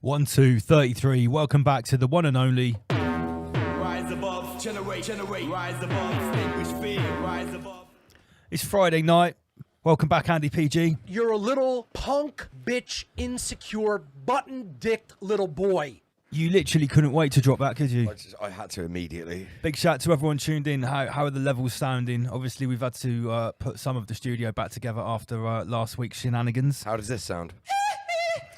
One, two, 33. Welcome back to the one and only. Rise above, generate, rise above, extinguish fear, rise above. It's Friday night. Welcome back, Andy PG. You're a little punk, bitch, insecure, button-dicked little boy. You literally couldn't wait to drop that, could you? I had to immediately. Big shout to everyone tuned in. How are the levels sounding? Obviously, we've had to put some of the studio back together after last week's shenanigans. How does this sound?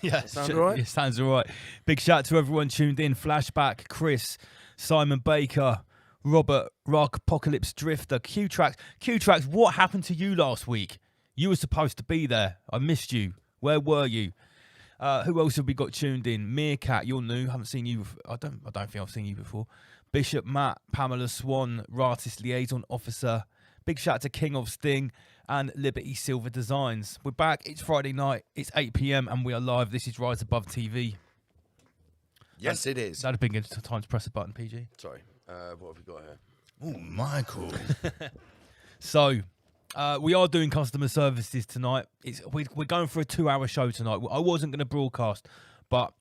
Yeah, sounds all right? It sounds all right. Big shout to everyone tuned in. Flashback, Chris, Simon Baker, Robert, Rock, Apocalypse Drifter, Q-Tracks. Q-Tracks, what happened to you last week? You were supposed to be there. I missed you. Where were you? Who else have we got tuned in? Meerkat, you're new. Haven't seen you. I don't think I've seen you before. Bishop Matt, Pamela Swan, Ratis Liaison Officer. Big shout to King of Sting and Liberty Silver Designs. We're back. It's Friday night. It's 8 p.m. and we are live. This is Rise Above TV. Yes, it is. That'd have been good time to press a button, PG. Sorry. What have we got here? Oh, Michael. So, we are doing customer services tonight. We're going for a 2-hour show tonight. I wasn't going to broadcast, but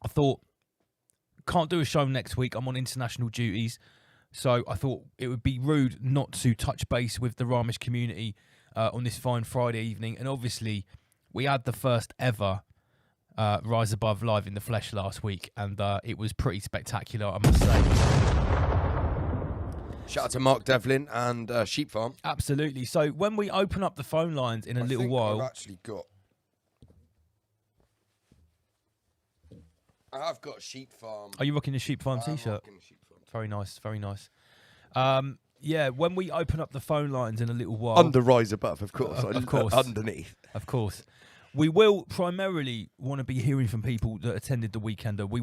I thought, can't do a show next week. I'm on international duties. So I thought it would be rude not to touch base with the Ramish community on this fine Friday evening. And obviously, we had the first ever Rise Above live in the flesh last week. And it was pretty spectacular, I must say. Shout out to Mark Devlin and Sheep Farm. Absolutely. So when we open up the phone lines in a little while... I've got Sheep Farm. Are you rocking the Sheep Farm t-shirt? Rocking the Sheep Farm. Very nice, very nice. Yeah, when we open up the phone lines in a little while... Under Rise Above, of course. Of course. Underneath. Of course. We will primarily want to be hearing from people that attended the Weekender. We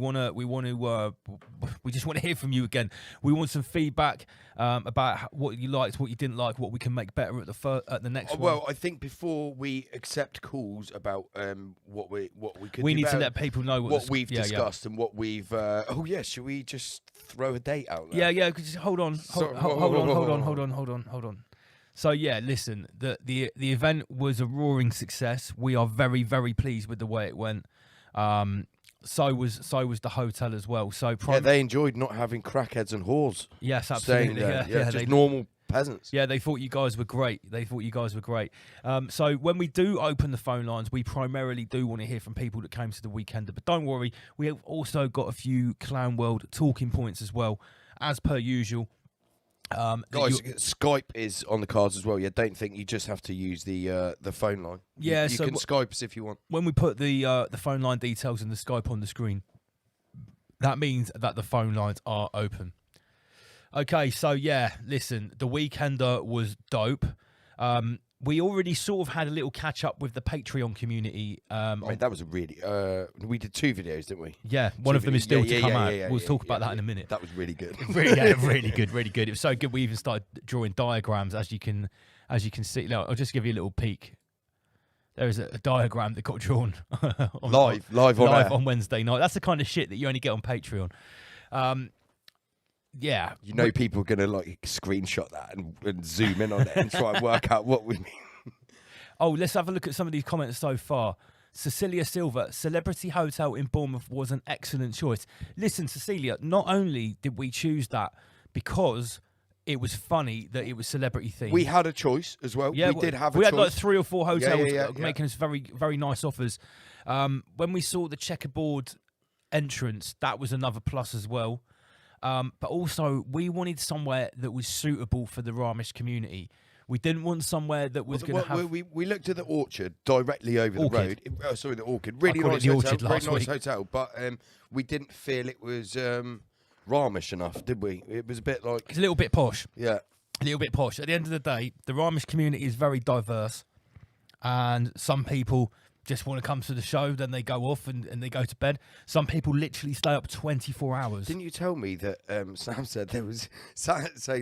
just want to hear from you again. We want some feedback about what you liked, what you didn't like, what we can make better at the next one. Well, I think before we accept calls about what we could, we do need better, to let people know what we've discussed and what we've. Should we just throw a date out there? Yeah. Just hold on. So yeah, listen, the event was a roaring success. We are very, very pleased with the way it went. So was the hotel as well. So they enjoyed not having crackheads and whores. Yes, absolutely. Just normal peasants. Yeah, they thought you guys were great. So when we do open the phone lines, we primarily do want to hear from people that came to the Weekender. But don't worry, we have also got a few Clown World talking points as well, as per usual. Guys, Skype is on the cards as well. Yeah, don't think you just have to use the phone line. Yeah, you can Skype us if you want. When we put the phone line details and the Skype on the screen, that means that the phone lines are open. Okay, so yeah, listen, the Weekender was dope. We already sort of had a little catch up with the Patreon community. That was a really. We did 2 videos, didn't we? Yeah, one of them is still to come out. We'll talk about that in a minute. That was really good. Really good. It was so good. We even started drawing diagrams, as you can see. Look, I'll just give you a little peek. There is a diagram that got drawn live on Wednesday night. That's the kind of shit that you only get on Patreon. Yeah, people are gonna like screenshot that and zoom in on it and try and work out what we mean. Oh, let's have a look at some of these comments so far. Cecilia Silva, Celebrity Hotel in Bournemouth was an excellent choice. Listen, Cecilia, not only did we choose that because it was funny that it was celebrity themed. We had a choice as well. Yeah, we did have a choice. We had like 3 or 4 hotels making us very, very nice offers. When we saw the checkerboard entrance, that was another plus as well. But also, we wanted somewhere that was suitable for the Ramish community. We didn't want somewhere that was going to have... We looked at the Orchard directly over the road. Sorry, the Orchid. Really nice hotel. But we didn't feel it was Ramish enough, did we? It was a bit like... It's a little bit posh. Yeah. A little bit posh. At the end of the day, the Ramish community is very diverse. And some people just want to come to the show, then they go off and they go to bed. Some people literally stay up 24 hours. Didn't you tell me that Sam said there was... So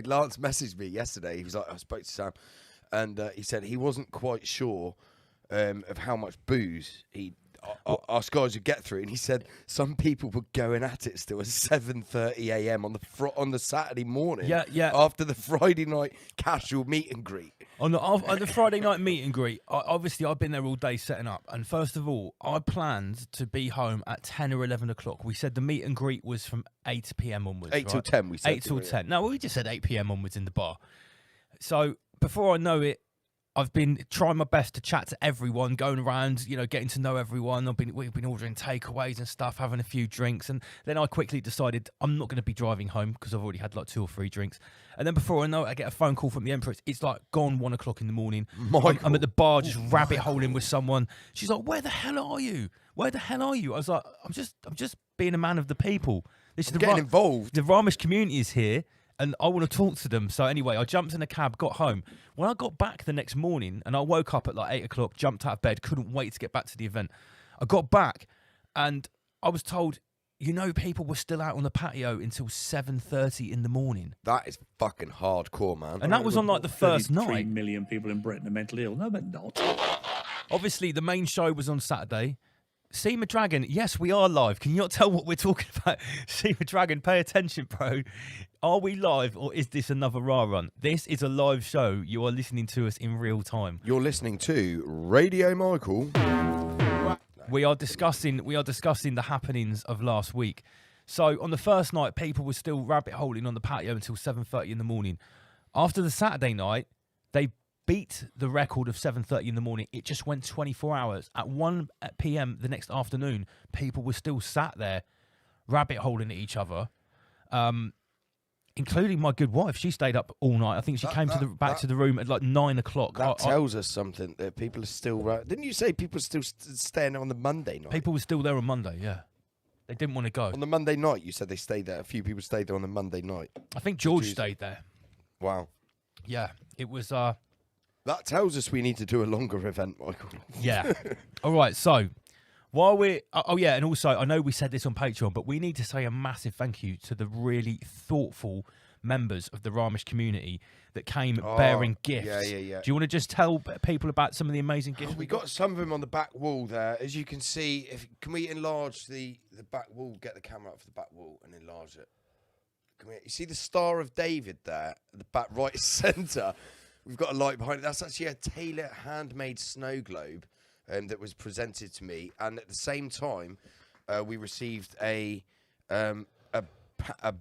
Lance messaged me yesterday. He was like, I spoke to Sam, and he said he wasn't quite sure of how much booze us guys would get through, and he said some people were going at it still at 7:30 a.m. on the Saturday morning. Yeah. After the Friday night casual meet and greet. On the Friday night meet and greet, obviously I've been there all day setting up. And first of all, I planned to be home at 10 or 11 o'clock. We said the meet and greet was from 8 p.m. onwards. 8 till 10, we said. 8 till 10. No, we just said 8 p.m. onwards in the bar. So before I know it, I've been trying my best to chat to everyone, going around, getting to know everyone. We've been ordering takeaways and stuff, having a few drinks. And then I quickly decided I'm not going to be driving home because I've already had like 2 or 3 drinks. And then before I know it, I get a phone call from the Empress. It's like gone 1 o'clock in the morning. I'm at the bar just rabbit holing with someone. She's like, "Where the hell are you? Where the hell are you?" I was like, I'm just being a man of the people. This is Getting involved. The Ramesh community is here. And I want to talk to them. So anyway, I jumped in a cab, got home. When I got back the next morning, and I woke up at like 8 o'clock, jumped out of bed, couldn't wait to get back to the event. I got back, and I was told, people were still out on the patio until 7:30 in the morning. That is fucking hardcore, man. And that was on like the first night. 3 million people in Britain are mentally ill. No, they're not. Obviously, the main show was on Saturday. Seema Dragon, yes, we are live. Can you not tell what we're talking about? Seema Dragon, pay attention, bro. Are we live or is this another Raw Run? This is a live show. You are listening to us in real time. You're listening to Radio Michael. We are discussing the happenings of last week. So on the first night, people were still rabbit holing on the patio until 7:30 in the morning. After the Saturday night, they beat the record of 7:30 in the morning. It just went 24 hours. At 1 p.m. the next afternoon, people were still sat there rabbit holing at each other, including my good wife. She stayed up all night. I think she came back to the room at like 9 o'clock. That tells us something, that people are still... Didn't you say people are still staying on the Monday night? People were still there on Monday, yeah. They didn't want to go. On the Monday night, you said they stayed there. A few people stayed there on the Monday night. I think George stayed there. Wow. Yeah, it was... That tells us we need to do a longer event, Michael. Yeah. All right, so while we're... Oh, yeah, and also, I know we said this on Patreon, but we need to say a massive thank you to the really thoughtful members of the Ramesh community that came bearing gifts. Yeah. Do you want to just tell people about some of the amazing gifts we got? Some of them on the back wall there. As you can see, can we enlarge the back wall, get the camera up for the back wall and enlarge it? You see the Star of David there, at the back right centre? We've got a light behind it. That's actually a Taylor handmade snow globe that was presented to me. And at the same time, we received a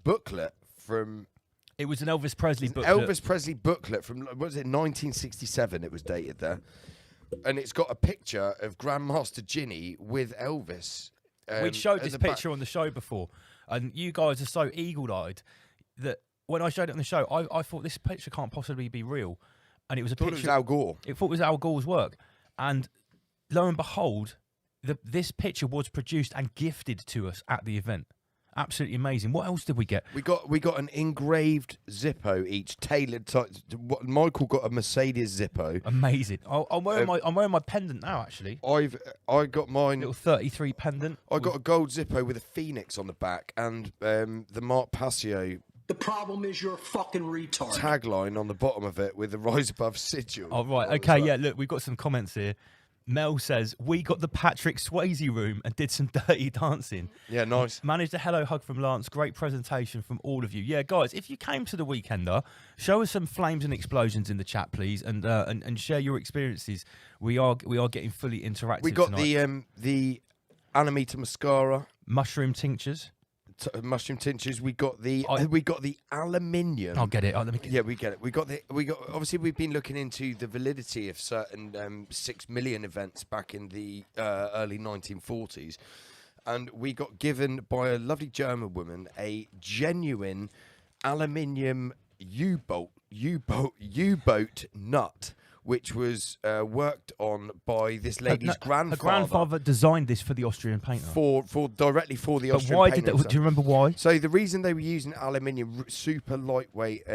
booklet from... It was an Elvis Presley booklet. Elvis Presley booklet from, what was it, 1967 it was dated there. And it's got a picture of Grandmaster Ginny with Elvis. We'd showed this picture on the show before. And you guys are so eagle-eyed that... When I showed it on the show, I thought this picture can't possibly be real. And it was a picture... It was Al Gore. It thought it was Al Gore's work. And lo and behold, this picture was produced and gifted to us at the event. Absolutely amazing. What else did we get? We got an engraved Zippo each, tailored to... Michael got a Mercedes Zippo. Amazing. I'm wearing my pendant now, actually. I got mine... Little 33 pendant. I got a gold Zippo with a phoenix on the back and the Mark Passio... The problem is you're a fucking retard. Tagline on the bottom of it with the Rise Above sigil. Oh, right. Okay, yeah, look, we've got some comments here. Mel says, we got the Patrick Swayze room and did some dirty dancing. Yeah, nice. Managed a hello hug from Lance. Great presentation from all of you. Yeah, guys, if you came to the Weekender, show us some flames and explosions in the chat, please, and share your experiences. We are getting fully interactive. We got tonight. the Animator mascara, mushroom tinctures. Mushroom tinctures. We got the aluminium. I'll get it. Let me get yeah, we get it. We got. Obviously, we've been looking into the validity of certain 6 million events back in the early 1940s, and we got given by a lovely German woman a genuine aluminium U-boat nut, which was worked on by this lady's grandfather. Her grandfather designed this for the Austrian painter. Directly for the Austrian why painter. did that? Do you remember why? So the reason they were using aluminium, super lightweight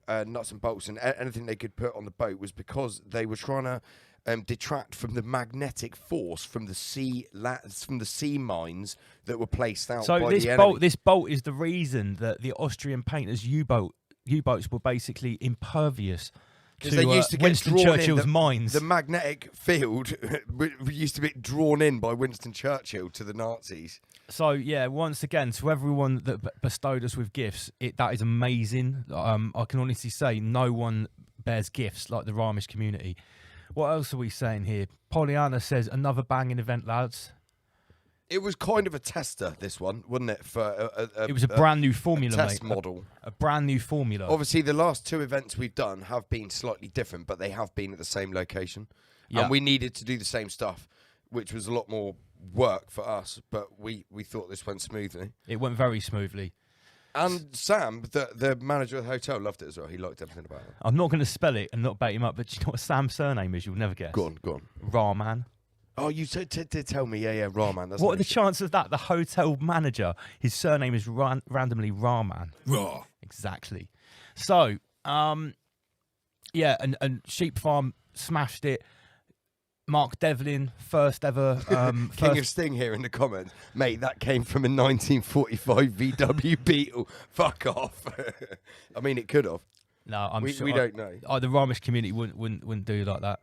nuts and bolts and anything they could put on the boat was because they were trying to detract from the magnetic force from the sea mines that were placed out So by this the enemy. this bolt is the reason that the Austrian painters' U-boats were basically impervious to Because they used to get Winston drawn Churchill's in. mines. The magnetic field used to be drawn in by Winston Churchill to the Nazis. So yeah, once again, to everyone that bestowed us with gifts, that is amazing. I can honestly say no one bears gifts like the Ramish community. What else are we saying here? Pollyanna says another banging event, lads. It was kind of a tester, this one, wasn't it? For It was a brand new formula, test mate. model. A brand new formula. Obviously, the last 2 events we've done have been slightly different, but they have been at the same location. Yeah. And we needed to do the same stuff, which was a lot more work for us, but we thought this went smoothly. It went very smoothly. And Sam, the manager of the hotel, loved it as well. He liked everything about it. I'm not going to spell it and not bait him up, but do you know what Sam's surname is? You'll never guess. Go on. Rahman. Oh, you did tell me, yeah, Rahman. That's What are the nice. chances of that? The hotel manager, his surname is randomly Rahman. Raw. Exactly. So, yeah, and Sheep Farm smashed it. Mark Devlin, first ever. King of Sting here in the comments. Mate, that came from a 1945 VW Beetle. Fuck off. I mean, it could have. No, I'm sure We don't know. The Ramish community wouldn't do like that.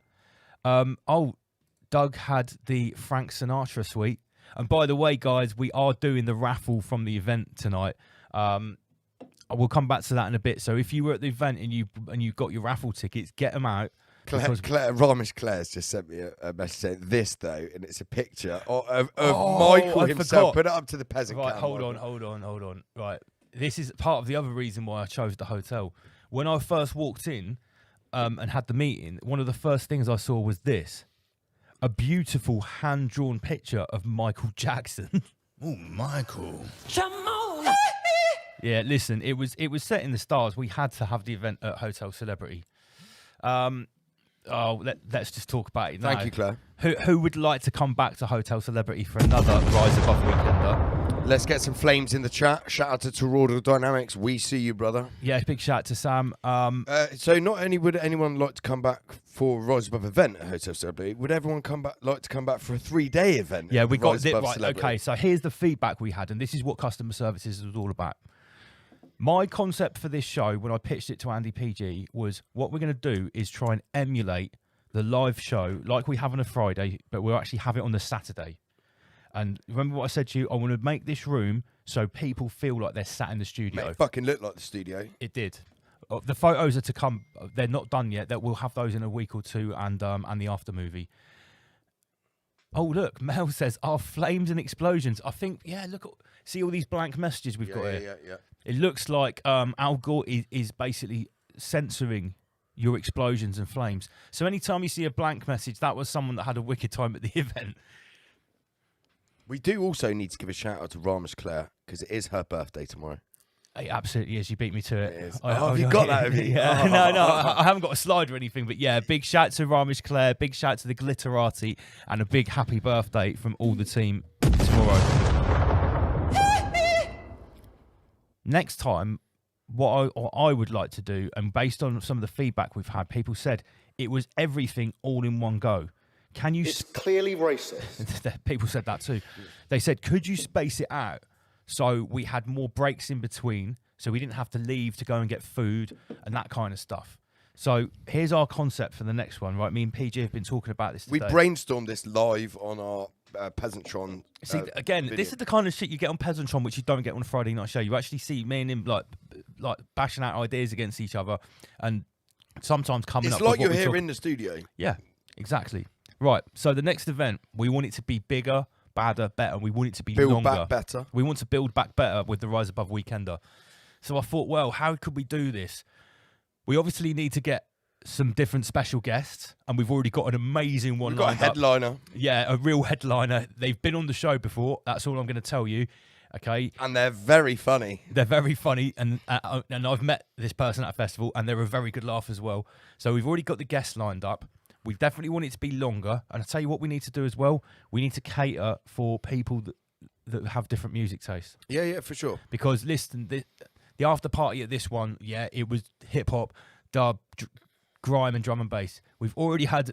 Doug had the Frank Sinatra suite. And by the way, guys, we are doing the raffle from the event tonight. We'll come back to that in a bit. So if you were at the event and you got your raffle tickets, get them out. Ramesh Claire's just sent me a message saying this, though, and it's a picture of Michael I himself. forgot. Put it up to the peasant Right, cam, hold Michael. on. Right, this is part of the other reason why I chose the hotel. When I first walked in and had the meeting, one of the first things I saw was this. A beautiful hand-drawn picture of Michael Jackson. Oh, Michael. Yeah, listen, it was set in the stars. We had to have the event at Hotel Celebrity. Let's just talk about it now. Thank you, Claire. Who would like to come back to Hotel Celebrity for another Rise Above Weekender? Let's get some flames in the chat. Shout out to Toroidal Dynamics. We see you, brother. Yeah, big shout out to Sam. So not only would anyone like to come back for Rise Above event at Hotel Celebrity, would everyone like to come back for a 3-day event? Yeah, at we the got Rise it Above right. Celebrity? Okay, so here's the feedback we had, and this is what customer services was all about. My concept for this show, when I pitched it to Andy PG, was what we're going to do is try and emulate the live show like we have on a Friday, but we'll actually have it on the Saturday. And remember what I said to you? I want to make this room so people feel like they're sat in the studio. Mate, it fucking looked like the studio. It did. The photos are to come. They're not done yet. That we'll have those in a week or two, and the after movie. Oh look, Mel says, "Are flames and explosions?" I think, yeah. Look, see all these blank messages we've got here. Yeah. It looks like Al Gore is basically censoring your explosions and flames. So anytime you see a blank message, that was someone that had a wicked time at the event. We do also need to give a shout out to Ramesh Claire because it is her birthday tomorrow. It absolutely is. You beat me to it. It is. Have you got that, have you? Yeah. No, I haven't got a slide or anything. But yeah, big shout to Ramesh Claire, big shout to the Glitterati, and a big happy birthday from all the team tomorrow. Next time, what I would like to do, and based on some of the feedback we've had, people said it was everything all in one go. Can you? It's clearly racist. People said that too. They said, could you space it out so we had more breaks in between, so we didn't have to leave to go and get food and that kind of stuff. So here's our concept for the next one, right? Me and PG have been talking about this today. We brainstormed this live on our Peasantron. See, again, video. this is the kind of shit you get on Peasantron, which you don't get on a Friday night show. You actually see me and him like bashing out ideas against each other, and sometimes coming It's up. like with what you're we here talk- in the studio. Yeah, exactly. Right. So the next event, we want it to be bigger, badder, better. We want it to be Build longer. back better. We want to build back better with the Rise Above Weekender. So I thought, well, how could we do this? We obviously need to get some different special guests, and we've already got an amazing one We've got a lined up. headliner. Yeah, a real headliner. They've been on the show before. That's all I'm going to tell you. Okay. And they're very funny. They're very funny, and I've met this person at a festival, and they're a very good laugh as well. So we've already got the guests lined up. We definitely want it to be longer, and I'll tell you what we need to do as well. We need to cater for people that have different music tastes. Yeah, for sure. Because listen, the after party at this one, yeah, it was hip hop, dub, grime and drum and bass. We've already had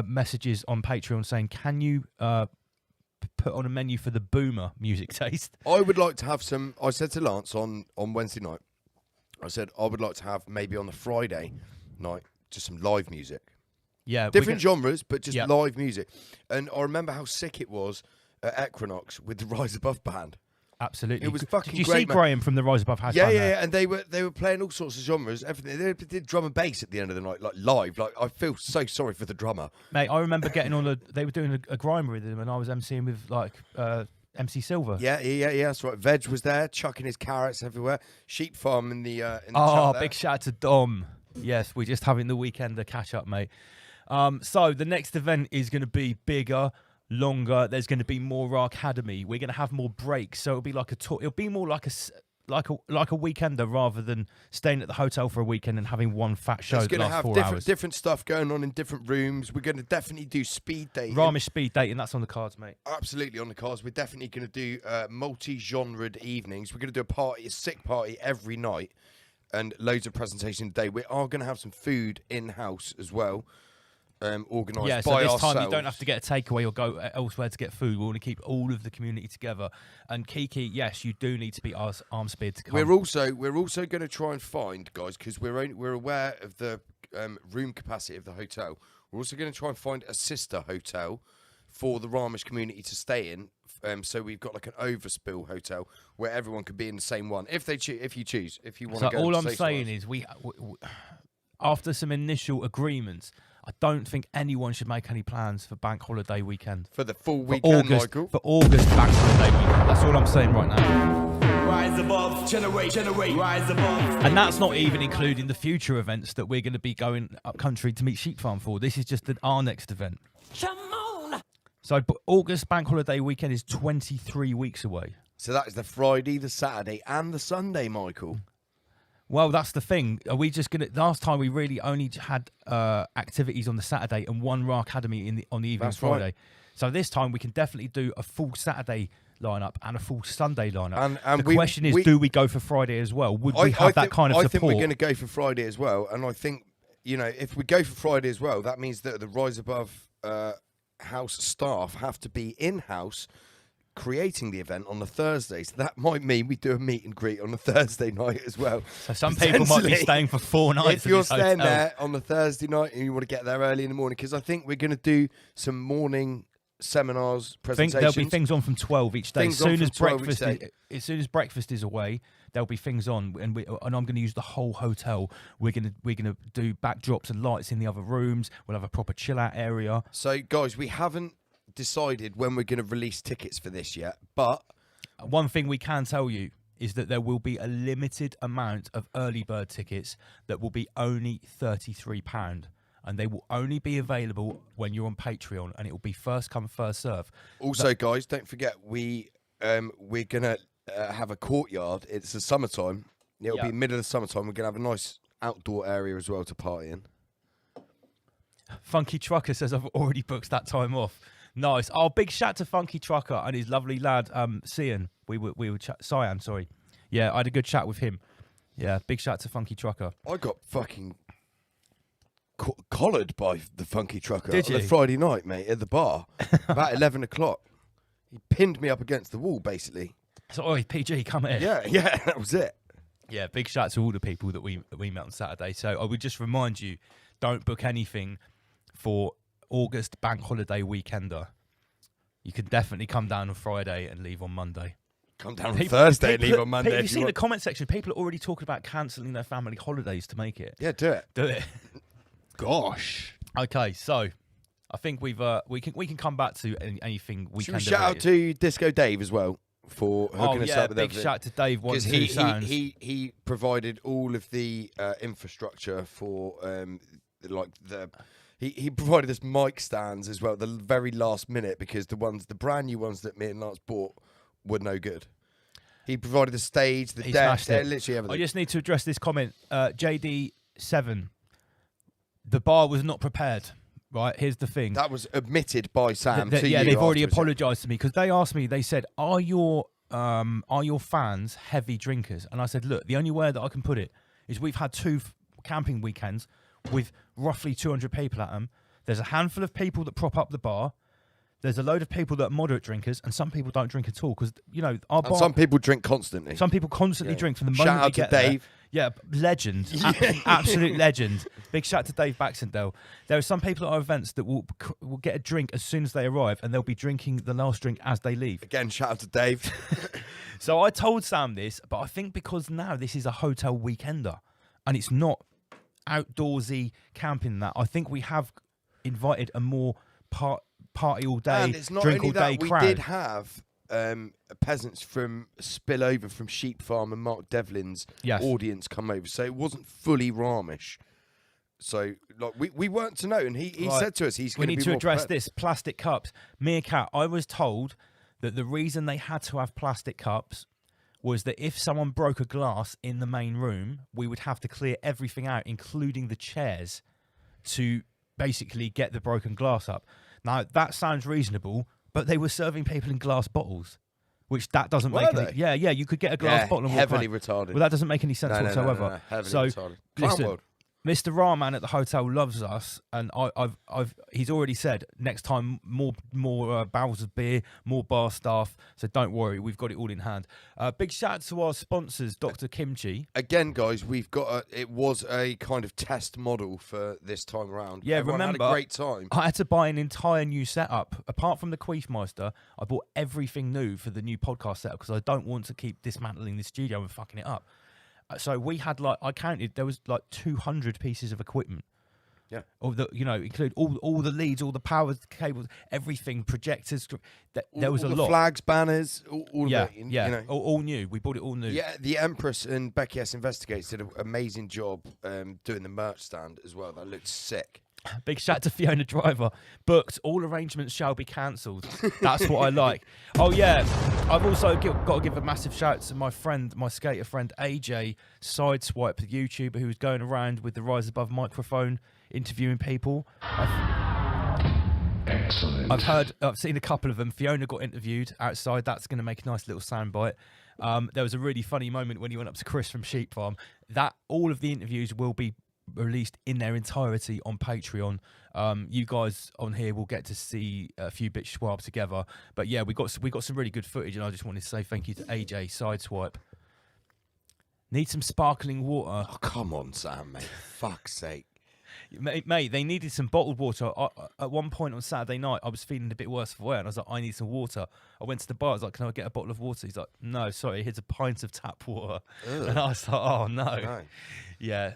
messages on Patreon saying, can you put on a menu for the boomer music taste? I would like to have some. I said to Lance on Wednesday night, I said I would like to have maybe on the Friday night just some live music. Yeah, Different genres, but just Yep. live music. And I remember how sick it was at Equinox with the Rise Above band. Absolutely. It was fucking Did you great, see man. Graham from the Rise Above House Yeah, band yeah, there? yeah, and they were playing all sorts of genres, everything. They did drum and bass at the end of the night, like live. Like I feel so sorry for the drummer. Mate, I remember getting on they were doing a grime with him and I was MCing with like MC Silver. Yeah, that's right. Veg was there, chucking his carrots everywhere. Sheep Farm in the Oh, chat there. big shout out to Dom. Yes, we're just having the weekend to catch up, mate. So the next event is going to be bigger, longer. There's going to be more Academy. We're going to have more breaks, so it'll be like a tour. It'll be more like a weekender rather than staying at the hotel for a weekend and having one fat show It's that going to lasts have 4 hours. different stuff going on in different rooms. We're going to definitely do speed dating. Ramish speed dating, that's on the cards, mate. Absolutely on the cards. We're definitely going to do multi-genred evenings. We're going to do a sick party every night, and loads of presentation today. We are going to have some food in-house as well, organised Yeah, so by this ourselves. time you don't have to get a takeaway or go elsewhere to get food. We want to keep all of the community together. And Kiki, yes, you do need to be arm speed to come. We're also going to try and find, guys, because we're aware of the room capacity of the hotel. We're also going to try and find a sister hotel for the Ramish community to stay in. So we've got like an overspill hotel where everyone could be in the same one if you choose, if you want So to go. all and I'm stay saying somewhere. is we after some initial agreements, I don't think anyone should make any plans for bank holiday weekend. for the full For weekend, August, Michael. for August bank holiday weekend. That's all I'm saying right now. Rise above, generate, rise above. And that's not even including the future events that we're going to be going up country to meet Sheep Farm for. This is just our next event. Come on! So August bank holiday weekend is 23 weeks away. So that is the Friday, the Saturday, and the Sunday, Michael. Well, that's the thing. Are we just gonna? Last time we really only had activities on the Saturday and one Raw Academy on the evening That's Friday. right. So this time we can definitely do a full Saturday lineup and a full Sunday lineup. And the question is, do we go for Friday as well? Would we have that kind of I support? think we're going to go for Friday as well. And I think, if we go for Friday as well, that means that the Rise Above house staff have to be in-house creating the event on the Thursday. So that might mean we do a meet and greet on a Thursday night as well. So some people might be Potentially. staying for 4 nights. If at you're this staying hotel. there on the Thursday night and you want to get there early in the morning, because I think we're going to do some morning seminars, I think presentations. there'll be things on from 12 each day. Things on from 12 each As soon as breakfast is away, there'll be things on, and I'm going to use the whole hotel. We're going to do backdrops and lights in the other rooms. We'll have a proper chill out area. So, guys, we haven't decided when we're going to release tickets for this yet, but One thing we can tell you is that there will be a limited amount of early bird tickets that will be only £33. And they will only be available when you're on Patreon, and it will be first come, first serve. also, guys, don't forget we're gonna have a courtyard. It's the summertime. It'll Yeah. be middle of the summertime. We're gonna have a nice outdoor area as well to party in. Funky Trucker says I've already booked that time off. Nice. Oh, big shout to Funky Trucker and his lovely lad, Cian. We were Cyan, sorry. Yeah, I had a good chat with him. Yeah, big shout to Funky Trucker. I got fucking collared by the Funky Trucker Did on a you? Friday night, mate, at the bar about 11 o'clock. He pinned me up against the wall, basically. So, oi, PG, come here. Yeah, that was it. Yeah, big shout to all the people that we met on Saturday. So I would just remind you, don't book anything for August bank holiday weekender. You can definitely come down on Friday and leave on Monday. Come down on Thursday and leave people- on Monday. Have you if seen the want. comment section? People are already talking about cancelling their family holidays to make it. Yeah, do it. Do it. Gosh. Okay, so I think we can come back to anything Should we weekend. shout out to Disco Dave as well for hooking us up with big everything? shout to Dave. Because he provided all of the infrastructure for he provided us mic stands as well at the very last minute, because the brand new ones that me and Lance bought were no good. He provided the stage, the He deck, smashed it. literally everything. I just need to address this comment. JD7, the bar was not prepared. Right, here's the thing. That was admitted by Sam to you. Yeah, they've already afterwards. apologised to me because they asked me. They said, "Are your fans heavy drinkers?" And I said, "Look, the only way that I can put it is we've had 2 camping weekends with roughly 200 people at them. There's a handful of people that prop up the bar. There's a load of people that are moderate drinkers, and some people don't drink at all because our bar. And some people drink constantly. Some people constantly drink from the Shout moment out we to get there. Dave. Yeah, legend, absolute legend. Big shout out to Dave Baxendale. There are some people at our events that will get a drink as soon as they arrive, and they'll be drinking the last drink as they leave. Again, shout out to Dave. So I told Sam this, but I think because now this is a hotel weekender, and it's not outdoorsy camping. That I think we have invited a more party all day, And it's not drink only all day that, we crowd. did have peasants from spill over from Sheep Farm and Mark Devlin's audience come over, so it wasn't fully Ramish. So like we weren't to know, and he Right. said to us he's We going need be to more address prepared. this. Plastic cups. Meerkat, I was told that the reason they had to have plastic cups was that if someone broke a glass in the main room, we would have to clear everything out, including the chairs, to basically get the broken glass up. Now, that sounds reasonable, but they were serving people in glass bottles, which that doesn't Were make they? any... Yeah, you could get a glass bottle and walk heavily around. retarded. Well, that doesn't make any sense No, whatsoever. heavily So, retarded. Clown listen, world. Mr. Rahman at the hotel loves us, and he's already said next time more barrels of beer, more bar staff. So don't worry, we've got it all in hand. Big shout out to our sponsors, Dr. Kimchi. Again, guys, we've got it was a kind of test model for this time around. Yeah, Everyone remember, had a great time. I had to buy an entire new setup. Apart from the Queefmeister, I bought everything new for the new podcast setup because I don't want to keep dismantling the studio and fucking it up. So we had I counted, there was 200 pieces of equipment. Yeah. Include all the leads, all the power cables, everything, projectors. There was all a the lot. flags, banners, all Yeah, of it. yeah, You know. all new. We bought it all new. Yeah, the Empress and Becky S Investigates did an amazing job doing the merch stand as well. That looked sick. Big shout to Fiona Driver. Booked. All arrangements shall be cancelled. That's what I like. Oh yeah, I've also got to give a massive shout to my skater friend AJ Sideswipe, the YouTuber who was going around with the Rise Above microphone interviewing people. Excellent. I've seen a couple of them. Fiona got interviewed outside. That's going to make a nice little soundbite. There was a really funny moment when he went up to Chris from Sheep Farm. That all of the interviews will be released in their entirety on Patreon. You guys on here will get to see a few bits schwab together. But yeah, we got some really good footage, and I just wanted to say thank you to AJ Sideswipe. Need some sparkling water. Oh, come on, Sam, mate. Fuck's sake. Mate, they needed some bottled water. At one point on Saturday night, I was feeling a bit worse for wear, and I was like, I need some water. I went to the bar. I was like, can I get a bottle of water? He's like, no, sorry, here's a pint of tap water. Ugh. And I was like, oh, no. No. Yeah.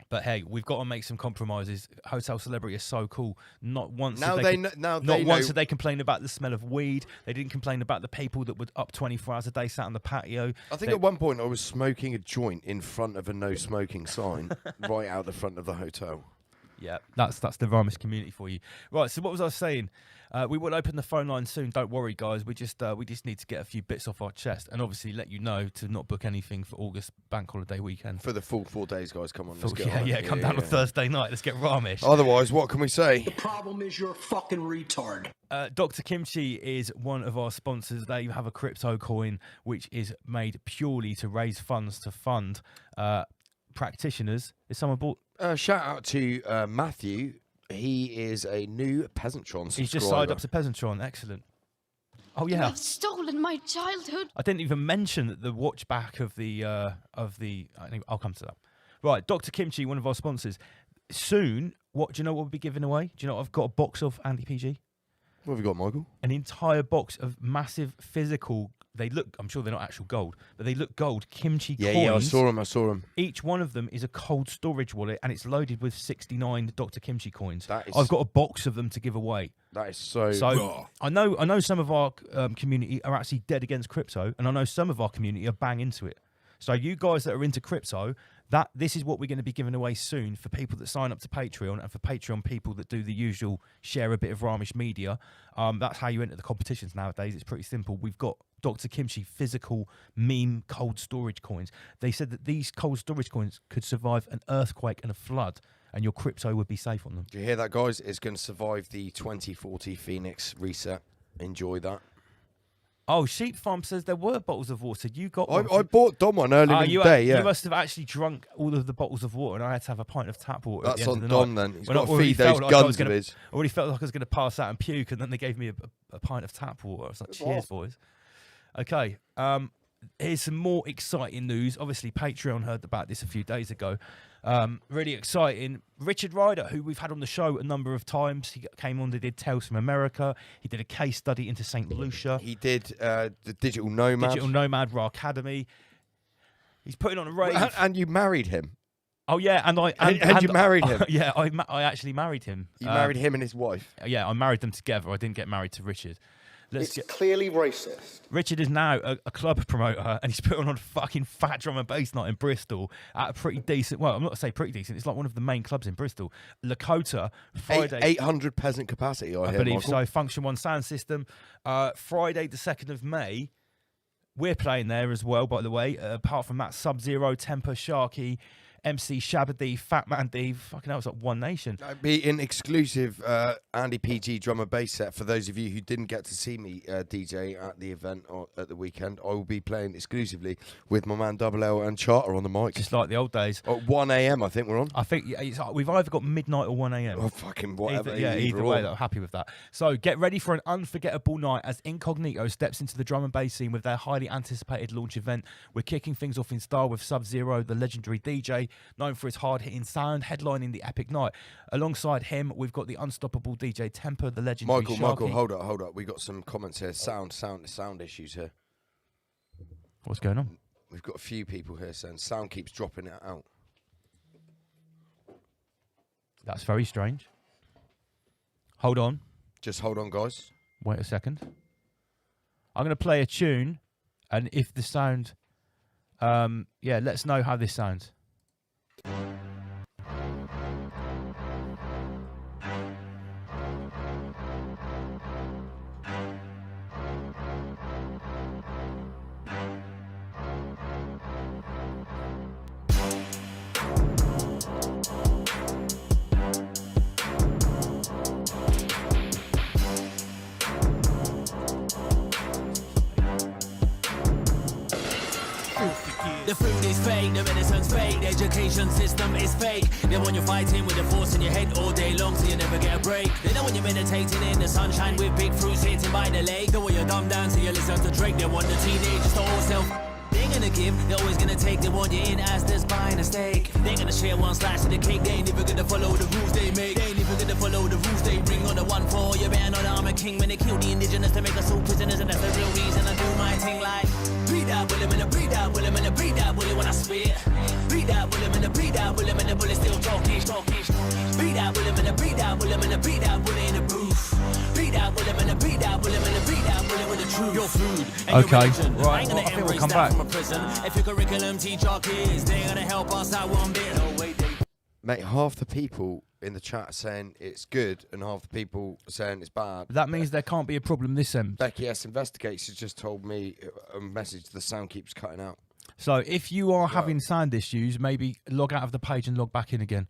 But hey, we've got to make some compromises. Hotel Celebrity is so cool. Not once Now did they they, know. Now not they once know. did they complain about the smell of weed. They didn't complain about the people that were up 24 hours a day sat on the patio. I think They- at one point I was smoking a joint in front of a no smoking sign right out the front of the hotel. Yeah, that's the Ramis community for you. Right, so what was I saying? We will open the phone line soon. Don't worry, guys. We just need to get a few bits off our chest, and obviously let you know to not book anything for August Bank Holiday weekend. For the full 4 days, guys, come on, let's get yeah, on it. yeah, come down on Thursday night. Let's get Ramish. Otherwise, what can we say? The problem is you're a fucking retard. Dr. Kimchi is one of our sponsors. They have a crypto coin which is made purely to raise funds to fund practitioners. Is someone bought? Shout out to Matthew. He is a new Peasantron subscriber. He's just signed up to Peasantron. Excellent. Oh You yeah. have stolen my childhood. I didn't even mention the watch back of the. I'll come to that. Right, Dr. Kimchi, one of our sponsors. Soon, do you know what we'll be giving away? Do you know what I've got a box of Andy PG? What have you got, Michael? An entire box of massive physical. They look. I'm sure they're not actual gold, but they look gold. Kimchi coins. Yeah, I saw him. Each one of them is a cold storage wallet, and it's loaded with 69 Dr. Kimchi coins. That is- I've got a box of them to give away. That is so. So I know some of our community are actually dead against crypto, and I know some of our community are bang into it. So you guys that are into crypto, this is what we're going to be giving away soon for people that sign up to Patreon, and for Patreon people that do the usual share a bit of Ramish media. That's how you enter the competitions nowadays. It's pretty simple. We've got Dr. Kimchi physical meme cold storage coins. They said that these cold storage coins could survive an earthquake and a flood, and your crypto would be safe on them. Do you hear that, guys? It's going to survive the 2040 Phoenix reset. Enjoy that. Oh, Sheep Farm says there were bottles of water. You got one. I bought Dom one earlier in the day. You Yeah, must have actually drunk all of the bottles of water, and I had to have a pint of tap water. that's at the on end of the Dom night. then. He's When I got to already feed those felt like I was guns of gonna- his. I already felt like I was going to pass out and puke, and then they gave me a pint of tap water. I was like, cheers, boys. Okay, here's some more exciting news. Obviously, Patreon heard about this a few days ago. Really exciting. Richard Ryder, who we've had on the show a number of times, he came on, they did Tales from America. He did a case study into St. Lucia. He did the Digital Nomad. Digital Nomad Raw Academy. He's putting on a rave. And you married him. Oh yeah, and you married him? Yeah, I actually married him. You married him and his wife. Yeah, I married them together. I didn't get married to Richard. Clearly racist. Richard is now a club promoter, and he's putting on a fucking fat drum and bass night in Bristol at a pretty decent. Well, I'm not to say pretty decent. It's like one of the main clubs in Bristol, Lakota. Friday, 800 peasant capacity. I hear, believe Michael. so. Function One sound system. Friday, the 2nd of May. We're playing there as well, by the way. Apart from that, Sub-Zero, Temper, Sharky, MC Shabba D, Fat Man D. Fucking hell, it's like One Nation. That'd be an exclusive Andy PG drum and bass set for those of you who didn't get to see me DJ at the event or at the weekend. I will be playing exclusively with my man Double L and Charter on the mic. Just like the old days. At 1 a.m. I think we're on. I think we've either got midnight or 1 a.m. Oh, fucking whatever. Either way, I'm happy with that. So get ready for an unforgettable night as Incognito steps into the drum and bass scene with their highly anticipated launch event. We're kicking things off in style with Sub-Zero, the legendary DJ, known for his hard-hitting sound, headlining the epic night. Alongside him, we've got the unstoppable DJ Temper, the legendary Michael, Sharky. hold up. We got some comments here. Sound issues here. What's going on? We've got a few people here saying sound keeps dropping it out. That's very strange. Hold on. Just hold on, guys. Wait a second. I'm going to play a tune, and if the sound... let's know how this sounds. The food is fake, the medicine's fake, the education system is fake. They want you fighting with the force in your head all day long so you never get a break. They know when you're meditating in the sunshine with big fruit sitting by the lake. They want you dumb down so you listen to Drake. They want the teenagers to all self. They ain't gonna give, they're always gonna take. They want you in as they're buying a steak. They ain't gonna share one slice of the cake. They ain't even gonna follow the rules they make. They ain't even gonna follow the rules they bring on the 1-4. You better know that I'm a king when they kill the indigenous to make us all prisoners. And that's the real reason I do my thing like breathe out, bullet, and breathe out, bullet, and breathe out, bullet when I spit. Breathe out, bullet, and breathe out, bullet, and the bullet still talking. Breathe out, bullet, and breathe out, bullet, and breathe out, bullet in the booth. Breathe out, bullet, and breathe out, bullet, and breathe out, bullet with the truth. Your food and Okay, your religion. right, I ain't gonna well, I think we'll embrace come that back. from a prison. If your curriculum teach our kids, they ain't gonna help us out one bit. No way they. Mate, half the people in the chat are saying it's good and half the people are saying it's bad. That means there can't be a problem this end. Becky S. Investigates has just told me a message, the sound keeps cutting out. So if you are having sound issues, maybe log out of the page and log back in again.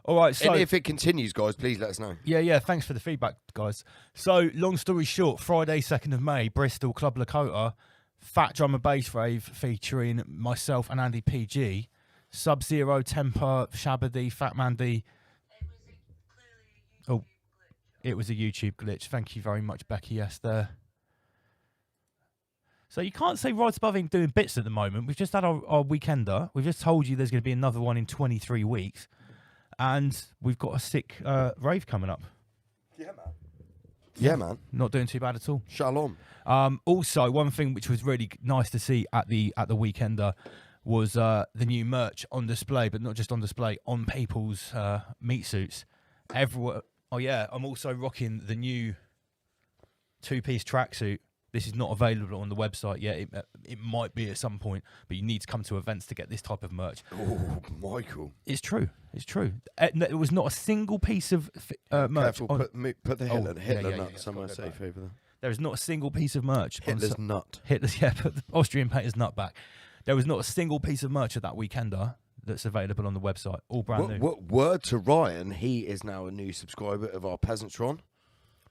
All right, so... And if it continues, guys, please let us know. Yeah, thanks for the feedback, guys. So, long story short, Friday, 2nd of May, Bristol, Club Lakota, Fat Drum and Bass Rave featuring myself and Andy PG, Sub-Zero, Temper, Shabba D, Fat Man D. Oh, it was a YouTube glitch. Thank you very much, Becky. Yes, there. So you can't say Right Above ain't doing bits at the moment. We've just had our weekender. We've just told you there's going to be another one in 23 weeks. And we've got a sick rave coming up. Yeah, man. Not doing too bad at all. Shalom. Also, one thing which was really nice to see at the weekender was the new merch on display, but not just on display, on people's meat suits. Everyone. Oh yeah, I'm also rocking the new 2-piece tracksuit. This is not available on the website yet. It might be at some point, but you need to come to events to get this type of merch. Oh, Michael. It's true. It's true. There was not a single piece of merch. Careful, on, put the Hitler nut yeah, somewhere got it safe back. over there. there is not a single piece of merch. Hitler's nut. Hitler's, yeah, put the Austrian painter's nut back. There was not a single piece of merch at that weekender that's available on the website. All brand new. Word to Ryan, he is now a new subscriber of our Peasantron.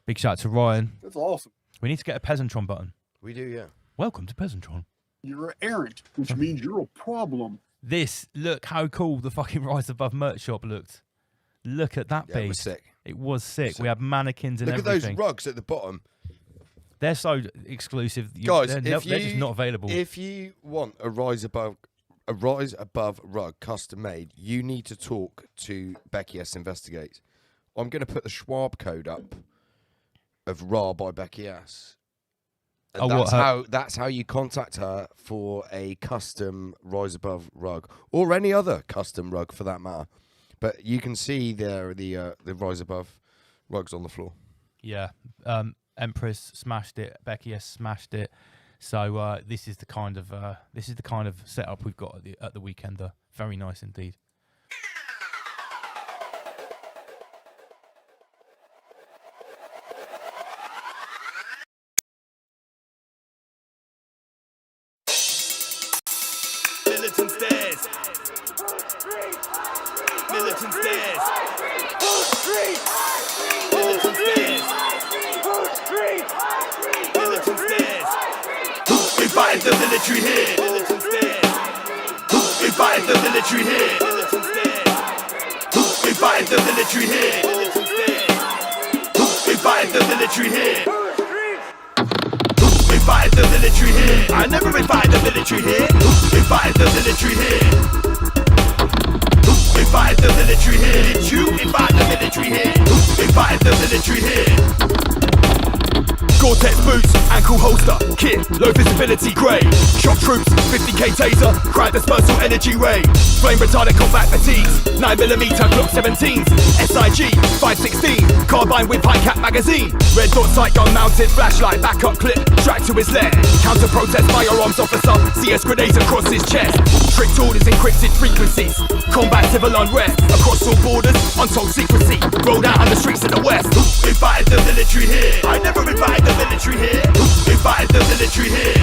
Big shout out to Ryan. That's awesome. We need to get a Peasantron button. We do, yeah. Welcome to Pesantron. You're errant, which means you're a problem. Look how cool the fucking Rise Above merch shop looked. Look at that Yeah, it was beast. sick. It was sick. We had mannequins and Look everything. at those rugs at the bottom. They're so exclusive. Guys, they're just not available. If you want a Rise Above rug custom made, you need to talk to Becky S Investigate. I'm going to put the Schwab code up of Ra by Becky S. And that's how you contact her for a custom Rise Above rug or any other custom rug for that matter. But you can see there the Rise Above rugs on the floor. Yeah, Empress smashed it. Becky S smashed it. So this is the kind of setup we've got at the Weekender. Very nice indeed. Militant stairs. Militant stairs. Militant stairs. Militant stairs. Invite the military here. Militant stairs. Invite the military here. Militant stairs. Invite the military here. Militant stairs. Invite the military here. Invite the military here. I never invite the military here. Invite the military here. Invite the military here. Did you invite the military here? Invite the military here. Gore-Tex boots, ankle holster, kit, low visibility grey. Shock troops, 50k taser, crowd dispersal energy ray. Flame retardant combat fatigues, 9mm Glock 17s. SIG, 516, carbine with high cap magazine. Red dot sight gun mounted, flashlight, backup clip, track to his left. Counter protest firearms officer, CS grenades across his chest. Strict orders, encrypted frequencies. Combat civil unrest, across all borders, untold secrecy. Rolled out on the streets of the west. Invite the military here. I never invite the military here. Invite the military here.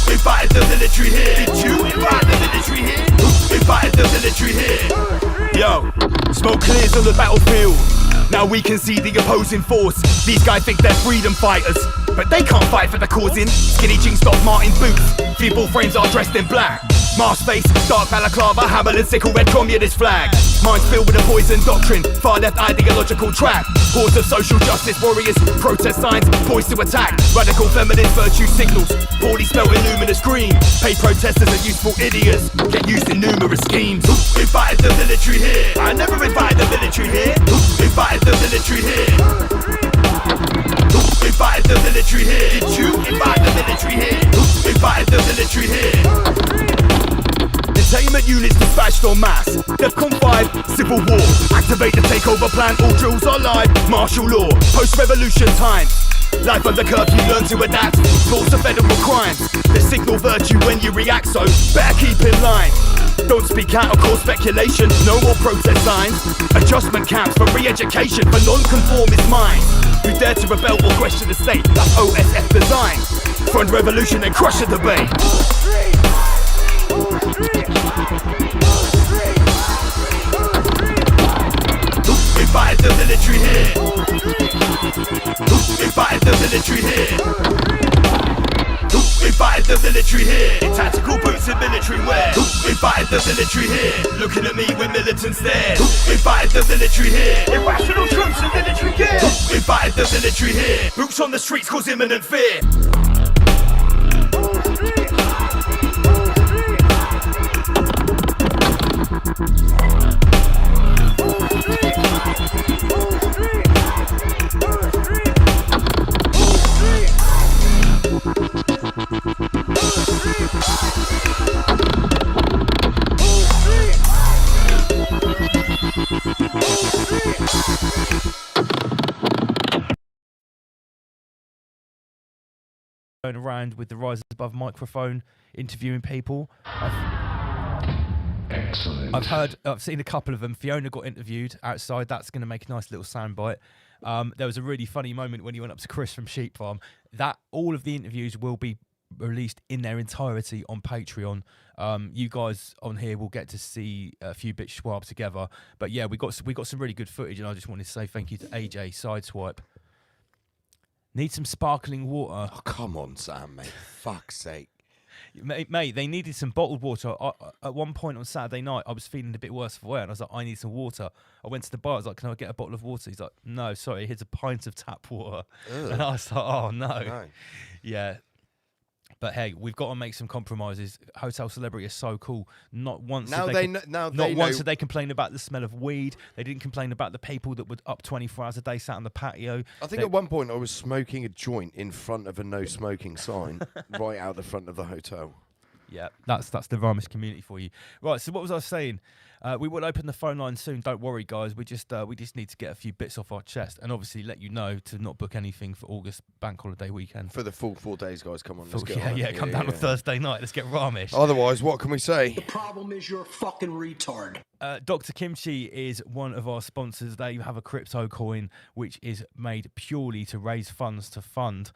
Invite the military here. Did you invite the military here? Invite the military here. Yo, smoke clears on the battlefield. Now we can see the opposing force. These guys think they're freedom fighters, but they can't fight for the cause in skinny jeans, Doc Martin boots. Feeble frames are dressed in black. Mask face, dark balaclava, hammer and sickle, red communist flag. Minds filled with a poison doctrine, far left ideological track. Hordes of social justice warriors, protest signs, poised to attack. Radical feminist virtue signals, poorly spelled in luminous green. Pay protesters are useful idiots, get used in numerous schemes. Invite the military here. I never invite the military here. Invite the military here. Invite the military here. Did you invite the military here? Invite the military here. Containment units dispatched en masse. DEFCON 5, civil war. Activate the takeover plan, all drills are live. Martial law, post-revolution times. Life under curfew, learn to adapt. Laws of federal crimes. They signal virtue when you react, so better keep in line. Don't speak out or cause speculation. No more protest signs. Adjustment camps for re-education for non-conformist minds who dare to rebel or question the state. That's OSF design. Front revolution and crush the debate. Invite the military here. Invite the military here. Invite the military here. In tactical boots and military wear. Invite the military here. Looking at me with militant stares. Invite the military here. Irrational troops and military gear. Invite the military here. Boots on the streets cause imminent fear. Going around with the Rise Above microphone, interviewing people. I've seen a couple of them. Fiona got interviewed outside. That's going to make a nice little soundbite. There was a really funny moment when he went up to Chris from Sheep Farm. That all of the interviews will be released in their entirety on Patreon. You guys on here will get to see a few bits Schwab together. But yeah, we got some really good footage, and I just wanted to say thank you to AJ Sideswipe. Need some sparkling water. Oh, come on, Sam, mate. Fuck's sake. Mate, they needed some bottled water. At one point on Saturday night, I was feeling a bit worse for wear, and I was like, I need some water. I went to the bar. I was like, can I get a bottle of water? He's like, no, sorry, here's a pint of tap water. Ugh. And I was like, oh, no. No. Yeah. But hey, we've got to make some compromises. Hotel Celebrity is so cool. Not once Now did they they, kn- now not they once know- did they complain about the smell of weed. They didn't complain about the people that were up 24 hours a day sat on the patio. I think at one point I was smoking a joint in front of a no smoking sign right out the front of the hotel. Yeah, that's the Ramis community for you. Right, so what was I saying? We will open the phone line soon. Don't worry, guys. We just need to get a few bits off our chest, and obviously let you know to not book anything for August bank holiday weekend. For the full 4 days, guys, come on, let's get yeah, on it. come down on Thursday night. Let's get Ramish. Otherwise, what can we say? The problem is you're a fucking retard. Dr. Kimchi is one of our sponsors. They have a crypto coin which is made purely to raise funds to fund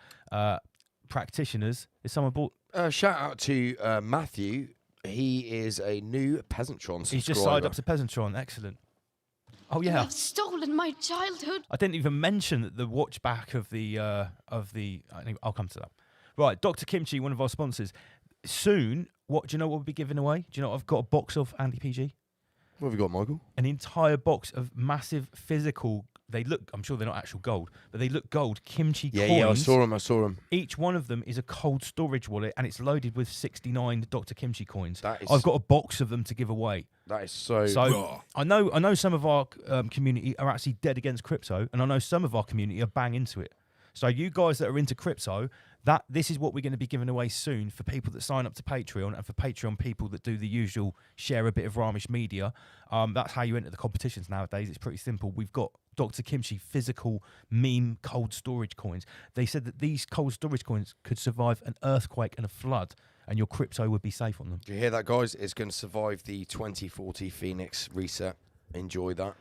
practitioners. Is someone bought? Shout out to Matthew. He is a new Peasantron subscriber. He's just signed up to Peasantron. Excellent. Oh You yeah. have stolen my childhood. I didn't even mention the watch back of the. I'll come to that. Right, Dr. Kimchi, one of our sponsors. Soon, do you know what we'll be giving away? Do you know I've got a box of anti-PG? What have you got, Michael? An entire box of massive physical. They look. I'm sure they're not actual gold, but they look gold. Kimchi coins. Yeah, I saw him. Each one of them is a cold storage wallet, and it's loaded with 69 Dr. Kimchi coins. That is- I've got a box of them to give away. That is so. So I know some of our community are actually dead against crypto, and I know some of our community are bang into it. So you guys that are into crypto, this is what we're going to be giving away soon for people that sign up to Patreon, and for Patreon people that do the usual share a bit of Ramish media. That's how you enter the competitions nowadays. It's pretty simple. We've got Dr. Kimchi physical meme cold storage coins. They said that these cold storage coins could survive an earthquake and a flood, and your crypto would be safe on them. Do you hear that, guys? It's going to survive the 2040 Phoenix reset. Enjoy that.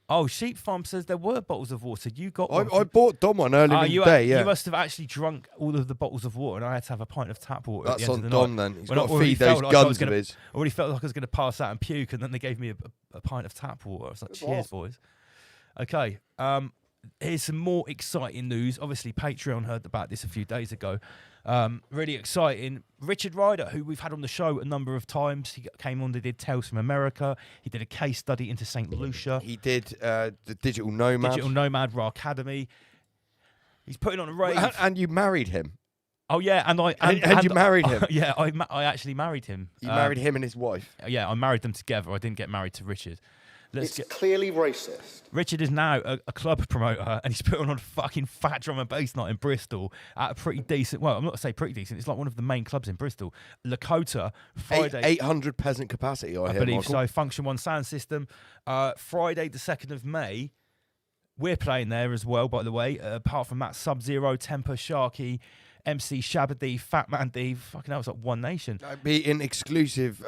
Oh, Sheep Farm says there were bottles of water. You got one. I bought Dom one earlier in the day, yeah. You must have actually drunk all of the bottles of water, and I had to have a pint of tap water at That's the end on of the Dom night. then. He's When I got to already feed those felt like I was guns of gonna- his. I already felt like I was going to pass out and puke, and then they gave me a pint of tap water. I was like, cheers, boys. Okay, here's some more exciting news. Obviously, Patreon heard about this a few days ago. Really exciting. Richard Ryder, who we've had on the show a number of times, he came on, they did Tales from America. He did a case study into St. Lucia. He did the Digital Nomad. Digital Nomad Raw Academy. He's putting on a rave. And you married him. Oh yeah, and you married him. Yeah, I actually married him. You married him and his wife. Yeah, I married them together. I didn't get married to Richard. It's clearly racist. Richard is now a club promoter, and he's putting on a fucking fat drum and bass night in Bristol at a pretty decent. Well, I'm not to say pretty decent. It's like one of the main clubs in Bristol. Lakota Friday. 800 peasant capacity. I hear, believe Michael. so. Function One sound system. Friday the 2nd of May. We're playing there as well, by the way. Apart from that, Sub-Zero, Temper, Sharky, MC Shabba-D, Fat Man D. Fucking hell, it's like One Nation. That'd be an exclusive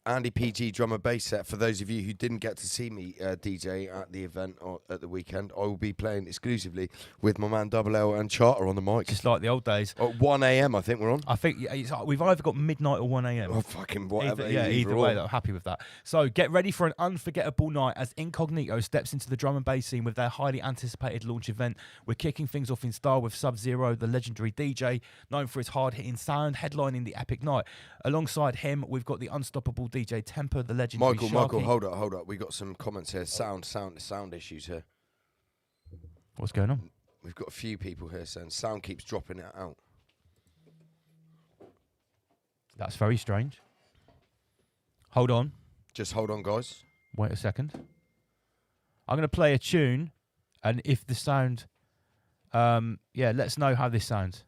Andy PG drum and bass set for those of you who didn't get to see me DJ at the event or at the weekend. I will be playing exclusively with my man Double L and Charter on the mic. Just like the old days. At 1 a.m. I think we're on. I think we've either got midnight or 1 a.m. Oh, fucking whatever. Either way, or. I'm happy with that. So get ready for an unforgettable night as Incognito steps into the drum and bass scene with their highly anticipated launch event. We're kicking things off in style with Sub-Zero, the legendary DJ, known for his hard-hitting sound, headlining the epic night. Alongside him, we've got the unstoppable DJ Temper, the legendary Michael, Sharky. hold up. We got some comments here. Sound issues here. What's going on? We've got a few people here saying sound keeps dropping it out. That's very strange. Hold on. Just hold on, guys. Wait a second. I'm going to play a tune, and if the sound... let us know how this sounds.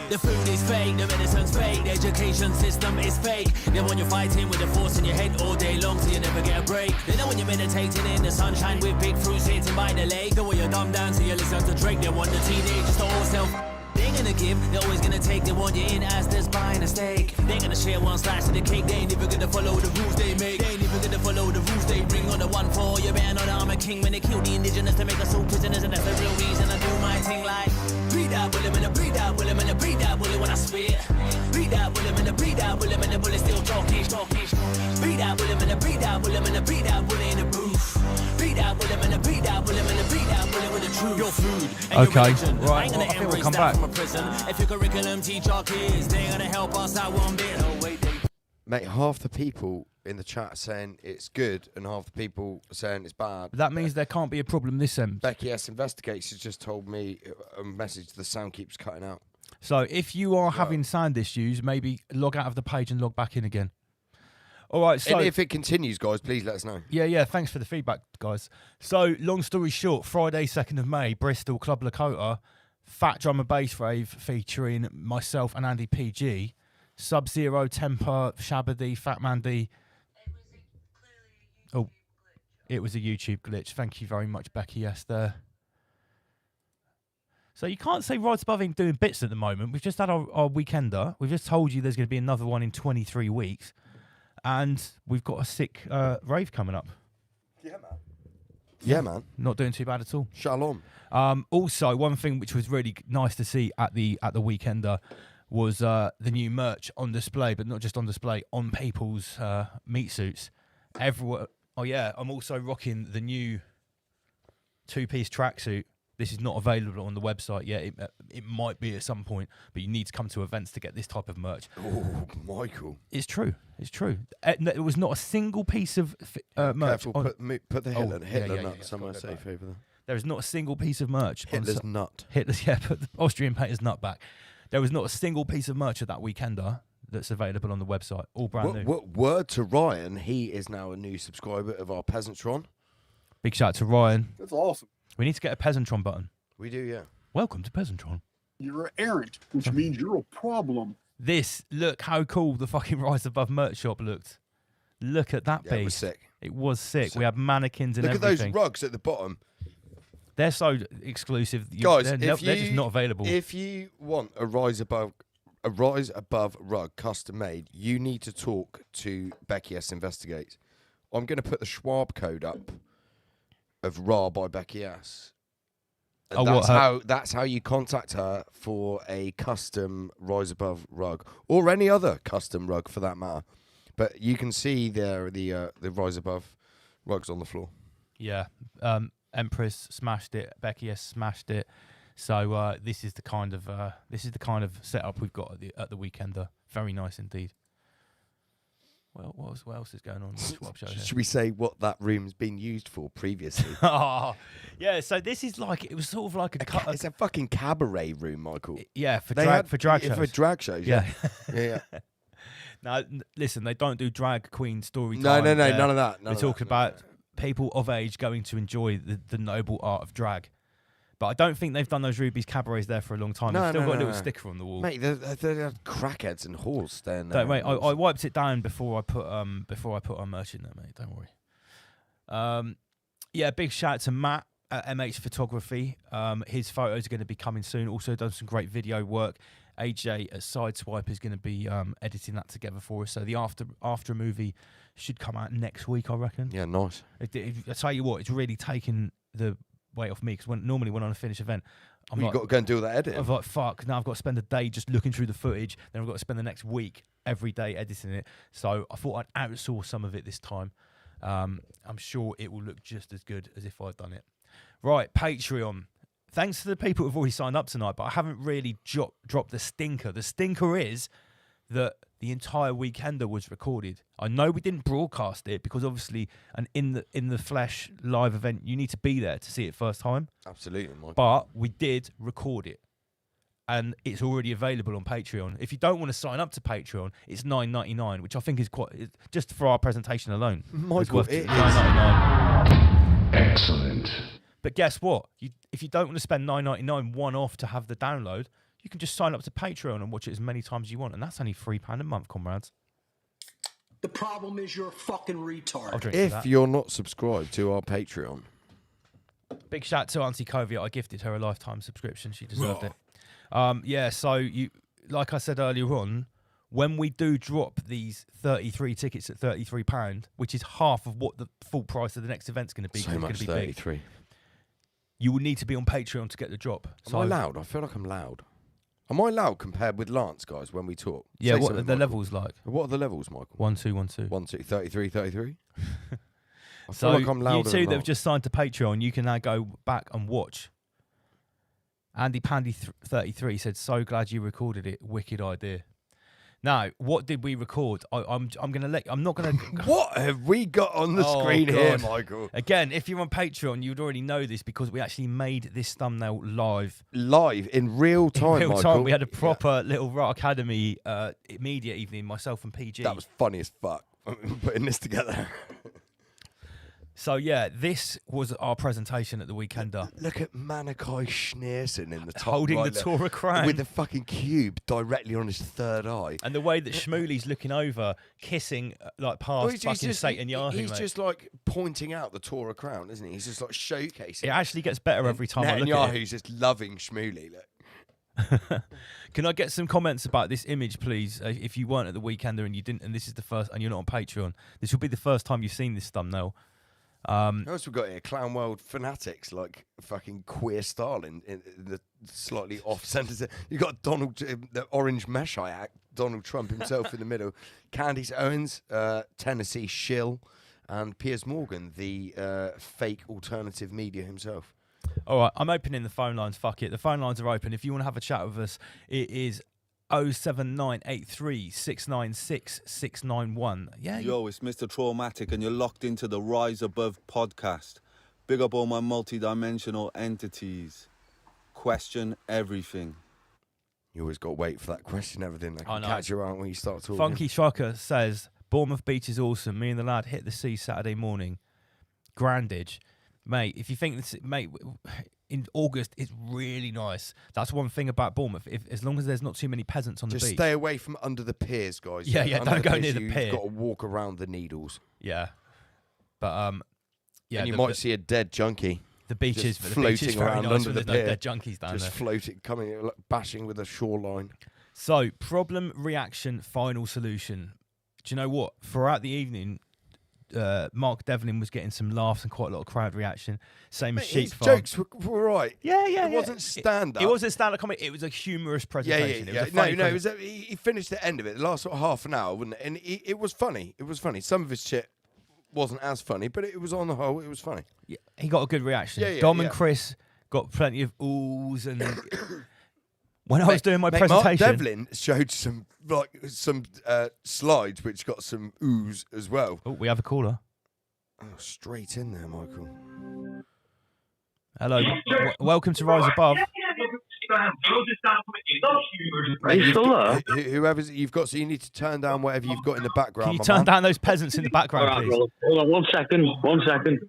The food is fake, the medicine's fake, the education system is fake. They want you fighting with the force in your head all day long so you never get a break. They know when you're meditating in the sunshine with big fruit sitting by the lake. They want you dumb down so you listen to Drake. They want the teenagers to all self. They ain't gonna give, they're always gonna take. They want you in as they're buying a steak. They ain't gonna share one slice of the cake. They ain't even gonna follow the rules they make. They ain't even gonna follow the rules they bring. On the 1-4, you better know that I'm a king. When they kill the indigenous to make us all prisoners, and that's the real reason I do my thing. Like, breathe out, bullet, man, breathe out, bullet, man, breathe out, bullet when I spit. Breathe out, bullet, man, breathe out, bullet, man, the bullet still talking. Breathe out, bullet, man, breathe out, bullet, man, breathe out, bullet in the booth. Breathe out, bullet, man, breathe out, bullet, man, breathe out, bullet with the truth. Your food and Okay, your religion. right, I ain't gonna I think we'll embrace come that back. from a prison. If your curriculum teach our kids, they ain't gonna help us out one bit. No way they. Mate, half the people in the chat are saying it's good, and half the people are saying it's bad. That means there can't be a problem this end. Becky S Investigates has just told me a message. The sound keeps cutting out. So if you are having sound issues, maybe log out of the page and log back in again. All right, so And if it continues, guys, please let us know. yeah, thanks for the feedback, guys. So long story short, Friday, 2nd of May, Bristol, Club Lakota, Fat Drum and Bass Rave featuring myself and Andy PG, Sub-Zero, Temper, Shabba Fat Mandy. Oh, it was a YouTube glitch. Thank you very much, Becky S there. So you can't say Rise Above ain't doing bits at the moment. We've just had our weekender. We've just told you there's going to be another one in 23 weeks. And we've got a sick rave coming up. Yeah, man. Not doing too bad at all. Shalom. Also, one thing which was really nice to see at the weekender was the new merch on display, but not just on display, on people's meat suits. Everyone. Oh yeah, I'm also rocking the new 2-piece tracksuit. This is not available on the website yet. It might be at some point, but you need to come to events to get this type of merch. Oh, Michael. It's true. It's true. There was not a single piece of merch. Careful, on, put the Hitler nut yeah, somewhere got it safe back. over there. There is not a single piece of merch. Hitler's nut. Hitler's, yeah, put the Austrian painter's nut back. There was not a single piece of merch at that weekender that's available on the website. All brand new. Word to Ryan, he is now a new subscriber of our Peasantron. Big shout out to Ryan. That's awesome. We need to get a Peasantron button. We do, yeah. Welcome to Peasantron. You're an errant, which means you're a problem. Look how cool the fucking Rise Above merch shop looked. Look at that Yeah, it was beast. sick. It was sick. We had mannequins and Look at everything. those rugs at the bottom. They're so exclusive. Guys, they're just not available. If you want a Rise Above rug custom made, you need to talk to Becky S Investigates. I'm going to put the Schwab code up of Ra by Becky S. And that's how you contact her for a custom Rise Above rug, or any other custom rug for that matter. But you can see there the Rise Above rugs on the floor. Yeah, Empress smashed it. Becky S smashed it. So this is the kind of setup we've got at the weekender. Very nice indeed. Well, what else is going on in the Schwab show here? Should we say what that room's been used for previously? Oh, yeah. So this is like, it was sort of like It's a fucking cabaret room, Michael. Yeah, for drag shows. For drag shows, yeah. yeah. Now, listen, they don't do drag queen story No, time. none of that. We're talking about people of age going to enjoy the noble art of drag. But I don't think they've done those Ruby's cabarets there for a long time. They've still got a little sticker on the wall. Mate, they're crackheads and whores staying there. Don't, mate, I wiped it down before I put our merch in there, mate. Don't worry. Yeah, big shout out to Matt at MH Photography. His photos are going to be coming soon. Also done some great video work. AJ at Sideswipe is going to be editing that together for us. So the after movie should come out next week, I reckon. Yeah, nice. I tell you what, it's really taken the weight off me, because normally when I finish event, You've got to go and do that editing. I'm like, fuck, now I've got to spend a day just looking through the footage, then I've got to spend the next week every day editing it. So I thought I'd outsource some of it this time. I'm sure it will look just as good as if I'd done it. Right, Patreon. Thanks to the people who've already signed up tonight, but I haven't really dropped the stinker. The stinker is that the entire weekender was recorded. I know we didn't broadcast it because obviously in the flesh live event you need to be there to see it first time. Absolutely, Michael. But we did record it, and it's already available on Patreon. If you don't want to sign up to Patreon, it's $9.99, which I think is quite, just for our presentation alone. Michael, it's worth it is. $9.99. Excellent. But guess what? If you don't want to spend $9.99 one-off to have the download, you can just sign up to Patreon and watch it as many times as you want, and that's only £3 a month, comrades. The problem is you're a fucking retard. I'll drink to If that. you're not subscribed to our Patreon, Big shout to Auntie Kovia. I gifted her a lifetime subscription. She deserved it. Yeah, so you, like I said earlier on, when we do drop these 33 tickets at £33, which is half of what the full price of the next event's going to be, So it's much, going to be 33. big, you will need to be on Patreon to get the drop. Am I loud? I feel like I'm loud. Am I loud compared with Lance, guys, when we talk? Yeah, Say what are something, the Michael. levels like? What are the levels, Michael? 1, 2, 1, 2. 1, 2, 33, 33? I feel So like I'm louder you two than that have Lance. just signed to Patreon, you can now go back and watch. Andy Pandy 33 said, "So glad you recorded it. Wicked idea." Now, what did we record? I'm not gonna. What have we got on the Oh, screen here, God. Michael? Again, if you're on Patreon, you'd already know this because we actually made this thumbnail live. Live in real time, In real Michael. time, we had a proper little Rock Academy media evening, myself and PG. That was funny as fuck. Putting this together. So yeah, this was our presentation at the Weekender. Look at Malachi Schneerson in the top Holding right the there, Torah crown. with the fucking cube directly on his third eye. And the way that Shmuley's looking over, kissing like past fucking Satan Yahoo, He's mate. just like pointing out the Torah crown, isn't he? He's just like showcasing. It actually gets better every time I look at it. Netanyahu's just loving Shmuley. Look. Can I get some comments about this image, please? If you weren't at the Weekender and you didn't, and this is the first, and you're not on Patreon, this will be the first time you've seen this thumbnail. What else we got here? Clown World fanatics, like fucking queer style in the slightly off centre. You got Donald, the orange Messiah act, Donald Trump himself in the middle. Candice Owens, Tennessee shill, and Piers Morgan, the fake alternative media himself. All right, I'm opening the phone lines. Fuck it, the phone lines are open. If you want to have a chat with us, it is 07983 696 691. Yeah. Yo, it's Mr. Traumatic, and you're locked into the Rise Above podcast. Big up all my multi-dimensional entities. Question everything. You always got to wait for that question, everything. They I can know. catch you out when you start talking. Funky Shocker says, Bournemouth Beach is awesome. Me and the lad hit the sea Saturday morning. Grandage. Mate, if you think this, mate, in August, it's really nice. That's one thing about Bournemouth. As long as there's not too many peasants on Just the beach. stay away from under the piers, guys. Yeah, Under don't go piers, near the pier. You've got to walk around the needles. Yeah. But, yeah. And you might see a dead junkie. The beach is just the beach is floating very around nice under when the there's no pier. dead junkies down Just there. floating, coming, like, bashing with a shoreline. So, problem, reaction, final solution. Do you know what? Throughout the evening, Mark Devlin was getting some laughs and quite a lot of crowd reaction. Same as His Sheep Farm. jokes were right. Yeah. It wasn't stand-up. It wasn't stand-up comedy. It was a humorous presentation. Yeah. It was a funny No. It was he finished the end of it, the last sort of half an hour, wasn't it? And it was funny. It was funny. Some of his shit wasn't as funny, but it was on the whole, it was funny. Yeah, he got a good reaction. Yeah, Dom and yeah. Chris got plenty of oohs and. When I was doing my presentation, Mark Devlin showed some slides which got some oohs as well. Oh, we have a caller. Oh, straight in there, Michael. Hello, welcome to Rise Above. Are you still there? Whoever's you've got, so you need to turn down whatever you've got in the background. Can you my turn man. down those peasants in the background, All right, please? hold on 1 second. 1 second.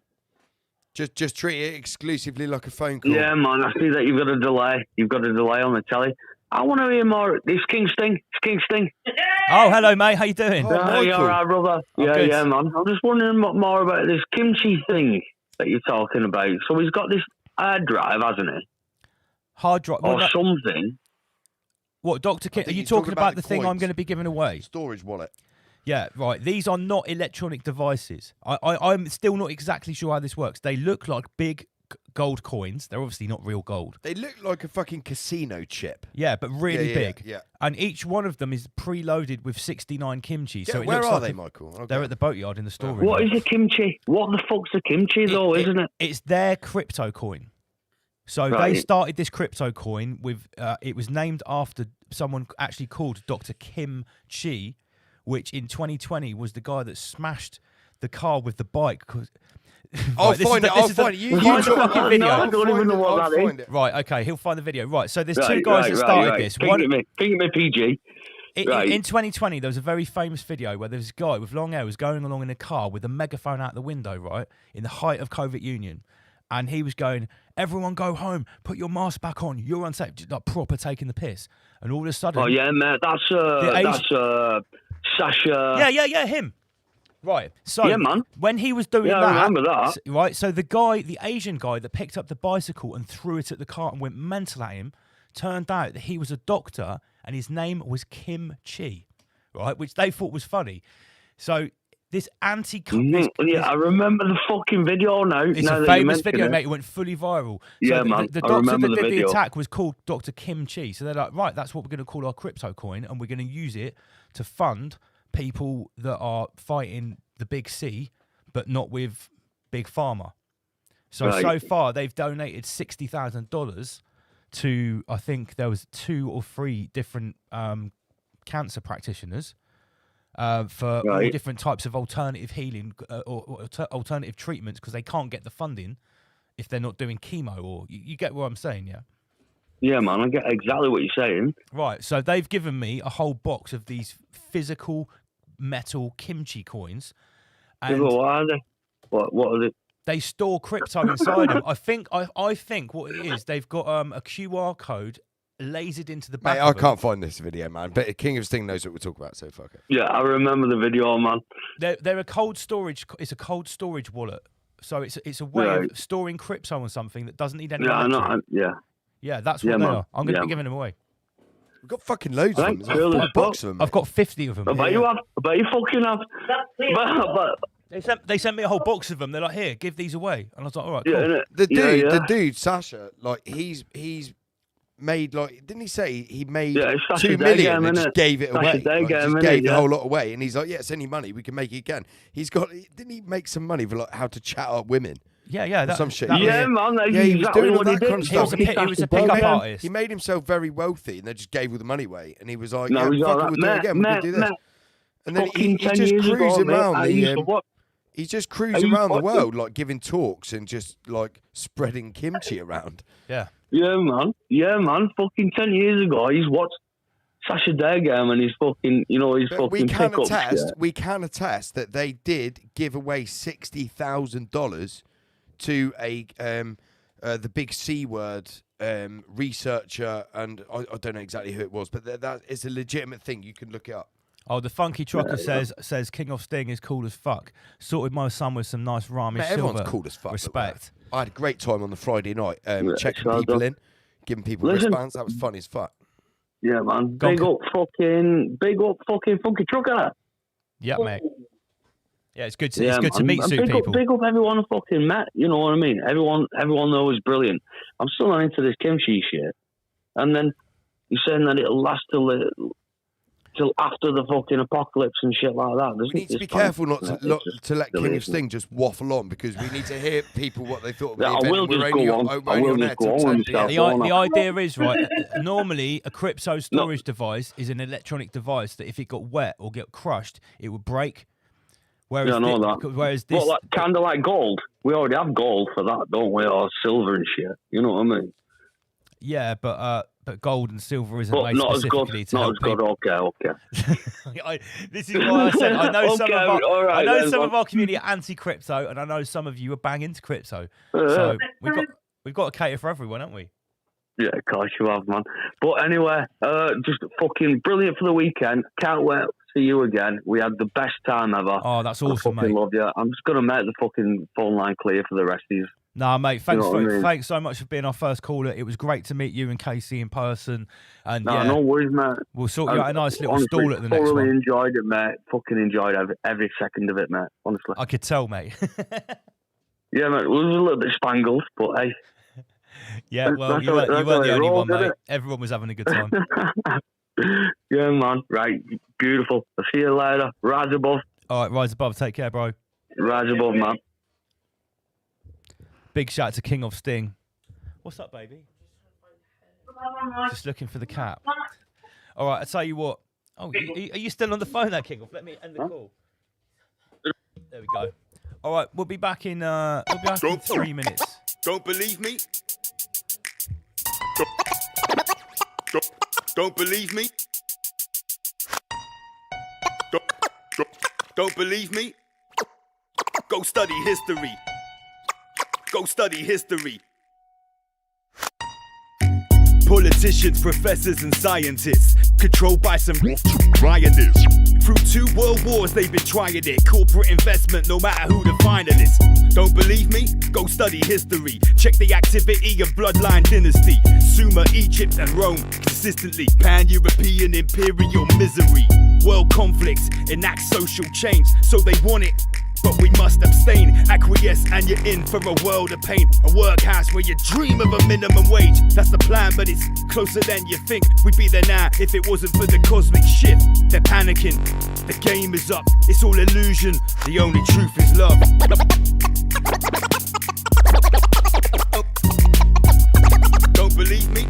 Just treat it exclusively like a phone call. Yeah, man, I see that you've got a delay. You've got a delay on the telly. I want to hear more. This King Sting. It's King Sting. Oh, hello, mate. How you doing? Yeah, you all right, brother? Oh, Yeah, good. yeah, man. I'm just wondering more about this kimchi thing that you're talking about. So he's got this hard drive, hasn't he? Hard drive. Or something. What, Dr. Kim? Are think you he's talking about the thing I'm coins. going to be giving away? Storage wallet. Yeah, right. These are not electronic devices. I'm still not exactly sure how this works. They look like big gold coins. They're obviously not real gold. They look like a fucking casino chip. Yeah, but really Yeah, big. yeah. And each one of them is preloaded with 69 kimchi. So Yeah, it where looks are like they, Michael? Okay. They're at the boatyard in the storeroom. What is the kimchi? What the fuck's the kimchi, though, isn't it? It's their crypto coin. So Right. they started this crypto coin with, it was named after someone actually called Dr. Kim Chi, which in 2020 was the guy that smashed the car with the bike. I'll find it. You find the talk- fucking video. No, I don't even know what I'll that is. find it. Right, okay, he'll find the video. Right, so there's two guys that started this. Think of me, PG. In 2020, there was a very famous video where there was a guy with long hair was going along in a car with a megaphone out the window, right, in the height of COVID union. And he was going, everyone go home, put your mask back on, you're unsafe, just like proper taking the piss. And all of a sudden... Oh, yeah, mate, that's Sasha... Yeah, him. Right, so Yeah, man. when he was doing Yeah, that... I remember that. Right, so the Asian guy that picked up the bicycle and threw it at the car and went mental at him, Turned out that he was a doctor and his name was Kim Chi, right? Which they thought was funny. So this Yeah, I remember the fucking video now. It's a famous video, mate. It went fully viral. Yeah, so man. The I doctor remember that the did the video. attack was called Dr. Kim Chi. So they're like, right, that's what we're going to call our crypto coin, and we're going to use it to fund people that are fighting the big C, but not with Big Pharma. So far, they've donated $60,000 to, I think there was 2 or 3 different cancer practitioners. For all different types of alternative healing or alternative treatments, because they can't get the funding if they're not doing chemo. Or you get what I'm saying, yeah? Yeah, man, I get exactly what you're saying. Right, so they've given me a whole box of these physical metal kimchi coins. And what are they? What are they? They store crypto inside them. I think what it is, they've got a QR code lasered into the back. Mate, I can't find this video, man. But King of Sting knows what we're talking about, so fuck it. Yeah, I remember the video, man. They're a cold storage. It's a cold storage wallet, so it's a way of storing crypto on something that doesn't need any. Yeah, that's what they are. I'm going to be giving them away. We've got fucking loads of them. Thanks, There's like 5 box of them. I've got 50 of them. I bet you fucking have. They sent me a whole box of them. They're like, here, give these away, and I was like, all right, cool. Yeah, the dude, Sasha, like he's made like, didn't he say he made 2 million and just gave it away? Just gave the whole lot away, and he's like, yeah, it's any money, we can make it again. Didn't he make some money for like how to chat up women? Yeah, some shit. Man, he was doing all that kind of stuff. He was a pickup artist. He made himself very wealthy, and they just gave all the money away, and he was like, no, yeah, fuck it, we'll do it again, we'll do this. And then he's just cruising around he's just cruising around the world, like giving talks and just like spreading kimchi around. Yeah. Yeah, man. Fucking 10 years ago, he's watched Sasha Dagam and his fucking, his fucking pickups. We can attest that they did give away $60,000 to the big C word researcher, and I don't know exactly who it was, but that is a legitimate thing. You can look it up. Oh, the Funky Trucker says King of Sting is cool as fuck. Sorted my son with some nice rhymy silver. Everyone's cool as fuck. Respect. I had a great time on the Friday night, checking people in, giving people wristbands. That was funny as fuck. Yeah, man. Big up fucking Funky Trucker. Yeah, mate. Yeah, it's good to meet Sue people. Big up everyone I fucking met. You know what I mean? Everyone though is brilliant. I'm still not into this kimchi shit. And then you're saying that it'll last till after the fucking apocalypse and shit like that. We need to be careful not to let King of Sting just waffle on, because we need to hear people what they thought of the event. I will just go on. The idea is, right, normally a crypto storage device is an electronic device that if it got wet or get crushed, it would break. Whereas I know that. Whereas this... kind of like gold. We already have gold for that, don't we? Or silver and shit. You know what I mean? Yeah, but gold and silver isn't made not specifically as good. Not as good. Okay. This is why I said I know some of our community are anti-crypto, and I know some of you are bang into crypto. So we've got to cater for everyone, haven't we? Yeah, of course you have, man. But anyway, just fucking brilliant for the weekend. Can't wait to see you again. We had the best time ever. Oh, that's awesome, mate. Love you. I'm just gonna make the fucking phone line clear for the rest of you. Nah, mate, thanks so much for being our first caller. It was great to meet you and Casey in person. And no worries, mate. We'll sort you out a nice little honestly, stall at the next one. Thoroughly enjoyed it, mate. Fucking enjoyed every second of it, mate. Honestly. I could tell, mate. Yeah, mate. It was a little bit spangled, but hey. Yeah, well, you weren't the only one, mate. Everyone was having a good time. Yeah, man. Right. Beautiful. I'll see you later. Rise above. All right, rise above. Take care, bro. Rise above, man. Big shout out to King of Sting. What's up, baby? Just looking for the cat. All right, I'll tell you what. Oh, are you still on the phone there, King of? Let me end the call. There we go. All right, we'll be back in 3 minutes. Don't believe me? Don't believe me? Don't believe me? Go study history. Go study history. Politicians, professors, and scientists controlled by some Ryaners. Through 2 world wars, they've been trying it. Corporate investment, no matter who the finalists. Don't believe me? Go study history. Check the activity of bloodline dynasty. Sumer, Egypt, and Rome. Consistently pan-European imperial misery. World conflicts enact social change, so they want it. But we must abstain, acquiesce, and you're in for a world of pain. A workhouse where you dream of a minimum wage. That's the plan, but it's closer than you think. We'd be there now if it wasn't for the cosmic shift. They're panicking, the game is up. It's all illusion, the only truth is love. Don't believe me?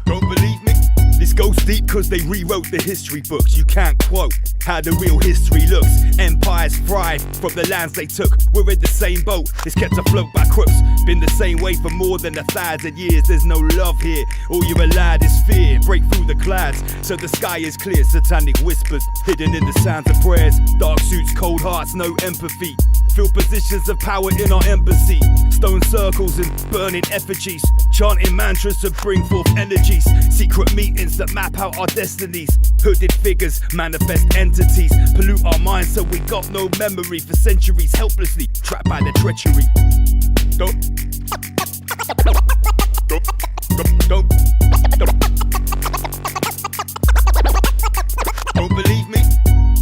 Don't believe me? This goes deep cause they rewrote the history books. You can't quote how the real history looks. Empires fried from the lands they took. We're in the same boat, it's kept afloat by crooks. Been the same way for more than 1,000 years. There's no love here, all you're allowed is fear. Break through the clouds so the sky is clear. Satanic whispers hidden in the sounds of prayers. Dark suits, cold hearts, no empathy. Fill positions of power in our embassy. Stone circles and burning effigies. Chanting mantras to bring forth energies. Secret meetings that map out our destinies. Hooded figures manifest entities. Pollute our minds so we got no memory. For centuries helplessly trapped by their treachery. Don't believe me?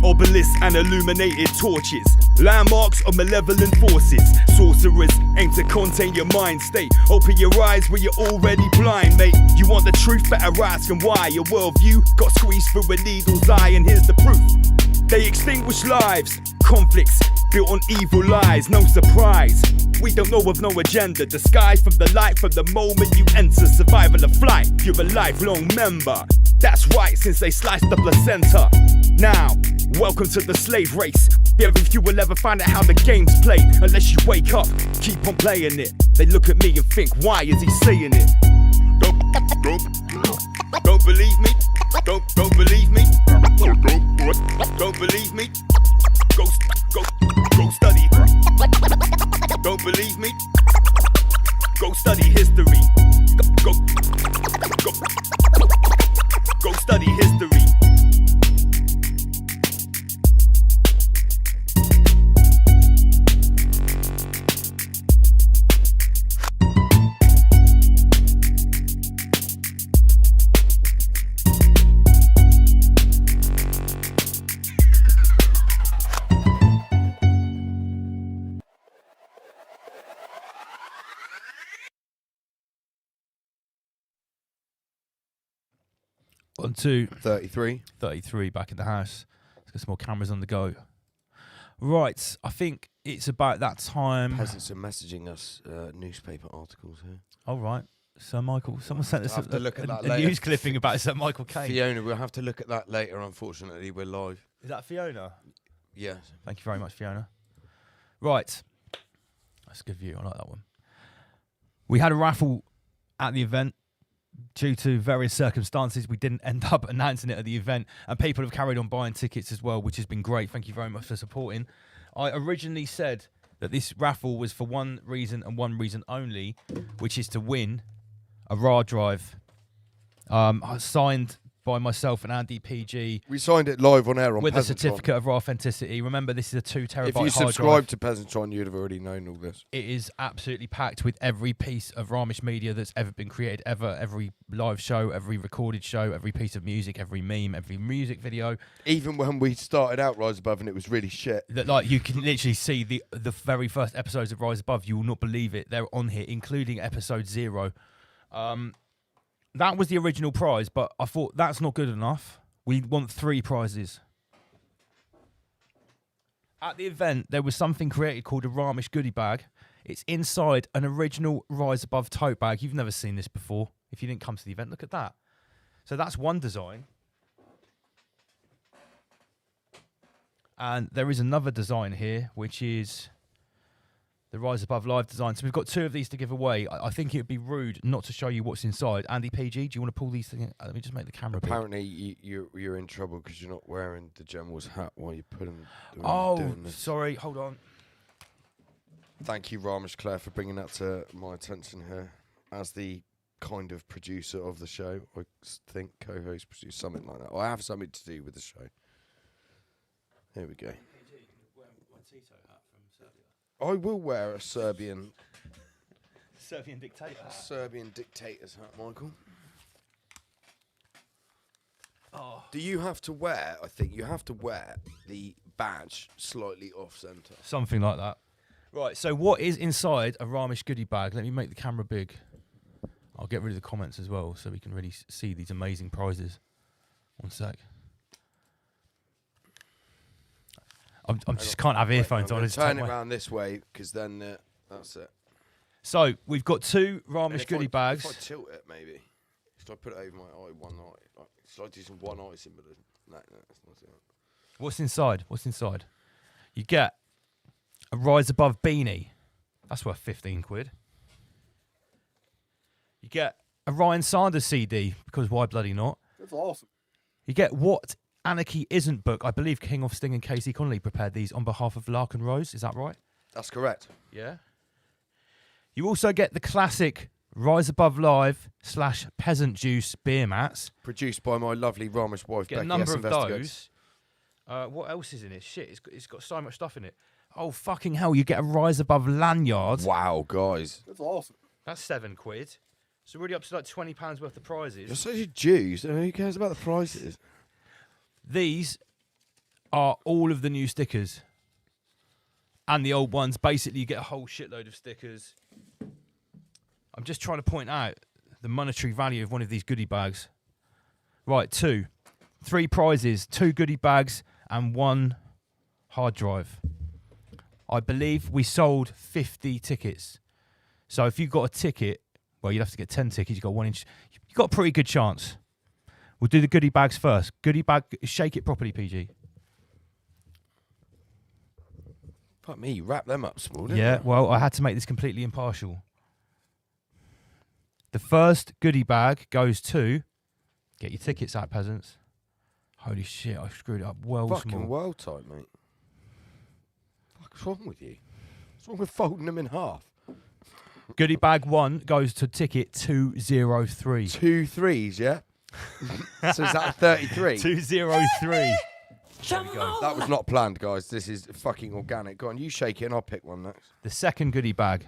Obelisks and illuminated torches. Landmarks of malevolent forces. Sorcerers aim to contain your mind state. Open your eyes where you're already blind, mate. You want the truth, better ask and why. Your worldview got squeezed through a needle's eye, and here's the proof. They extinguish lives. Conflicts built on evil lies, no surprise. We don't know of no agenda. Disguised from the light from the moment you enter. Survival of flight, you're a lifelong member. That's right, since they sliced the placenta. Now, welcome to the slave race. Very few will ever find out how the game's played. Unless you wake up, keep on playing it. They look at me and think, why is he saying it? Don't believe me? Don't believe me? Don't believe me? Go study. Don't believe me? Go study history. Go study history. On to 33. 33 back in the house. Let's get some more cameras on the go. Right, I think it's about that time. Peasants are messaging us newspaper articles here. All right. Sir Michael, someone sent us a news clipping about Sir Michael Caine. Fiona, we'll have to look at that later. Unfortunately, we're live. Is that Fiona? Yes. Thank you very much, Fiona. Right. That's a good view. I like that one. We had a raffle at the event. Due to various circumstances, we didn't end up announcing it at the event, and people have carried on buying tickets as well, which has been great. Thank you very much for supporting. I originally said that this raffle was for one reason and one reason only, which is to win a RAR drive signed by myself and Andy PG. We signed it live on air on with Peasantron. a certificate of authenticity. Remember, this is a 2 terabyte hard drive. If you subscribe to Peasantron, you'd have already known all this. It is absolutely packed with every piece of Ramesh media that's ever been created, ever. Every live show, every recorded show, every piece of music, every meme, every music video. Even when we started out Rise Above and it was really shit. That, like, you can literally see the very first episodes of Rise Above. You will not believe it. They're on here, including episode 0. That was the original prize, but I thought that's not good enough. We want 3 prizes. At the event, there was something created called a Ramesh goodie bag. It's inside an original Rise Above tote bag. You've never seen this before. If you didn't come to the event, look at that. So that's one design. And there is another design here, which is the Rise Above Live design. So we've got 2 of these to give away. I think it would be rude not to show you what's inside. Andy PG, do you want to pull these things? Let me just make the camera big. Apparently, you're in trouble because you're not wearing the general's hat while you put him. Oh, sorry. Hold on. Thank you, Ramesh Claire, for bringing that to my attention here. As the kind of producer of the show. I think co-host, producer, something like that. Or I have something to do with the show. Here we go. I will wear a Serbian dictator's hat, Michael. Oh. Do you have to wear? I think you have to wear the badge slightly off centre. Something like that. Right, so what is inside a Ramesh goodie bag? Let me make the camera big. I'll get rid of the comments as well so we can really see these amazing prizes. One sec. I'm just can't have earphones on. Turn it around this way because then that's it. So we've got 2 Ramesh goodie bags. If I tilt it, maybe. Should I put it over my eye, one eye? Like, should I do some one eye symbol? No, that's not it. What's inside? What's inside? You get a Rise Above beanie. That's worth 15 quid. You get a Ryan Sanders CD, because why bloody not? That's awesome. You get What Anarchy Isn't book. I believe King of Sting and Casey Connolly prepared these on behalf of Lark and Rose. Is that right? That's correct. Yeah. You also get the classic Rise Above Live / Peasant Juice beer mats. Produced by my lovely Ramesh wife, Get Becky a number S. of Investigates. those. What else is in it? Shit, it's got so much stuff in it. Oh, fucking hell, you get a Rise Above lanyard. Wow, guys. That's awesome. That's 7 quid. So really up to like £20 worth of prizes. You're such a Jew, so who cares about the prices? These are all of the new stickers. And the old ones. Basically, you get a whole shitload of stickers. I'm just trying to point out the monetary value of one of these goodie bags. Right, 3 prizes, 2 goodie bags and 1 hard drive. I believe we sold 50 tickets. So if you got a ticket, well, you'd have to get 10 tickets. You got 1 inch. You got a pretty good chance. We'll do the goodie bags first. Goodie bag, shake it properly, PG. Fuck me, you wrap them up small, didn't Yeah, you? well, I had to make this completely impartial. The first goodie bag goes to... Get your tickets out, peasants. Holy shit, I screwed it up well Fucking small. well tight, mate. What's wrong with you? What's wrong with folding them in half? Goodie bag 1 goes to ticket 203. 2 3s, yeah? So is that 33? 203. There we go. That was not planned, guys. This is fucking organic. Go on, you shake it and I'll pick one next. The second goodie bag.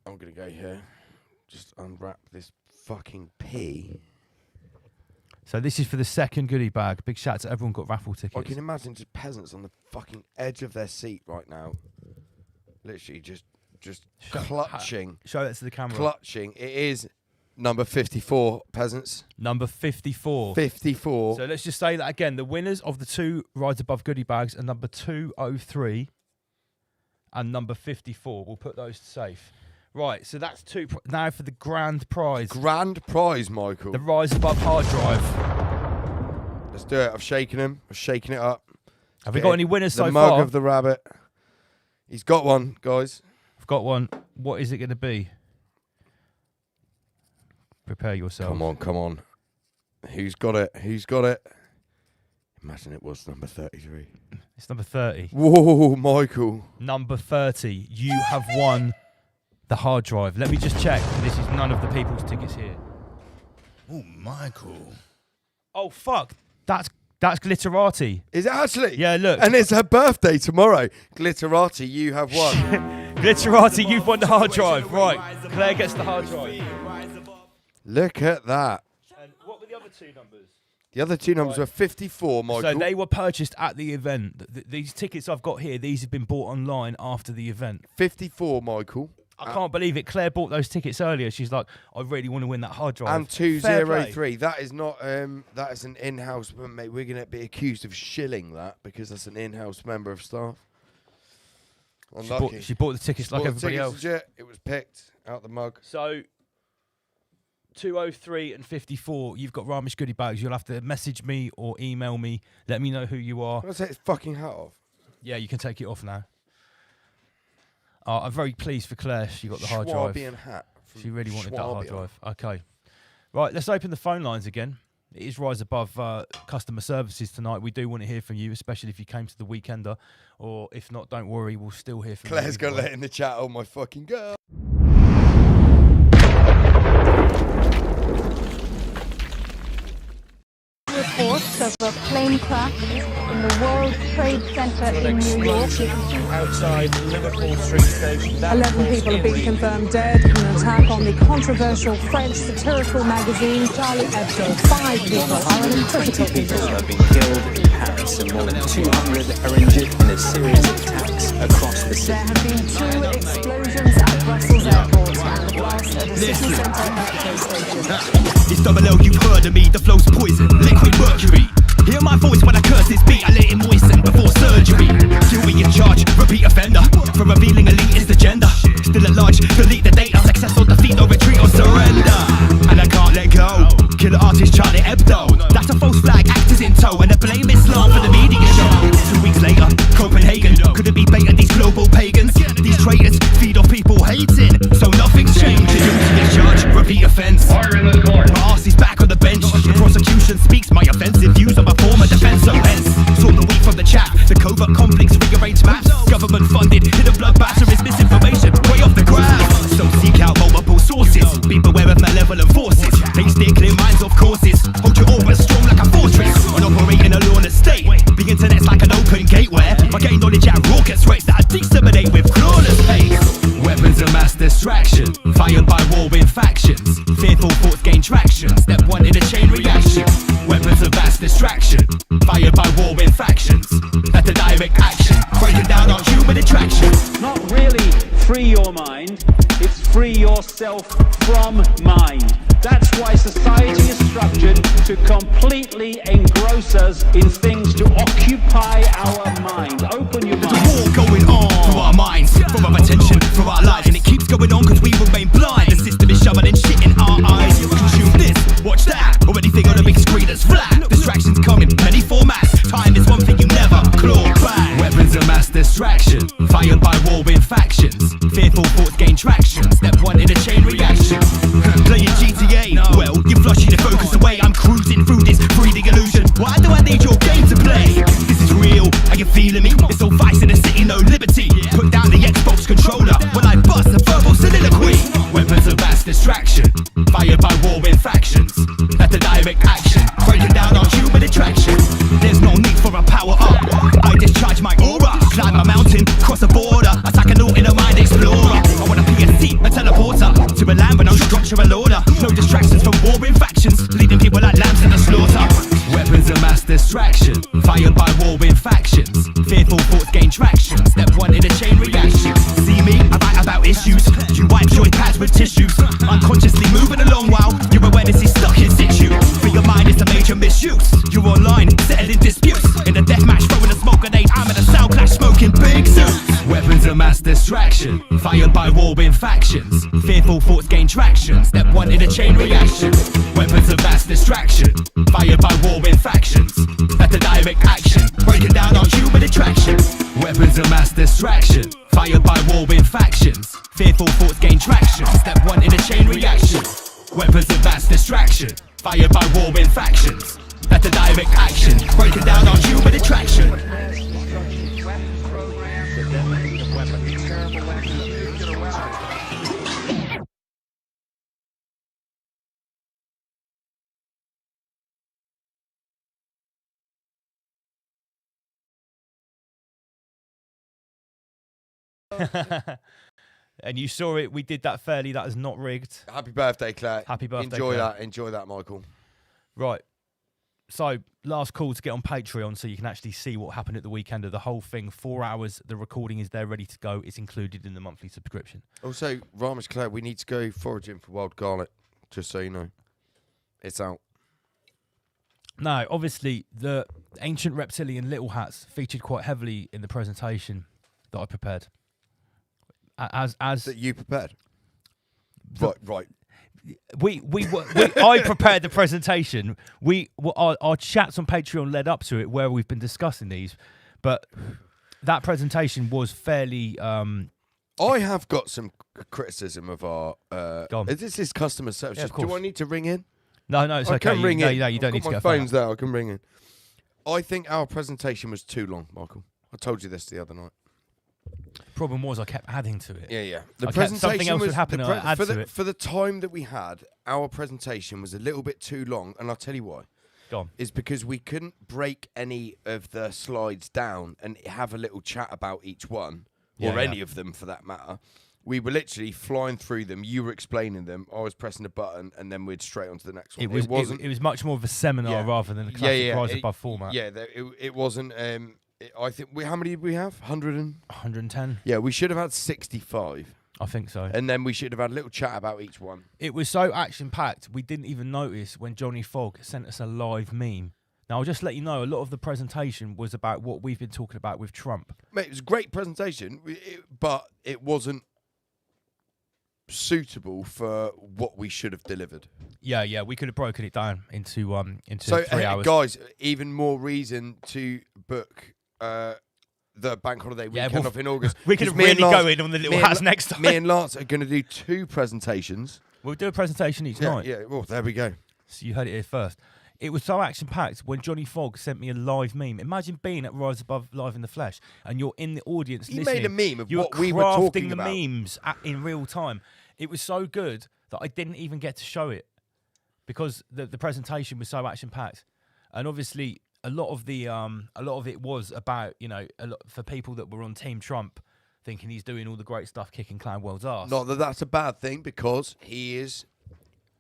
I'm going to go here. Just unwrap this fucking pea. So this is for the second goodie bag. Big shout out to everyone got raffle I tickets. can imagine just peasants on the fucking edge of their seat right now. Literally just clutching. Show that to the camera. Clutching. It is number 54, peasants. Number 54. 54. So let's just say that again. The winners of the 2 Rise Above goodie bags are number 203 and number 54. We'll put those safe. Right, so that's 2. Now for the grand prize. Grand prize, Michael. The Rise Above hard drive. Let's do it. I've shaken him. I'm shaking it up. Have we got any winners so far? The far? mug of the rabbit. He's got one, guys. I've got one. What is it going to be? Prepare yourself. Come on, come on. Who's got it? Who's got it? Imagine it was number 33. It's number 30. Whoa, Michael. Number 30. You have won the hard drive. Let me just check. This is none of the people's tickets here. Oh, Michael. Oh, fuck. That's Glitterati. Is it actually? Yeah, look. And it's her birthday tomorrow. Glitterati, you have won. Glitterati, you've won the hard drive. Right. Claire gets the hard drive. Look at that. And what were the other 2 numbers? The other 2 numbers were 54, Michael. So they were purchased at the event. These tickets I've got here, these have been bought online after the event. 54, Michael. I can't believe it. Claire bought those tickets earlier. She's like, I really want to win that hard drive. And 203. That is not. That is an in-house. Mate, we're going to be accused of shilling that because that's an in-house member of staff. Unlucky. She bought the tickets like everybody else. Legit. It was picked out the mug. So 203 and 54. You've got Ramesh goodie bags. You'll have to message me or email me. Let me know who you are. Can I take his fucking hat off? Yeah, you can take it off now. I'm very pleased for Claire. She got the hard drive. Schwabian hat. She really wanted that hard Schwabia. drive. Okay. Right, let's open the phone lines again. It is Rise Above customer services tonight. We do want to hear from you, especially if you came to the Weekender. Or if not, don't worry, we'll still hear from you. Claire's going to let in the chat. Oh, my fucking girl. reports of a plane crash in the World Trade Center in New York. Outside Liverpool Street Station. 11 people have been confirmed dead in an attack on the controversial French satirical magazine Charlie Hebdo. 5 people are in critical condition. Have been killed in Paris and more than 200 are injured in a series of attacks across the city. There have been 2 explosions at Brussels airport and the blast at a city centre metro station. It's double L, you've heard of me, the flow's poison, liquid mercury. Hear my voice when I curse this beat, I let it moisten before surgery. Still be in charge, repeat offender, for revealing elitist agenda. Still at large, delete the data, success or defeat, or retreat or surrender. And I can't let go, killer artist Charlie Hebdo. That's a false flag, actors in tow, and the blame Islam for the media show. 2 weeks later, Copenhagen, could it be baiting these global pagans? These traitors feed off people hating, so nothing's changed. Guilty as charged, repeat offence. My arse is back on the bench, the prosecution speaks my offensive views on my former defence, so hence saw the wheat from the chaff, the covert conflicts, rearranged maps, government funded, hidden bloodbath, is misinformation, way off the graph. So seek out multiple sources, be beware of malevolent forces, they steer clear minds off courses, hold your aura strong like a fortress, and operate in a lawless state. The internet's like an open gateway, I gain knowledge at raucous rates that I disseminate with flawless pace. Weapons of mass distraction, fired by warring factions, fearful thoughts gain traction, step 1 in a chain reaction. Weapons of mass distraction, fired by warring factions, that's a direct action, breaking down our human attraction. Not really free your mind, it's free yourself from mind. That's why society is structured to completely engross us in things to occupy our mind. Open your mind. There's a war going on for our minds, for our attention, for our lives, and it keeps going on because we remain blind. The system is shoving in shit in our eyes. Consume this, watch that, or anything on a big screen that's flat. Distractions come in many formats. Time is one thing you never claw back. Weapons of mass distraction, fired by warring factions, fearful thoughts gain traction, step 1 in a chain reaction. Playing GTA, well, you're flushing the focus away. I'm cruising through this 3D illusion. Why do I need your game to play? This is real, are you feeling me? It's all vice in the city, no liberty. Put down the Xbox controller when I bust a verbal soliloquy. Weapons of mass distraction, fired by warring factions, that's a direct action, breaking down our human attraction. There's no need for a power up, I discharge my aura, climb a mountain, cross a border, attack an in a mind explorer. I want a PSC, a teleporter, to a land with no structural order, no distractions from warring factions, leading people like lambs to the slaughter. Weapons of mass distraction, fired by warring factions, fearful thoughts gain traction, step 1 in a chain reaction. See me, I write about issues, you wipe joint pads with tissues, unconsciously moving along while your awareness is stuck in situ. For your mind is a major misuse, you're online, settling disputes, in a deathmatch throwing a smoke grenade, I'm in a sound clash smoking big suits. Weapons of mass distraction, fired by warring factions, fearful thoughts gain traction, step 1 in a chain reaction. Weapons of mass distraction, fired by warring factions, that's a direct action, breaking down our human attraction. Weapons of mass distraction, fired by warring factions, fearful thoughts gain traction, step 1 in a chain reaction. Weapons of mass distraction, fired by warring factions, that's a direct action, breaking down our human attraction. And you saw it, we did that fairly, that is not rigged. Happy birthday, Claire. Happy birthday, Enjoy Claire. Enjoy that, Michael. Right. So, last call to get on Patreon so you can actually see what happened at the weekend of the whole thing. 4 hours, the recording is there ready to go. It's included in the monthly subscription. Also, Ramesh, Claire, we need to go foraging for wild garlic, just so you know. It's out. Now, obviously, the ancient reptilian little hats featured quite heavily in the presentation that I prepared. As that you prepared? Right. I prepared the presentation. Our chats on Patreon led up to it, where we've been discussing these, but that presentation was fairly. I have got some criticism of our. This is customer service. Yeah, Do I need to ring in? No, it's okay. Can ring in. No, you don't need to get my phone's there. I can ring in. I think our presentation was too long, Michael. I told you this the other night. Problem was I kept adding to it. Yeah. The presentation something else would happen. I add to it. For the time that we had, our presentation was a little bit too long, and I'll tell you why. Go on. is because we couldn't break any of the slides down and have a little chat about each one, or any of them for that matter. We were literally flying through them. You were explaining them. I was pressing a button, and then we'd straight on to the next one. It was much more of a seminar rather than a classic Rise Above format. Yeah, it wasn't. I think how many did we have? 110. Yeah, we should have had 65. I think so. And then we should have had a little chat about each one. It was so action-packed, we didn't even notice when Johnny Fogg sent us a live meme. Now, I'll just let you know, a lot of the presentation was about what we've been talking about with Trump. Mate, it was a great presentation, but it wasn't suitable for what we should have delivered. Yeah, we could have broken it down into 3 hours. Guys, even more reason to book the bank holiday weekend off in August. We could really go in on the little hats next time. Me and Lance are going to do 2 presentations. We'll do a presentation each night. Yeah, well, there we go. So you heard it here first. It was so action-packed when Johnny Fogg sent me a live meme. Imagine being at Rise Above live in the flesh, and you're in the audience listening. He made a meme of you what we were talking about. about. The memes in real time. It was so good that I didn't even get to show it because the presentation was so action-packed, and obviously a lot of it was about for people that were on Team Trump, thinking he's doing all the great stuff, kicking Clown World's ass. Not that that's a bad thing, because he is.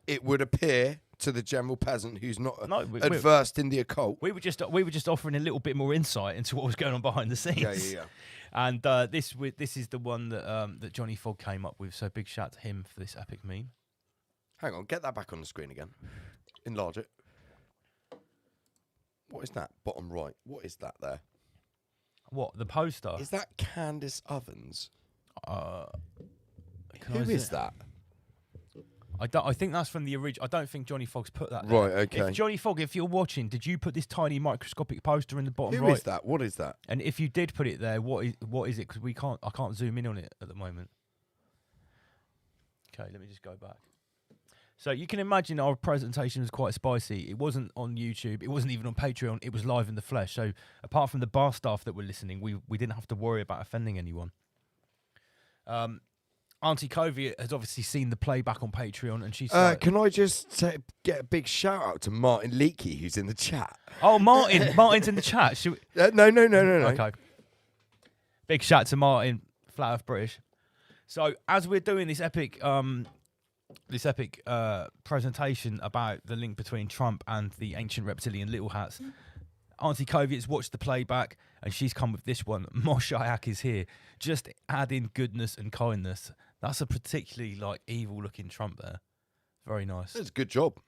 It would appear to the general peasant who's not adversed in the occult. We were just offering a little bit more insight into what was going on behind the scenes. Yeah. And this is the one that Johnny Fogg came up with. So big shout to him for this epic meme. Hang on, get that back on the screen again. Enlarge it. What is that? Bottom right. What is that there? What, the poster? Is that Candace Ovens? Who is that? I think that's from the original. I don't think Johnny Fogg's put that there. Right, okay. If Johnny Fogg, if you're watching, did you put this tiny microscopic poster in the bottom Who right? is that? What is that? And if you did put it there, what is it? Because I can't zoom in on it at the moment. Okay, let me just go back. So you can imagine our presentation was quite spicy. It wasn't on YouTube. It wasn't even on Patreon. It was live in the flesh. So apart from the bar staff that were listening, we didn't have to worry about offending anyone. Auntie Covey has obviously seen the playback on Patreon, and she's can I just get a big shout out to Martin Leakey, who's in the chat? Oh, Martin's in the chat. Should we... No. Okay. Big shout to Martin, Flat Earth British. So as we're doing this epic presentation about the link between Trump and the ancient reptilian Little Hats, Auntie Covey has watched the playback, and she's come with this one. Moshe Ayak is here. Just add in goodness and kindness. That's a particularly evil-looking Trump there. Very nice. That's a good job.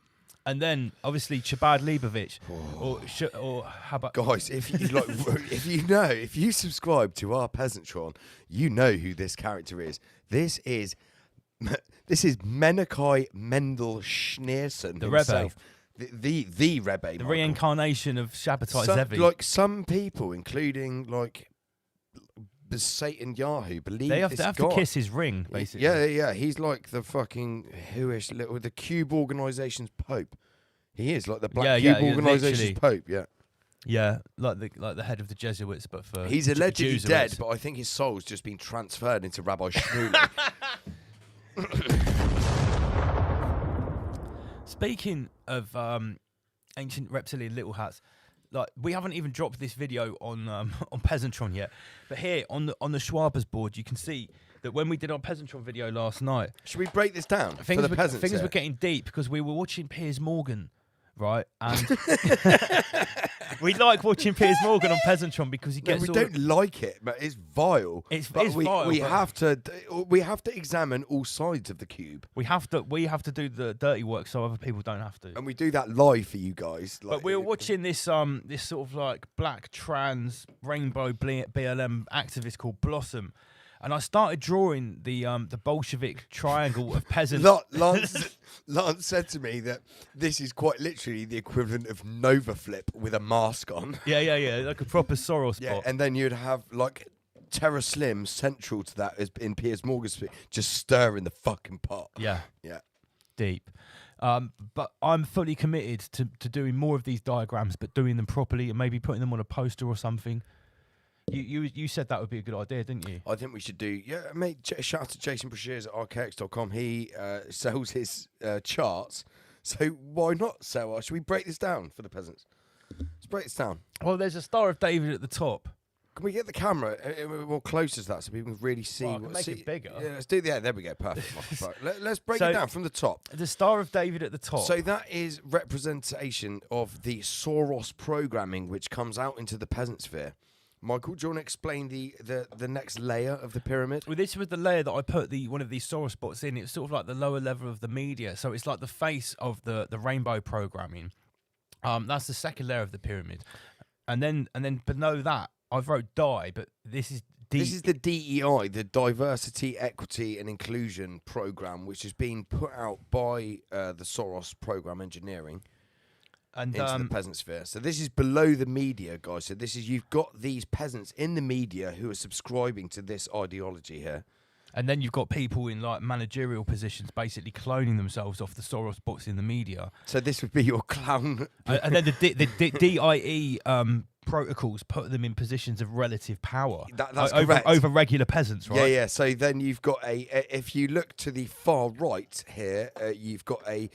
And then obviously Chabad Leibovich, or how about guys? If you subscribe to our Peasantron, you know who this character is. This is Menachai Mendel Schneerson the himself. The Rebbe. The reincarnation of Shabbatai Zevi. Like some people, including the Satan Yahoo, believe they have this to have guy. to kiss his ring, basically. Yeah. He's like the fucking whoish little the Cube organization's Pope. He is like the Black Cube organization's Pope. Yeah. Yeah, like the head of the Jesuits, but for he's allegedly Jews dead, but I think his soul's just been transferred into Rabbi Shmuley. Speaking of ancient reptilian Little Hats, we haven't even dropped this video on Peasantron yet, but here on the Schwabers board, you can see that when we did our Peasantron video last night, should we break this down things for the peasants? Things were getting deep because we were watching Piers Morgan, right? And we like watching Piers Morgan on Peasantron because he gets. We don't like it, but it's vile. It's vile. We have to examine all sides of the cube. We have to do the dirty work so other people don't have to. And we do that live for you guys. But we were watching this this sort of black trans rainbow BLM activist called Blossom. And I started drawing the Bolshevik triangle of peasants. Lance said to me that this is quite literally the equivalent of Nova Flip with a mask on. Yeah, like a proper Soros spot. Yeah, and then you'd have Terra Slim central to that as in Piers Morgan's speech, just stirring the fucking pot. Yeah. Deep. But I'm fully committed to doing more of these diagrams, but doing them properly and maybe putting them on a poster or something. You said that would be a good idea, didn't you? I think we should do. Yeah, mate. Shout out to Jason Brashears at archaix.com. He sells his charts So why not, Sarah? Should we break this down for the peasants? Let's break this down. Well, there's a Star of David at the top. Can we get the camera more closer to that so people can really see? Well, I can make it bigger. Yeah, let's do that. There we go. Perfect. Right. Let's break it down from the top. The Star of David at the top. So that is representation of the Soros programming, which comes out into the peasant sphere. Michael, do you want to explain the next layer of the pyramid? Well, this was the layer that I put one of these Soros bots in. It's sort of like the lower level of the media. So it's like the face of the rainbow programming. That's the second layer of the pyramid. And then below that, I've wrote DIE, but this is This is the DEI, the Diversity, Equity and Inclusion Program, which is being put out by the Soros Program Engineering and into the peasant sphere. So this is below the media, guys. So this is, you've got these peasants in the media who are subscribing to this ideology here. And then you've got people in like managerial positions basically cloning themselves off the Soros bots in the media. So this would be your clown. And then the DIE protocols put them in positions of relative power. That's over, correct. Over regular peasants, right? Yeah. So then you've got if you look to the far right here, you've got a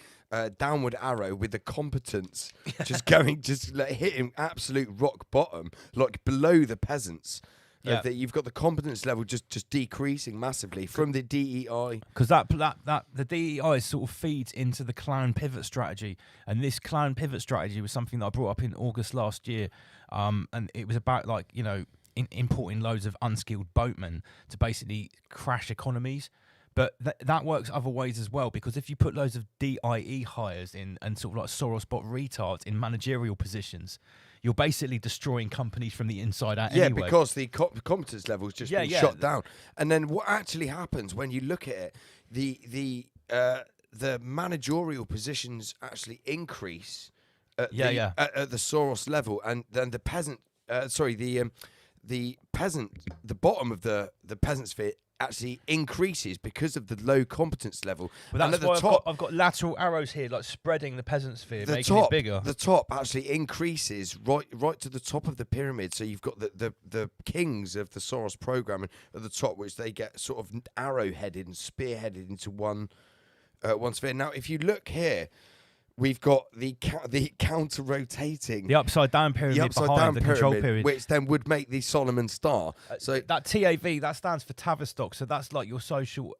downward arrow with the competence just hitting absolute rock bottom, like below the peasants. Yeah. That you've got the competence level just decreasing massively from the DEI. Because the DEI sort of feeds into the clown pivot strategy, and this clown pivot strategy was something that I brought up in August last year, and it was about importing loads of unskilled boatmen to basically crash economies. But that works other ways as well, because if you put loads of DIE hires in and sort of like Soros bot retards in managerial positions, you're basically destroying companies from the inside out anyway. Yeah, because the competence level is just being shot down. And then what actually happens when you look at it, the managerial positions actually increase at the Soros level, and then the peasant, the bottom of the peasant sphere actually increases because of the low competence level. But that's and at why the top, I've got lateral arrows here, like spreading the peasant sphere, making it bigger. The top actually increases right to the top of the pyramid. So you've got the kings of the Soros program at the top, which they get sort of arrow-headed and spearheaded into one sphere. Now, if you look here, we've got the counter-rotating, the upside-down pyramid behind the control pyramid, which then would make the Solomon Star. So that TAV, that stands for Tavistock. So that's like your social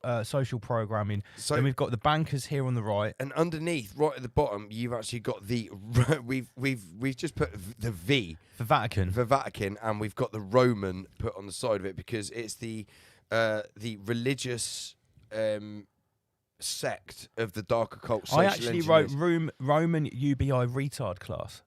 programming. So then we've got the bankers here on the right, and underneath, right at the bottom, you've actually got the we've just put the V for Vatican, and we've got the Roman put on the side of it because it's the religious sect of the dark occult social I actually engineers. wrote Roman UBI retard class.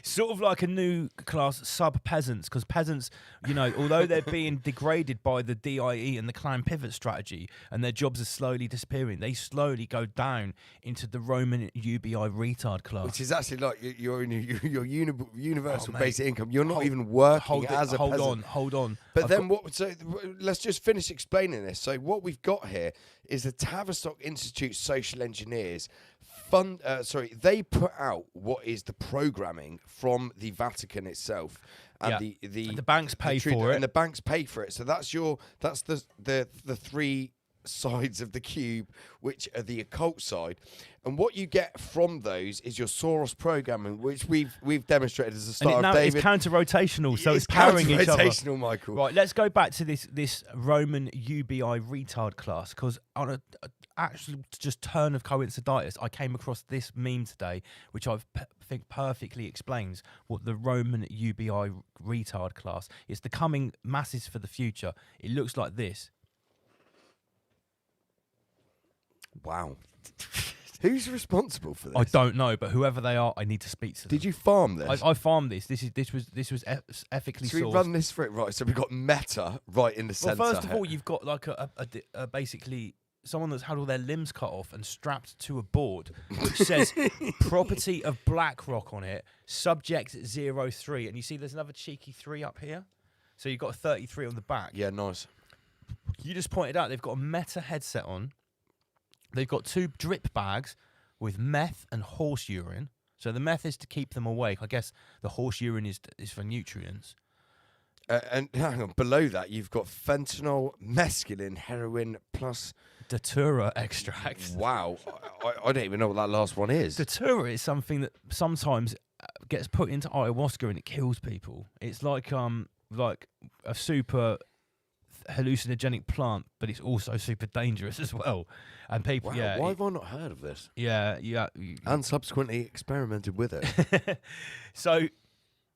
Sort of like a new class, sub-peasants, because peasants, although they're being degraded by the DIE and the clan pivot strategy, and their jobs are slowly disappearing, they slowly go down into the Roman UBI retard class. Which is actually like your universal basic income. You're not even working as a peasant. Hold on. But then let's just finish explaining this. So what we've got here is the Tavistock Institute Social Engineers they put out what is the programming from the Vatican itself, and the banks pay for it, and the banks pay for it. So that's the three sides of the cube, which are the occult side, and what you get from those is your Soros programming, which we've demonstrated as a Star of David. It's counter-rotational, so it's carrying each other. Counter-rotational, Michael. Right, let's go back to this Roman UBI retard class, because on a actual just turn of coinciditis, I came across this meme today, which I think perfectly explains what the Roman UBI retard class is. The coming masses for the future. It looks like this. Wow. Who's responsible for this? I don't know, but whoever they are, I need to speak to them. Did you farm this? I farmed this. This was ethically sourced. So we run this for it, right? So we've got Meta right in the centre. Well, first of all, you've got like a basically someone that's had all their limbs cut off and strapped to a board, which says property of BlackRock on it, subject 03. And you see there's another cheeky 3 up here. So you've got a 33 on the back. Yeah, nice. You just pointed out they've got a Meta headset on. They've got 2 drip bags with meth and horse urine. So the meth is to keep them awake. I guess the horse urine is for nutrients. And hang on, below that, you've got fentanyl, mescaline, heroin, plus Datura extract. Wow, I don't even know what that last one is. Datura is something that sometimes gets put into ayahuasca and it kills people. It's like a super hallucinogenic plant, but it's also super dangerous as well. And people, Wow, why have I not heard of this? Yeah. And subsequently experimented with it. So,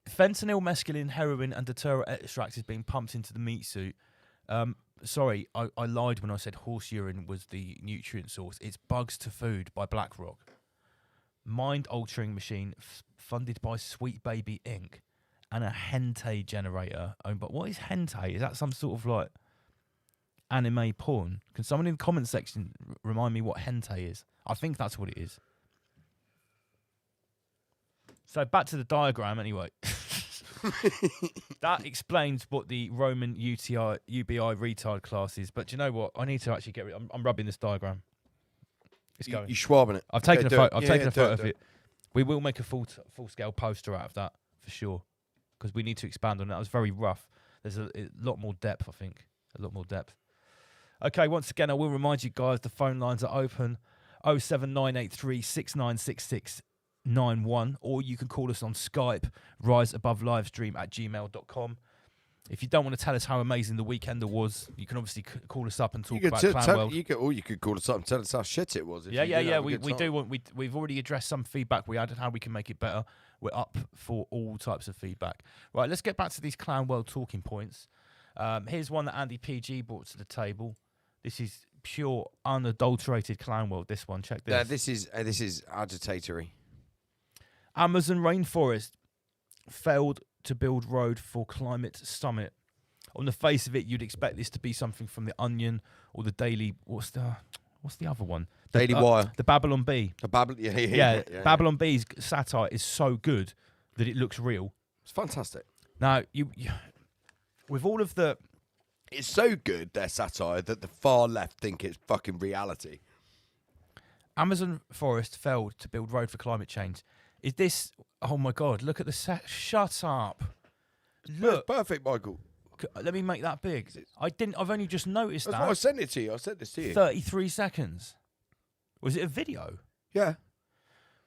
fentanyl, mescaline, heroin, and Datura extract is being pumped into the meat suit. Sorry, I lied when I said horse urine was the nutrient source. It's Bugs to Food by BlackRock. Mind-altering machine funded by Sweet Baby Inc. and a hentai generator owned by... What is hentai? Is that some sort of like anime porn? Can someone in the comment section remind me what hentai is? I think that's what it is. So back to the diagram anyway. That explains what the Roman UBI retard class is. But do you know what? I need to actually get rid... I'm rubbing this diagram. It's going. You're schwabbing it. I've taken a photo. I've taken a photo of do it. We will make a full-scale poster out of that for sure, because we need to expand on that. It was very rough. There's a lot more depth, I think. A lot more depth. Okay, once again, I will remind you guys the phone lines are open. 07983 6966 91, or you can call us on Skype, riseabovelivestream@gmail.com. If you don't want to tell us how amazing the Weekender was, you can obviously call us up and talk about Clownworld. You could call us up and tell us how shit it was. Yeah. We do want. We've already addressed some feedback we had and how we can make it better. We're up for all types of feedback. Right, let's get back to these Clownworld talking points. Here's one that Andy PG brought to the table. This is pure, unadulterated Clownworld. This one, check this. This is agitatory. Amazon rainforest failed to build road for climate summit. On the face of it, you'd expect this to be something from the Onion or the Daily. What's the other one? Daily Wire. The Babylon Bee. Yeah. Babylon Bee's satire is so good that it looks real. It's fantastic. Now you with all of the, it's so good their satire that the far left think it's fucking reality. Amazon forest failed to build road for climate change. Is this? Oh my God! Look at the set. Shut up! Look, it's perfect, Michael. Let me make that big. I've only just noticed That's that. why I sent it to you. I sent this to you. 33 seconds. Was it a video? Yeah.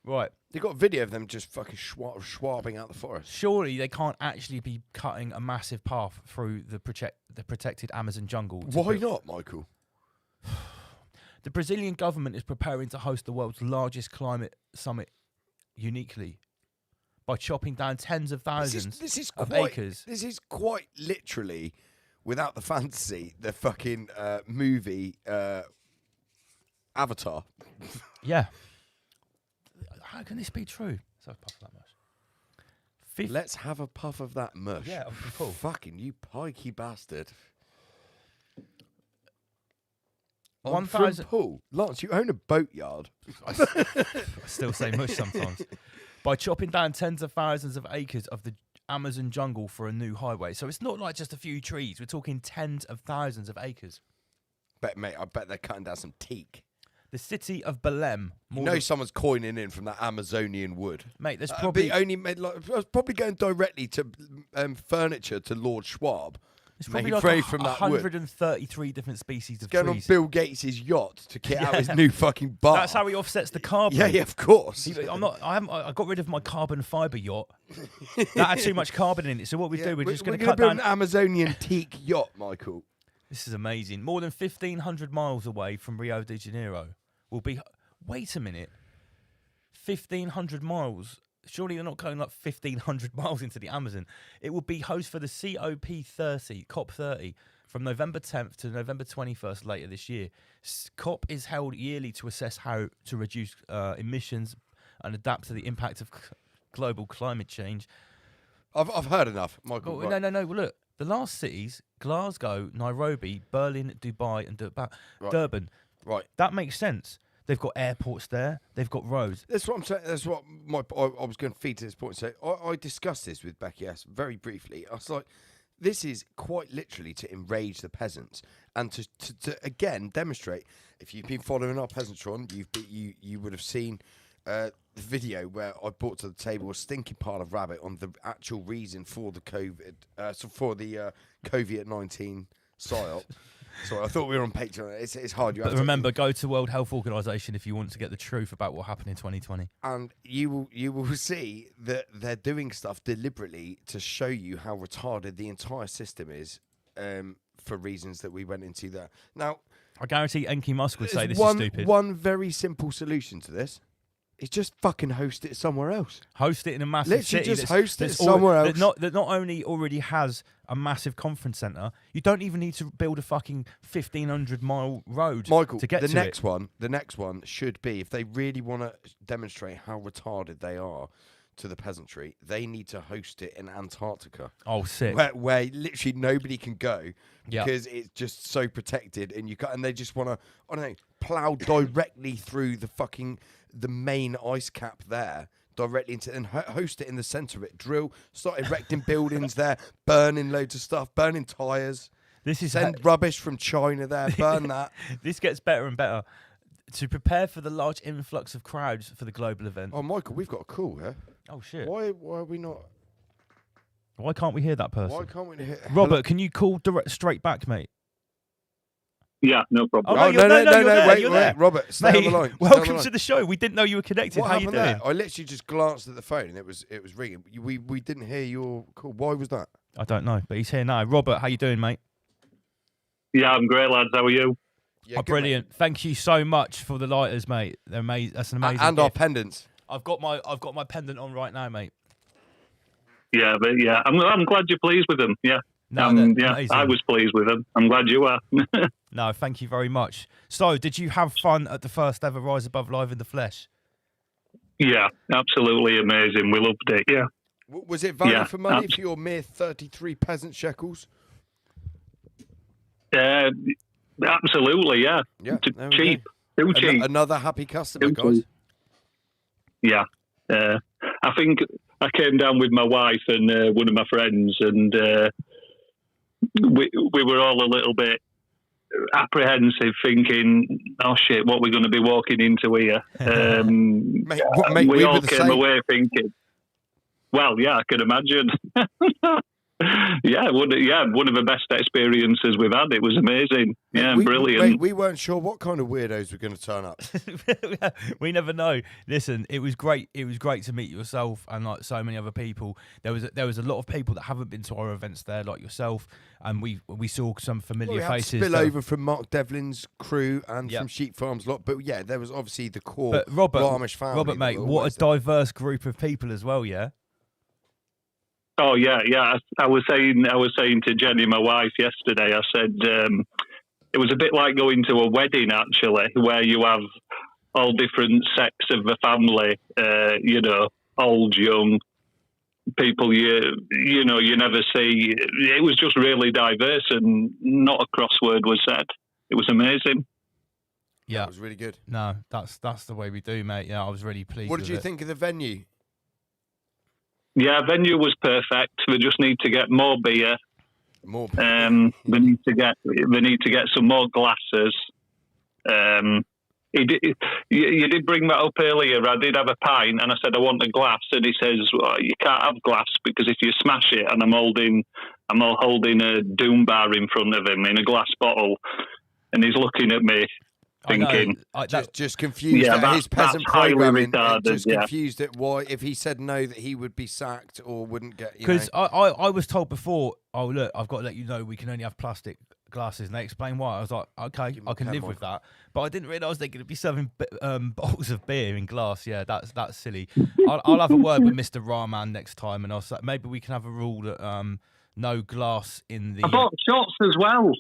Right. They got a video of them just fucking schwabbing out the forest. Surely they can't actually be cutting a massive path through the protected Amazon jungle. Why not, Michael? The Brazilian government is preparing to host the world's largest climate summit uniquely by chopping down tens of thousands of acres. This is quite literally, without the fantasy, the fucking movie Avatar. Yeah. How can this be true? So puff of that mush. Let's have a puff of that mush. Yeah, cool. Fucking you pikey bastard. 1,000 Paul. Lance, you own a boatyard. I still say mush sometimes. By chopping down tens of thousands of acres of the Amazon jungle for a new highway. So it's not like just a few trees. We're talking tens of thousands of acres. Mate, I bet they're cutting down some teak. The city of Belém. Someone's coining in from that Amazonian wood. Mate, there's probably... probably going directly to furniture to Lord Schwab. It's probably like from that 133 different species of going trees. on Bill Gates' yacht to kit out his new fucking bar. That's how he offsets the carbon. Yeah, of course. I got rid of my carbon fibre yacht. That had too much carbon in it. So what we do, we're just going to cut build down an Amazonian teak yacht, Michael. This is amazing. More than 1,500 miles away from Rio de Janeiro will be... Wait a minute. 1,500 miles... Surely you're not going like 1,500 miles into the Amazon. It will be host for the COP30 from November 10th to November 21st later this year. COP is held yearly to assess how to reduce emissions and adapt to the impact of global climate change. I've heard enough, Michael. No. Well, look, the last cities, Glasgow, Nairobi, Berlin, Dubai, and Durban. Right. That makes sense. They've got airports there. They've got roads. That's what I'm saying. That's what I was going to feed to this point. So I discussed this with Becky S. very briefly. I was like, this is quite literally to enrage the peasants and to again demonstrate. If you've been following our Peasantron, you would have seen the video where I brought to the table a stinking pile of rabbit on the actual reason for the COVID-19 psyop. So I thought we were on Patreon. It's hard. But remember, go to World Health Organization if you want to get the truth about what happened in 2020. And you will see that they're doing stuff deliberately to show you how retarded the entire system is, for reasons that we went into there. Now, I guarantee Enki Musk would say this is stupid. One very simple solution to this is just fucking host it somewhere else. Host it in a massive Literally city. just host it somewhere else. That not only already has a massive conference centre, you don't even need to build a fucking 1,500-mile road Michael, to get the to next it. one. The next one should be, if they really want to demonstrate how retarded they are to the peasantry, they need to host it in Antarctica. Oh, sick. Where literally nobody can go Yeah. because it's just so protected, and they just want to, I don't know, plow directly through the main ice cap there, directly into, and host it in the centre of it. Start erecting buildings there, burning loads of stuff, burning tyres. Send rubbish from China there, burn that. This gets better and better. To prepare for the large influx of crowds for the global event. Oh, Michael, we've got a call here. Oh, shit. Why are we not? Why can't we hear that person? Why can't we hear? Robert, can you call straight back, mate? Yeah, no problem. Oh, no, wait, there. Robert, stay on the line. Welcome to the show. We didn't know you were connected. What How you happened doing? there? I literally just glanced at the phone and it was ringing. We didn't hear your call. Why was that? I don't know, but he's here now. Robert, how you doing, mate? Yeah, I'm great, lads. How are you? Yeah, brilliant. Mate. Thank you so much for the lighters, mate. They're amazing. That's an amazing and gift. our pendants. I've got my pendant on right now, mate. Yeah, but yeah, I'm glad you're pleased with them. Yeah. Yeah, amazing. I was pleased with them. I'm glad you are. No, thank you very much. So, did you have fun at the first ever Rise Above Live in the Flesh? Yeah, absolutely amazing. We loved it. Yeah. Was it value for money for your mere 33 peasant shekels? Absolutely, yeah. Cheap. Too cheap. Another happy customer, guys. Yeah. I think I came down with my wife and one of my friends, and we were all a little bit apprehensive, thinking, "Oh shit, what we're going to be walking into here?" We all came away thinking, "Well, yeah, I can imagine." One of the best experiences we've had. It was amazing. Yeah, brilliant. We weren't sure what kind of weirdos were going to turn up. We never know. Listen, it was great. It was great to meet yourself and like so many other people. There was a lot of people that haven't been to our events there, like yourself, and we saw some familiar faces. Spill over from Mark Devlin's crew and from Sheep Farms lot, but yeah, there was obviously the core Bramish family. Robert, mate, what a diverse group of people as well. Yeah. Oh yeah. I was saying to Jenny, my wife, yesterday. I said it was a bit like going to a wedding, actually, where you have all different sects of the family. Old, young, people you never see. It was just really diverse, and not a crossword was said. It was amazing. Yeah, it was really good. No, that's the way we do, mate. Yeah, I was really pleased. What did you think of the venue? Yeah, venue was perfect. We just need to get more beer. More. We need to get some more glasses. You did bring that up earlier. I did have a pint, and I said I want a glass, and he says, well, you can't have glass because if you smash it, and I'm holding a Doom bar in front of him in a glass bottle, and he's looking at me. Thinking, just confused at his peasant programming. Just confused at why, if he said no, that he would be sacked or wouldn't get. Because I was told before, oh look, I've got to let you know we can only have plastic glasses, and they explained why. I was like, okay, I can live with that, but I didn't realise they're going to be serving bottles of beer in glass. Yeah, that's silly. I'll have a word with Mr. Rahman next time, and I'll say maybe we can have a rule that no glass in the. I bought shots as well.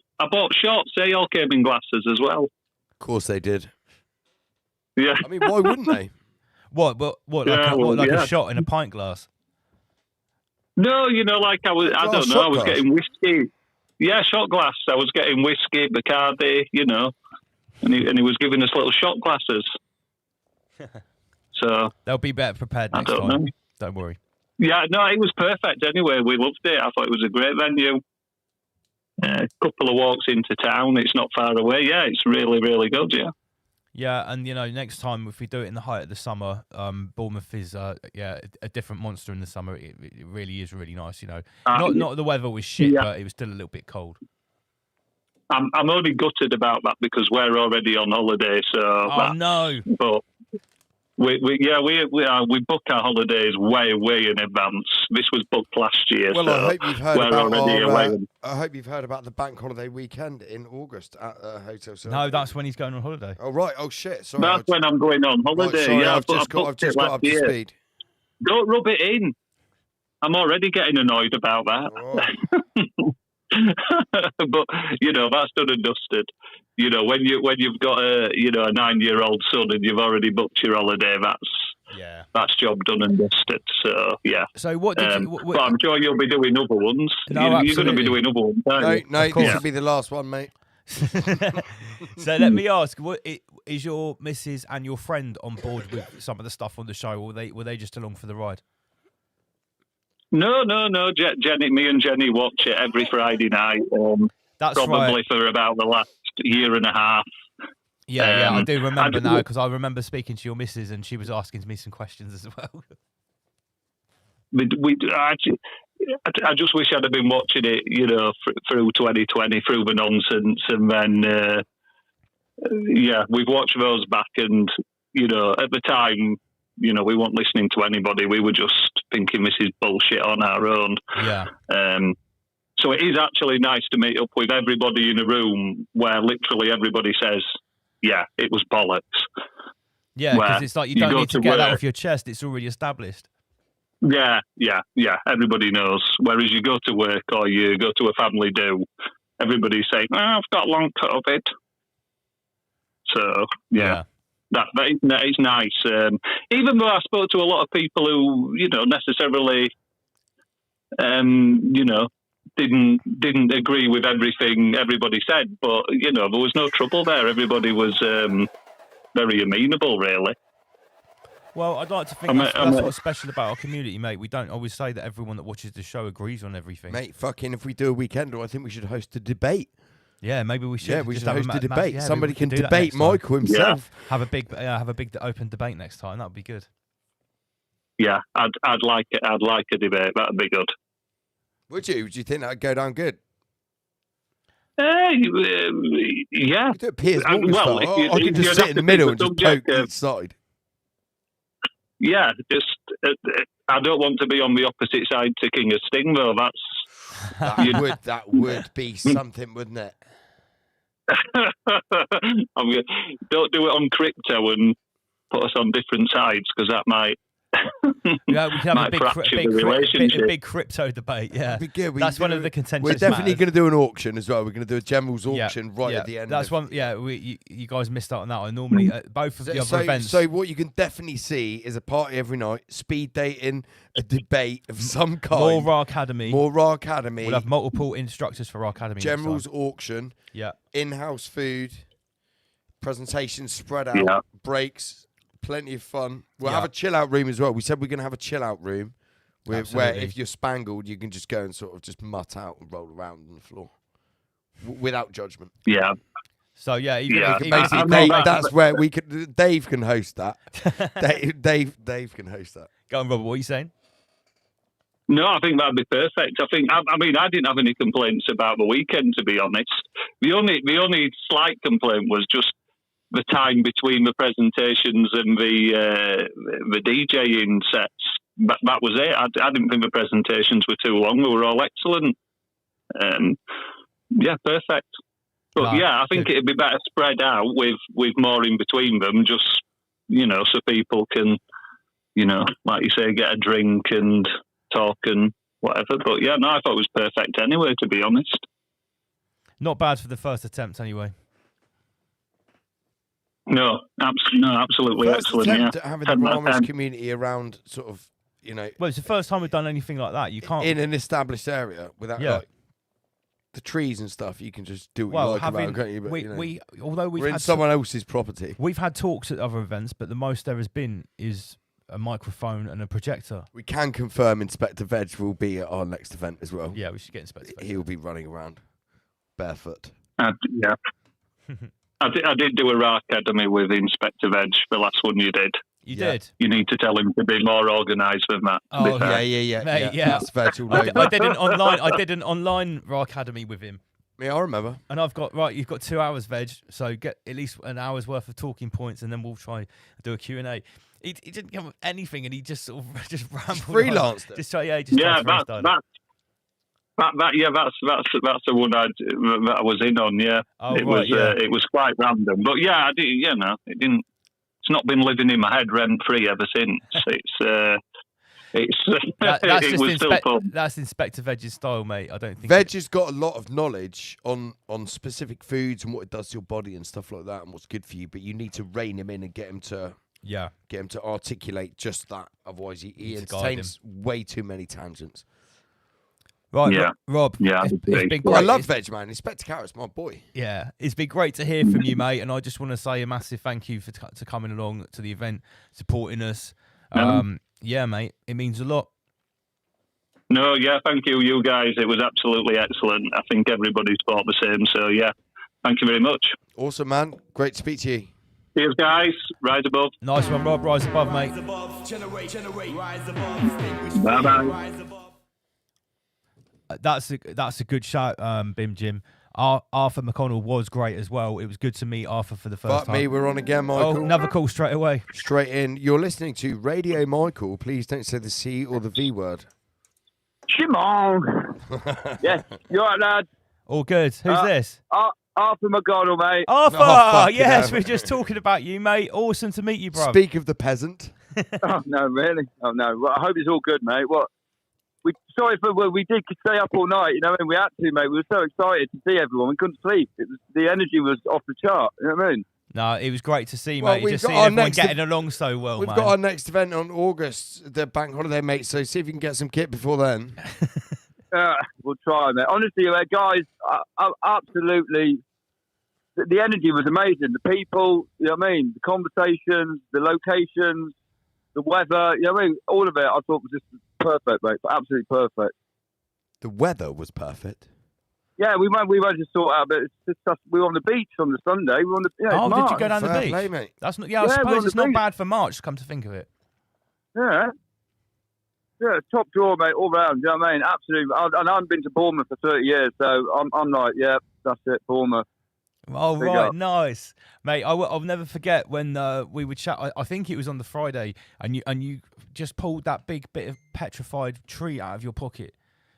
They all came in glasses as well. Of course they did. Yeah. I mean, why wouldn't they? What? Like a shot in a pint glass? No, like I was getting whiskey. Yeah, shot glass. I was getting whiskey, Bacardi, and he was giving us little shot glasses. So they'll be better prepared next time. Know. Don't worry. Yeah, no, it was perfect. Anyway, we loved it. I thought it was a great venue. A couple of walks into town. It's not far away. Yeah, it's really, really good. Yeah. Yeah, and next time if we do it in the height of the summer, Bournemouth is a different monster in the summer. It really is really nice. Not the weather was shit, but it was still a little bit cold. I'm only gutted about that because we're already on holiday. So no! But we book our holidays way in advance. This was booked last year. Well, so I hope you've heard we're about already away. I hope you've heard about the bank holiday weekend in August at Hotel Silver. No, that's when he's going on holiday. Oh right. Oh shit. Sorry. That's when I'm going on holiday. Right, sorry, yeah, I've just got up to speed. Don't rub it in. I'm already getting annoyed about that. Oh. But that's done and dusted. When you've got a 9-year-old son and you've already booked your holiday, that's job done and dusted. So yeah. So what did but I'm sure you'll be doing other ones. No, you're going to be doing other ones. No, this will be the last one, mate. So let me ask: what is your missus and your friend on board with some of the stuff on the show, or were they just along for the ride? No. Jenny, me and Jenny watch it every Friday night. That's probably right. for about the last year and a half. Yeah, I do remember now because I remember speaking to your missus and she was asking me some questions as well. I just wish I'd have been watching it, through 2020, through the nonsense, and then we've watched those back, and at the time, we weren't listening to anybody. We were just thinking this is bullshit on our own. Yeah. So it is actually nice to meet up with everybody in a room where literally everybody says, yeah, it was bollocks. Yeah, because it's like you don't need to get that off your chest. It's already established. Yeah. Everybody knows. Whereas you go to work or you go to a family do, everybody's saying, I've got long COVID. So, yeah. That is nice. Even though I spoke to a lot of people who, necessarily, didn't agree with everything everybody said, but there was no trouble there. Everybody was very amenable, really. Well, I'd like to think that's what's special about our community, mate. We don't always say that everyone that watches the show agrees on everything. Mate, fucking, if we do a weekend, I think we should host a debate. Yeah, maybe we should. Yeah, we should host a debate. Yeah, somebody can do debate Michael himself. Yeah. Have a big open debate next time. That would be good. Yeah, I'd like it. I'd like a debate. That'd be good. Would you? Would you think that'd go down good? Yeah. Do it Piers Morgan style. I can just sit in the middle and just poke each side. Yeah, just I don't want to be on the opposite side to King of Sting, though. That would be something, wouldn't it? Don't do it on crypto and put us on different sides, because that might. Yeah, we can have a big crypto debate. Yeah, be good. That's one of the contentious. We're definitely going to do an auction as well. We're going to do a Gemmel's auction at the end. That's one. Yeah, you guys missed out on that one. Normally, both of the other events. So what you can definitely see is a party every night, speed dating, a debate of some kind. More Raw Academy. We'll have multiple instructors for Raw Academy. Gemmel's auction. Yeah. In-house food, presentations spread out, breaks. Plenty of fun. We'll have a chill out room as well. We said we're going to have a chill out room where if you're spangled, you can just go and sort of just mutt out and roll around on the floor without judgment. Yeah. So that's where we could. Dave can host that. Dave can host that. Go on, Robert. What are you saying? No, I think that'd be perfect. I didn't have any complaints about the weekend, to be honest. The only slight complaint was just the time between the presentations and the DJing sets. That was it. I didn't think the presentations were too long. They were all excellent. Yeah, perfect. But I think it'd be better spread out with more in between them, just, so people can, like you say, get a drink and talk and whatever. But yeah, no, I thought it was perfect anyway, to be honest. Not bad for the first attempt anyway. No, absolutely excellent. Yeah, having the Ramish community around, sort of, Well, it's the first time we've done anything like that. You can't in an established area without like the trees and stuff. You can just do what you like about, can't you? But, although we're in someone else's property, we've had talks at other events, but the most there has been is a microphone and a projector. We can confirm Inspector Veg will be at our next event as well. Yeah, we should get Inspector Veg. He'll be running around barefoot. Yeah. I did do a Raw Academy with Inspector Veg, the last one you did. You did? You need to tell him to be more organised with that. Oh, Mate, yeah. That's Veg all I over. did an online Raw Academy with him. Yeah, I remember. And you've got 2 hours, Veg, so get at least an hour's worth of talking points, and then we'll try and do a Q&A. He didn't come with anything, and he just sort of just rambled. Freelanced it. Just try, That's the one that I was in on. Yeah, Oh, it right, was it was quite random, but yeah, I did. You know, it didn't. It's not been living in my head rent free ever since. It was still fun. That's Inspector Veg's style, mate. I don't think Veg has got a lot of knowledge on specific foods and what it does to your body and stuff like that, and what's good for you. But you need to rein him in and get him to articulate just that. Otherwise, he entertains way too many tangents. Right, yeah. Rob. Yeah, it's been great. I love Veg, man. Inspector Carrot's my boy. Yeah, it's been great to hear from you, mate. And I just want to say a massive thank you for coming along to the event, supporting us. Yeah, mate, it means a lot. No, yeah, thank you guys. It was absolutely excellent. I think everybody's thought the same. So, yeah, thank you very much. Awesome, man. Great to speak to you. Cheers, guys. Rise above. Nice one, Rob. Rise above, mate. Bye-bye. That's a good shout, Bim Jim. Arthur McConnell was great as well. It was good to meet Arthur for the first time. Me, we're on again, Michael. Oh, another call straight away. Straight in. You're listening to Radio Michael. Please don't say the C or the V word. Shimon. Yes, you all right, lad? All good. Who's this? Arthur McConnell, mate. Arthur! Yes, we're just talking about you, mate. Awesome to meet you, bro. Speak of the peasant. Oh, no, really? Oh, no. Well, I hope it's all good, mate. What? We did stay up all night, you know, and we had to, mate. We were so excited to see everyone. We couldn't sleep. The energy was off the chart, you know what I mean? No, it was great to see, Well, mate. we've Just got seeing our everyone next getting along so well, We've man. got our next event on August, the bank holiday, mate. So see if you can get some kit before then. We'll try, mate. Honestly, guys, absolutely. The energy was amazing. The people, you know what I mean? The conversations, the locations, the weather, you know what I mean? All of it I thought was just perfect, mate. Absolutely perfect. The weather was perfect. Yeah, we went to sort out, but we were on the beach on the Sunday. We were on the, did you go down the Fair beach? play, mate. That's not. Yeah, I suppose it's not bad for March. Come to think of it. Yeah, top draw, mate, all round. You know what I mean? Absolutely. And I haven't been to Bournemouth for 30 years, so I'm like, yeah, that's it, Bournemouth. Oh, Big right, up. nice, mate. I'll never forget when we would chat. I think it was on the Friday, and you just pulled that big bit of petrified tree out of your pocket.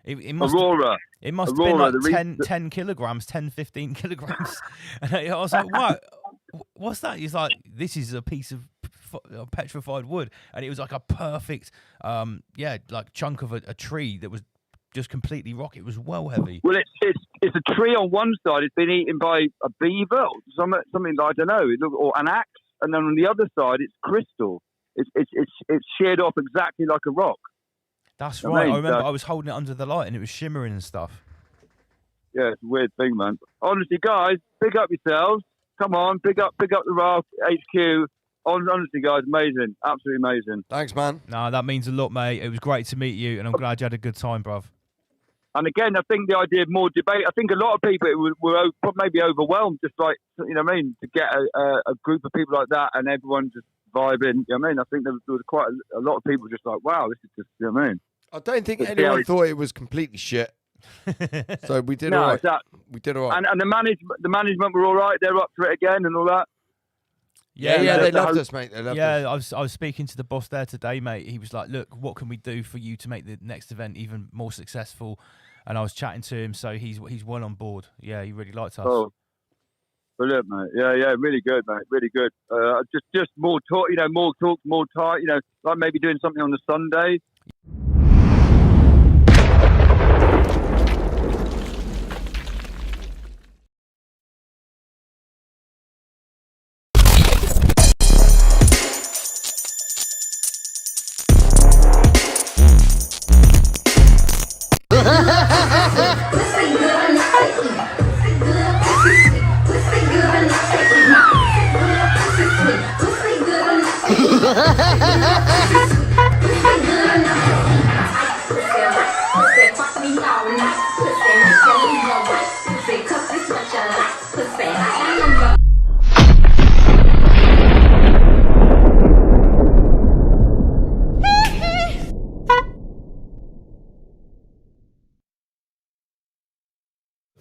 It must Aurora. It must Aurora, have been like 10 kilograms, 10, 15 kilograms. And I was like, what? What's that? He's like, this is a piece of petrified wood. And it was like a perfect, like chunk of a tree that was just completely rock. It was well heavy. Well, it's a tree on one side. It's been eaten by a beaver, or something that I don't know, or an axe. And then on the other side, it's crystal. It's sheared off exactly like a rock. That's right. I remember I was holding it under the light and it was shimmering and stuff. Yeah, it's a weird thing, man. Honestly, guys, big up yourselves. Come on, big up the Raffle HQ. Honestly, guys, amazing. Absolutely amazing. Thanks, man. No, that means a lot, mate. It was great to meet you, and I'm glad you had a good time, bruv. And again, I think the idea of more debate, I think a lot of people were maybe overwhelmed, just like, you know what I mean, to get a group of people like that and everyone just vibing. You know what I mean? I think there was quite a lot of people just like, wow, this is just, you know what I mean? I don't think anyone thought it was completely shit. So we did all right. We did all right. And the management were all right. They're up for it again and all that. Yeah, they loved us, mate. They loved us. I was speaking to the boss there today, mate. He was like, look, what can we do for you to make the next event even more successful? And I was chatting to him, so he's well on board. Yeah, he really liked us. Oh, brilliant, mate. Yeah, really good, mate. Really good. Just more talk, more talk, more tight, like maybe doing something on the Sunday.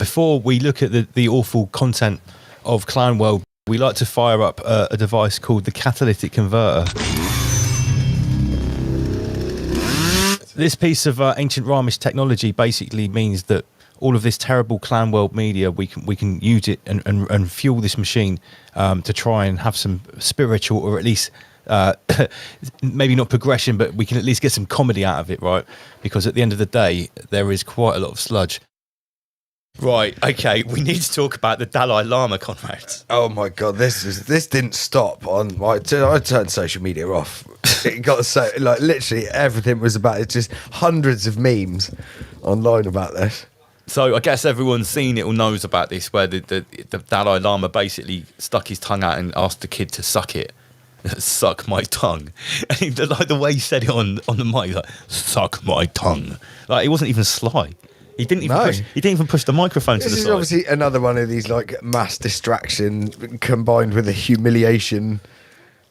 before we look at the awful content of Clown World, we like to fire up a device called the catalytic converter. This piece of ancient Ramesh technology basically means that all of this terrible Clown World media, we can use it and fuel this machine to try and have some spiritual, or at least maybe not progression, but we can at least get some comedy out of it, right? Because at the end of the day, there is quite a lot of sludge. Right, okay, we need to talk about the Dalai Lama, Conrad. Oh my God, this didn't stop on my. I turned social media off. It got so like literally everything was about it. Just hundreds of memes online about this. So I guess everyone's seen it or knows about this, where the Dalai Lama basically stuck his tongue out and asked the kid to suck it. Suck my tongue. And like the way he said it on the mic, like, suck my tongue. Like, it wasn't even sly. He didn't even push the microphone to the side. This is obviously another one of these like mass distraction combined with a humiliation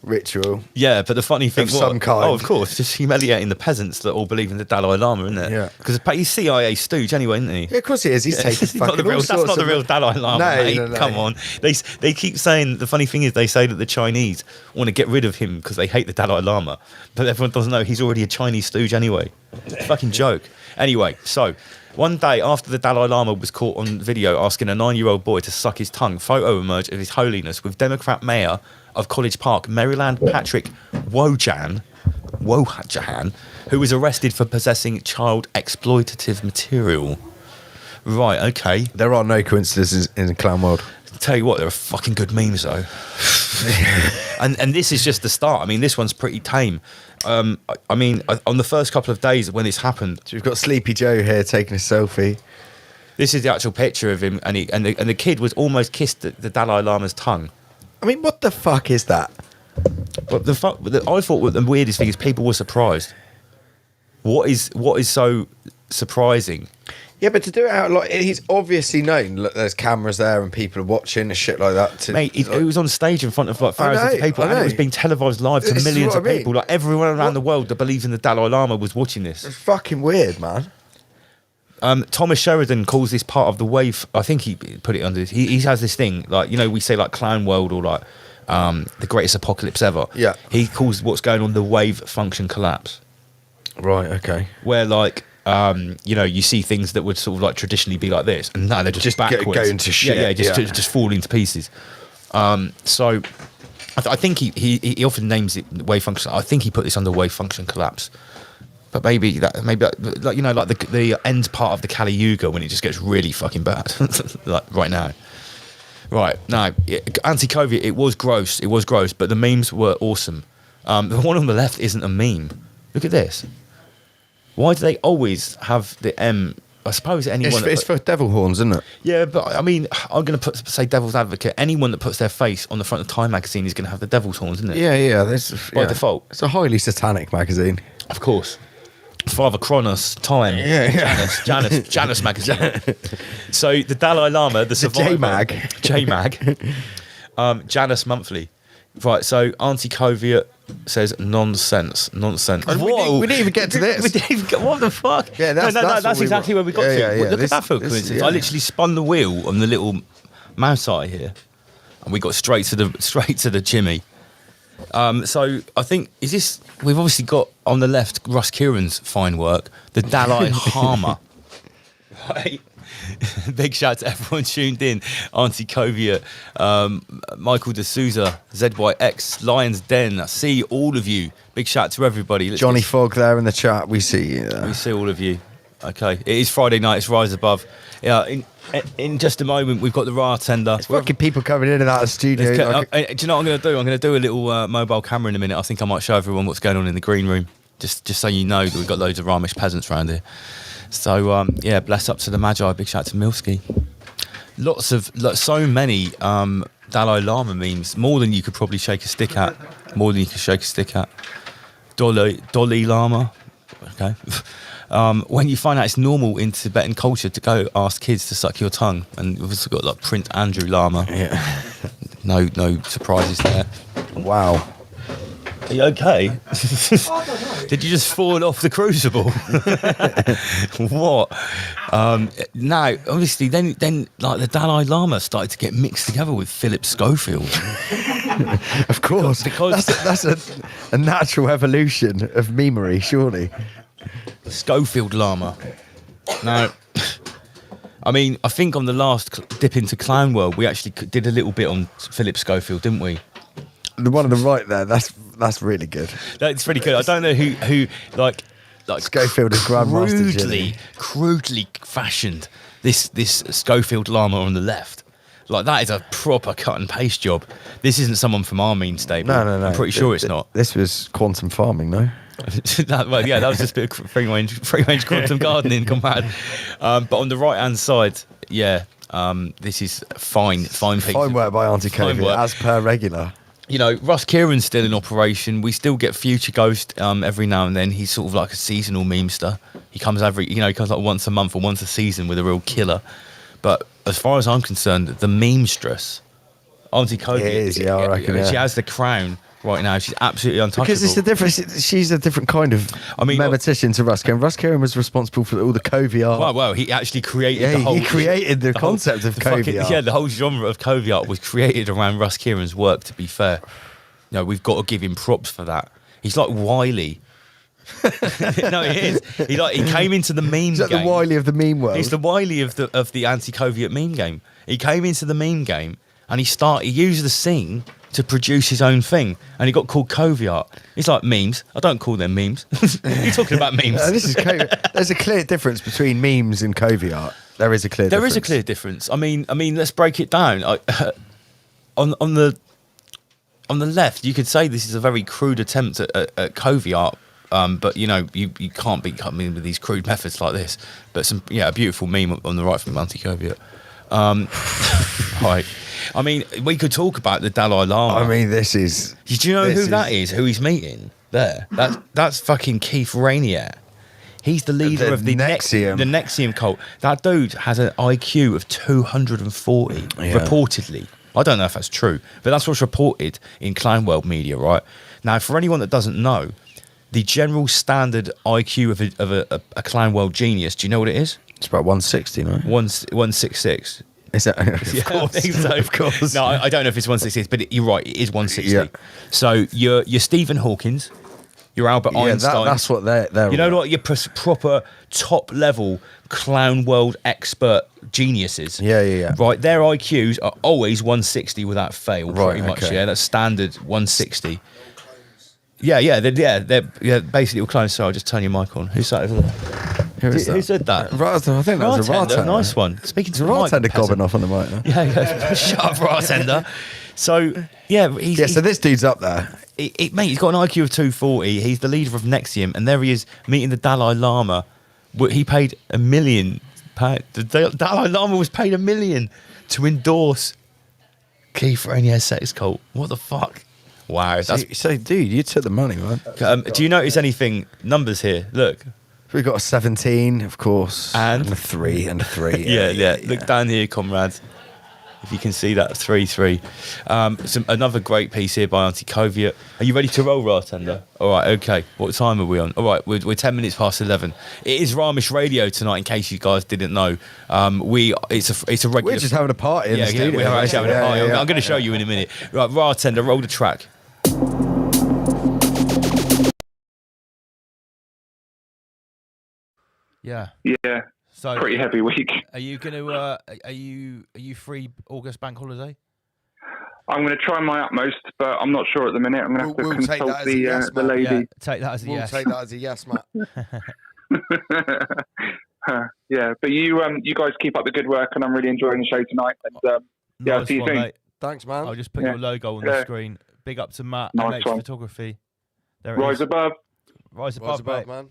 ritual. Yeah, but the funny thing of some kind. Oh, of course, just humiliating the peasants that all believe in the Dalai Lama, isn't it? Yeah. Because he's CIA stooge anyway, isn't he? Yeah, of course he is. He's taking fucking That's not the real Dalai Lama, mate. No. Come on. They keep saying, the funny thing is they say that the Chinese want to get rid of him because they hate the Dalai Lama. But everyone doesn't know he's already a Chinese stooge anyway. Fucking joke. Anyway, so one day after the Dalai Lama was caught on video asking a 9-year-old boy to suck his tongue, photo emerged of His Holiness with Democrat Mayor of College Park, Maryland, Patrick Wojahn, who was arrested for possessing child exploitative material. Right, okay. There are no coincidences in the Clown World. Tell you what, there are fucking good memes though. and this is just the start. I mean, this one's pretty tame. I mean, on the first couple of days when this happened, so we've got Sleepy Joe here taking a selfie. This is the actual picture of him, and the kid was almost kissed the Dalai Lama's tongue. I mean, what the fuck is that? But I thought the weirdest thing is people were surprised. What is so surprising? Yeah, but to do it out like he's obviously known. Look, there's cameras there and people are watching and shit like that. Mate, he was on stage in front of like thousands of people, and it was being televised live to millions of people. Like everyone around the world that believes in the Dalai Lama was watching this. It's fucking weird, man. Thomas Sheridan calls this part of the wave. I think he put it under this. He has this thing, like, you know, we say like Clown World or like the greatest apocalypse ever. Yeah. He calls what's going on the wave function collapse. Right, okay. Where like, you know, you see things that would sort of like traditionally be like this, and now they're just backwards. Go into shit. Just fall into pieces. So I think he often names it wave function. I think he put this under wave function collapse. But maybe that, like, you know, like the end part of the Kali Yuga when it just gets really fucking bad, like right now. Right now, anti-COVID, it was gross, but the memes were awesome. The one on the left isn't a meme. Look at this. Why do they always have the M? I suppose anyone. It's for devil horns, isn't it? Yeah, but I mean, I'm going to say devil's advocate. Anyone that puts their face on the front of Time magazine is going to have the devil's horns, isn't it? Yeah. By default. It's a highly satanic magazine. Of course. Father Kronos, Time, Janus magazine. So the Dalai Lama, the survivor, J-Mag, Janus Monthly. Right, so Auntie Koviat says nonsense. We didn't even get to this. We didn't even get, what the fuck? Yeah, that's exactly where we got to. Yeah, Look at that for a coincidence. I literally spun the wheel on the little mouse eye here, and we got straight to the Jimmy. So I think we've obviously got on the left Russ Kieran's fine work, the Dalai Lama. Right. Big shout to everyone tuned in. Auntie Kovia, Michael D'Souza, ZYX, Lions Den. I see all of you. Big shout to everybody. Johnny Fogg there in the chat. We see you there. We see all of you. Okay. It is Friday night. It's Rise Above. Yeah. In just a moment, we've got the bartender. It's fucking people coming in and out of the studio. Do you know what I'm going to do? I'm going to do a little mobile camera in a minute. I think I might show everyone what's going on in the green room, just so you know that we've got loads of Ramesh peasants around here. So, bless up to the Magi. Big shout to Milski. So many Dalai Lama memes, more than you could probably shake a stick at. Dolly Lama. Okay. When you find out it's normal in Tibetan culture to go ask kids to suck your tongue, and we've also got like Prince Andrew Lama. Yeah. No surprises there. Wow. Are you okay? Did you just fall off the crucible? What? No, obviously, then like the Dalai Lama started to get mixed together with Philip Schofield. Of course, because that's a natural evolution of memery, surely. The Schofield Lama. Now, I mean, I think on the last dip into Clown World, we actually did a little bit on Philip Schofield, didn't we? The one on the right there, that's really good. That's pretty good. I don't know who like Schofield is Grandmaster Jimmy. crudely fashioned this Schofield Llama on the left. Like, that is a proper cut and paste job. This isn't someone from our mean stable. No. I'm pretty sure it's not. This was quantum farming, no? That was just a bit of free range quantum gardening, comrade. But on the right hand side, this is fine piece. Fine work by Auntie Kobe, as per regular. You know, Russ Kieran's still in operation. We still get Future Ghost every now and then. He's sort of like a seasonal memester. He comes like once a month or once a season with a real killer. But as far as I'm concerned, the memstress, Auntie Kobe, I reckon. She has the crown right now. She's absolutely untouchable. Because it's a different. She's a different kind of memetician to Russ Kieran. Russ Kieran was responsible for all the Covey art. Well, he actually created the whole. He created the concept of Covey art. Yeah, the whole genre of Covey art was created around Russ Kieran's work. To be fair, we've got to give him props for that. He's like Wiley. No, he is. He came into the meme game. He's like the Wiley of the meme world. He's the Wiley of the anti-Coviot meme game. He came into the meme game and he used the scene to produce his own thing, and he got called Covey art. He's like, memes. I don't call them memes. You're talking about memes. This is there's a clear difference between memes and Covey art. There is a clear difference. There is a clear difference. I mean, let's break it down. On the left, you could say this is a very crude attempt at Covey art. But you can't be coming with these crude methods like this. But a beautiful meme on the right from Auntie Kobe. Right. I mean, we could talk about the Dalai Lama. I mean, this is. Do you know who that is? Who he's meeting there? That's fucking Keith Rainier. He's the leader of the Nexium. The Nexium cult. That dude has an IQ of 240, reportedly. I don't know if that's true, but that's what's reported in Clown World media, right? Now, for anyone that doesn't know, the general standard IQ of a Clown World genius, do you know what it is? It's about 160, no? 166. Is that? Of course. I think so. Of course. No, I don't know if it's 166, but you're right. It is 160. Yeah. So you're Stephen Hawking's, you're Albert Einstein. That's what they're. You know what? You're proper top level Clown World expert geniuses. Yeah. Right, their IQs are always 160 without fail. Pretty much. Okay. Yeah, that's standard 160. Yeah, they're basically all clones. So I'll just turn your mic on. Who's that over there? Who said that? I think that was a bartender. Nice one. Speaking to the bartender mic, gobbing off on the mic. Yeah. Shut up, bartender. So so this dude's up there. Mate, he's got an IQ of 240. He's the leader of Nexium, and there he is meeting the Dalai Lama. He paid £1 million. The Dalai Lama was paid $1 million to endorse Keith Rainier's sex cult. What the fuck? Wow. So, dude, you took the money, man. Do you notice anything? Numbers here. Look. We've got a 17, of course. And a 3 and a 3. Yeah. Look down here, comrades. If you can see that 3-3. Another great piece here by Auntie Koviet. Are you ready to roll, Bartender? All right, okay. What time are we on? All right, we're 10 minutes past 11. It is Ramesh Radio tonight, in case you guys didn't know. It's a regular. We're just having a party in the studio. We're actually having a party. Yeah. I'm going to show you in a minute. Right, Bartender, roll the track. Yeah. So pretty heavy week. Are you going to? Are you free August bank holiday? I'm going to try my utmost, but I'm not sure at the minute. I'm going to have to consult the lady. Yeah, take that as a yes. Take that as a yes, Matt. Yeah, but you guys keep up the good work, and I'm really enjoying the show tonight. And I'll see you soon. Mate. Thanks, man. I'll just put your logo on the screen. Big up to Matt. Nice one. Photography. There Rise above. Rise above, man.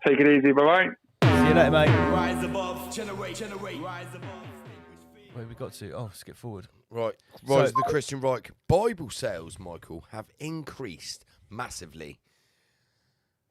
Take it easy. Bye bye. See you later, mate. Rise above, generate, rise above. Where have we got to? Oh, skip forward. Right. Rise of the Christian Reich. Bible sales, Michael, have increased massively.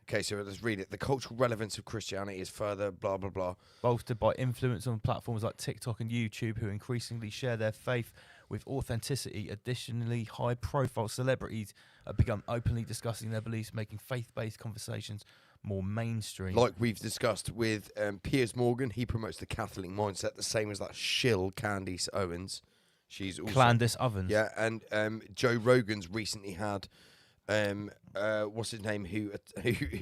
Okay, so let's read it. The cultural relevance of Christianity is further, blah, blah, blah. Bolstered by influence on platforms like TikTok and YouTube, who increasingly share their faith with authenticity. Additionally, high-profile celebrities have begun openly discussing their beliefs, making faith-based conversations more mainstream. Like we've discussed with Piers Morgan, he promotes the Catholic mindset, the same as that shill Candice Owens. She's also Candice Owens. Yeah, and Joe Rogan's recently had what's his name? Who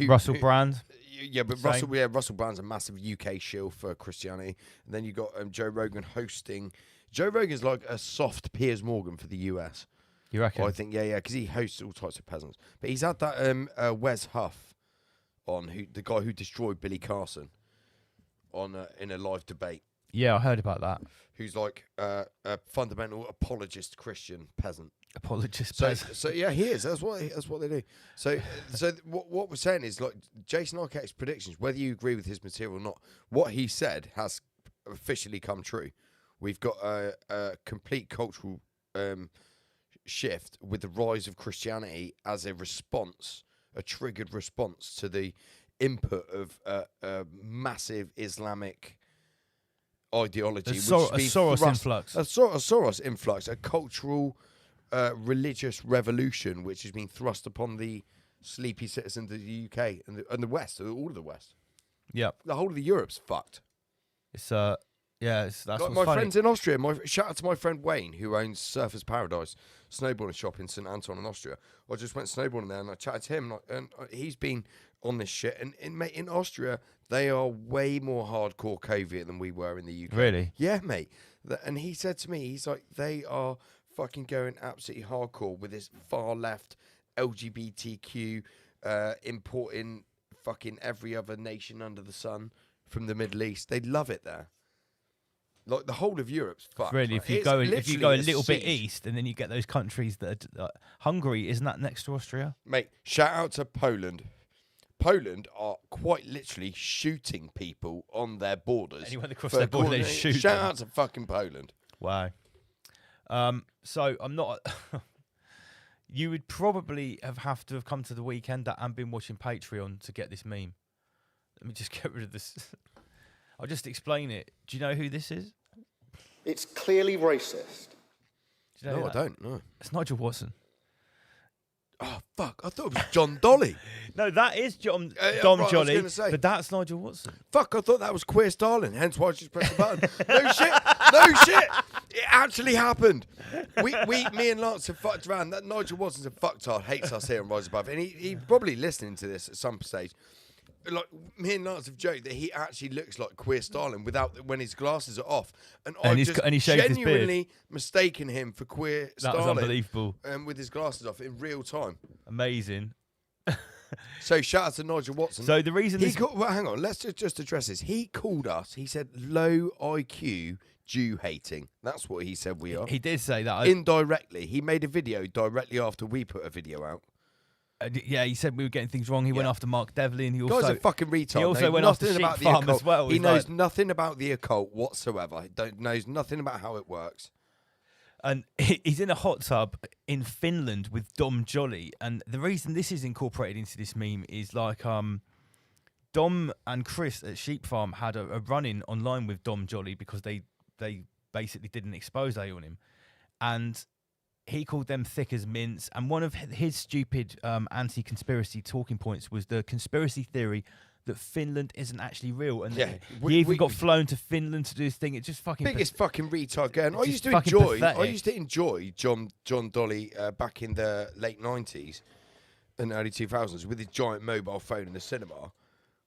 Russell Brand. Yeah, but Russell Brand's a massive UK shill for Christianity. And then you got Joe Rogan hosting. Joe Rogan's like a soft Piers Morgan for the US. You reckon? I think, yeah, because he hosts all types of peasants. But he's had that Wes Huff on, the guy who destroyed Billy Carson, on in a live debate. Yeah, I heard about that. Who's like a fundamental apologist Christian peasant. Apologist peasant. So yeah, he is. That's what they do. So what we're saying is, like, Jason Arquette's predictions, whether you agree with his material or not, what he said has officially come true. We've got a complete cultural shift with the rise of Christianity as a response, a triggered response to the input of a massive Islamic ideology, A Soros influx. A Soros influx, a cultural, religious revolution which has been thrust upon the sleepy citizens of the UK and the West, all of the West. Yep. The whole of the Europe's fucked. It's that's like what's my funny. friends in Austria. Shout out to my friend Wayne, who owns Surfers Paradise snowboarding shop in St Anton in Austria. I just went snowboarding there and I chatted to him, and he's been on this shit. And in Austria, they are way more hardcore COVID than we were in the UK. Really? Yeah, mate. And he said to me, he's like, they are fucking going absolutely hardcore with this far left LGBTQ importing fucking every other nation under the sun from the Middle East. They love it there. Like, the whole of Europe's fucked. Really, Like, if you go a little bit east, and then you get those countries that are Hungary, isn't that next to Austria? Mate, shout out to Poland. Poland are quite literally shooting people on their borders. Anyone across their border, they shoot Shout them. out to fucking Poland. Wow. So I'm not. You would probably have to come to the weekend and been watching Patreon to get this meme. Let me just get rid of this. I'll just explain it. Do you know who this is? It's clearly racist. Do you know who I don't. No. It's Nigel Watson. Oh, fuck. I thought it was John Dolly. No, that is Dom right, I was Jolly, gonna say. but that's Nigel Watson. Fuck, I thought that was Queer Starling, hence why I just pressed the button. No shit. No shit. It actually happened. Me and Lance have fucked around. That Nigel Watson's a fucktard, hates us here on Rise Above. And he's probably listening to this at some stage. Like, me and Lance have joked that he actually looks like Queer Starling when his glasses are off, and I've he just shaved his beard. genuinely mistaken him for Queer Starling. That was unbelievable. With his glasses off in real time. Amazing. So shout out to Nigel Watson. So the reason hang on, let's just address this. He called us. He said low IQ Jew hating. That's what he said we are. He did say that indirectly. He made a video directly after we put a video out. Yeah, he said we were getting things wrong. He went after Mark Devlin. He also Guy's a fucking retard. He also went after Sheep Farm as well. He knows nothing about the occult whatsoever. He knows nothing about how it works. And he's in a hot tub in Finland with Dom Jolly. And the reason this is incorporated into this meme is like Dom and Chris at Sheep Farm had a run-in online with Dom Jolly because they basically did an expose on him. And he called them thick as mints. And one of his stupid anti-conspiracy talking points was the conspiracy theory that Finland isn't actually real. And he even got flown to Finland to do this thing. It's just fucking... Biggest fucking retard going. I used to enjoy John Dolly back in the late 90s and early 2000s with his giant mobile phone in the cinema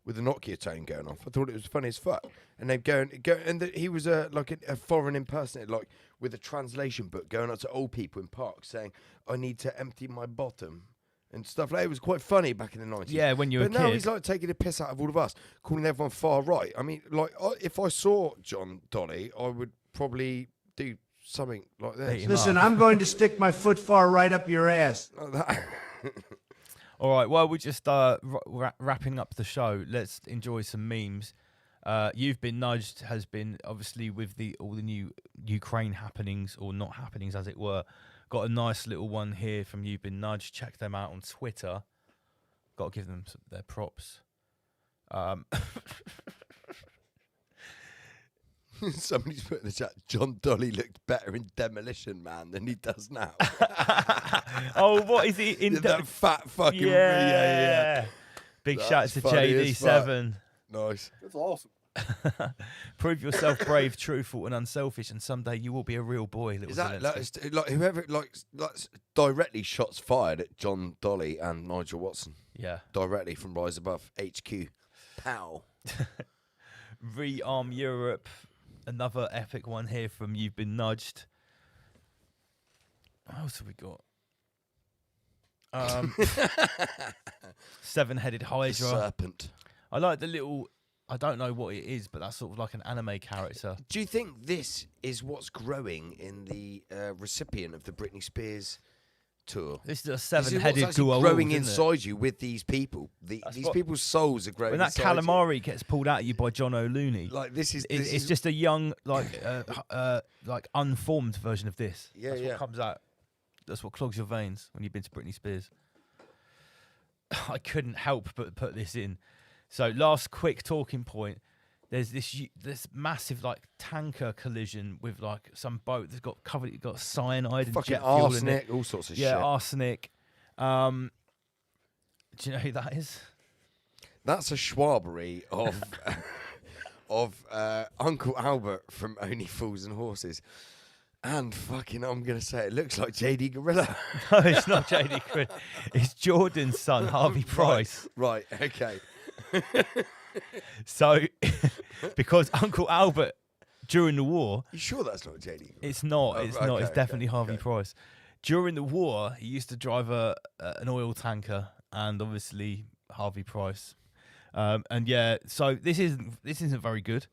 with a Nokia tone going off. I thought it was funny as fuck. And they'd he was like a foreign impersonator, like with a translation book going up to old people in parks saying, I need to empty my bottom and stuff like that. It was quite funny back in the 90s. Yeah, when you were a But now kid. he's like taking a piss out of all of us, calling everyone far right. I mean, like, if I saw John Dolly, I would probably do something like this. Listen, I'm going to stick my foot far right up your ass. Like that. All right, well, we're just wrapping up the show. Let's enjoy some memes. You've Been Nudged has been, obviously, with all the new Ukraine happenings, or not happenings as it were. Got a nice little one here from You've Been Nudged. Check them out on Twitter. Got to give them their props. Somebody's put in the chat, John Dolly looked better in Demolition Man than he does now. Oh, what is he in? That fat fucking... Yeah. Big That's shout out to funny as JD7. Nice. That's awesome. Prove yourself brave, truthful, and unselfish, and someday you will be a real boy. Little Is that Zelensky. like whoever like directly shots fired at John Dolly and Nigel Watson? Yeah. Directly from Rise Above HQ. Pow. Rearm Europe. Another epic one here from You've Been Nudged. What else have we got? Seven-headed Hydra. Serpent. I like the little... I don't know what it is, but that's sort of like an anime character. Do you think this is what's growing in the recipient of the Britney Spears tour? This is a This seven-headed is what's actually duo. growing inside you with these people. These what- people's souls are growing. When that inside calamari gets pulled out of you by John O'Looney, like this is, it's just a young, like unformed version of this. Yeah, That's yeah. what comes out. That's what clogs your veins when you've been to Britney Spears. I couldn't help but put this in. So last quick talking point. There's this massive like tanker collision with like some boat that's got cyanide and fucking jet fuel arsenic, in it. all sorts of yeah, shit. arsenic. Do you know who that is? That's a schwabery of Uncle Albert from Only Fools and Horses. And fucking, I'm going to say it looks like JD Gorilla. No, it's not JD Gorilla. It's Jordan's son, Harvey Price. Right, okay. So, because Uncle Albert, during the war... You sure that's not JD Gorilla? It's not. Oh, It's okay, not. It's okay, definitely Harvey okay. Price. During the war, he used to drive an oil tanker, and obviously Harvey Price. And yeah, so this isn't very good.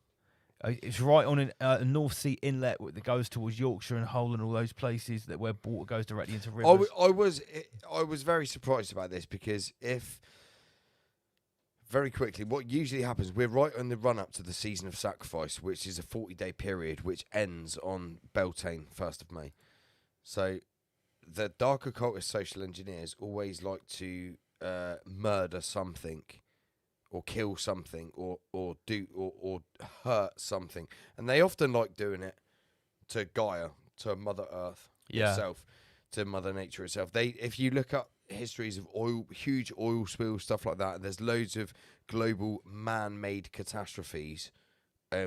It's right on a North Sea inlet that goes towards Yorkshire and Hull and all those places where water goes directly into rivers. I was very surprised about this because very quickly, what usually happens, we're right on the run-up to the Season of Sacrifice, which is a 40-day period, which ends on Beltane, 1st of May. So the dark occultist social engineers always like to murder something or kill something or hurt something. And they often like doing it to Gaia, to Mother Earth itself, to Mother Nature itself. If you look up histories of huge oil spills, stuff like that, there's loads of global man-made catastrophes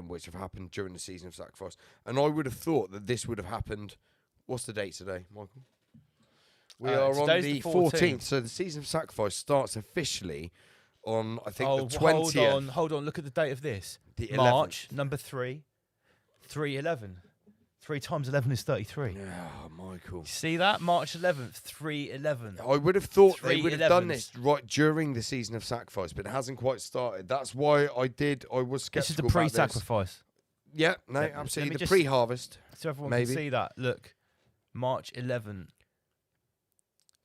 which have happened during the Season of Sacrifice. And I would have thought that this would have happened. What's the date today, Michael? We are on the 14th. So the Season of Sacrifice starts officially on, I think, the 20th. Hold on. Look at the date of this. The 11th. March, number 3, 3/11. 3 times 11 is 33. Oh, Michael. See that? March 11th, 3/11. I would have thought they would have done 3/11. this right during the Season of Sacrifice, but it hasn't quite started. That's why I was skeptical This is the about pre-sacrifice. Yeah, no, Let me absolutely. The just- pre-harvest. So everyone maybe. can see that. Look, March 11,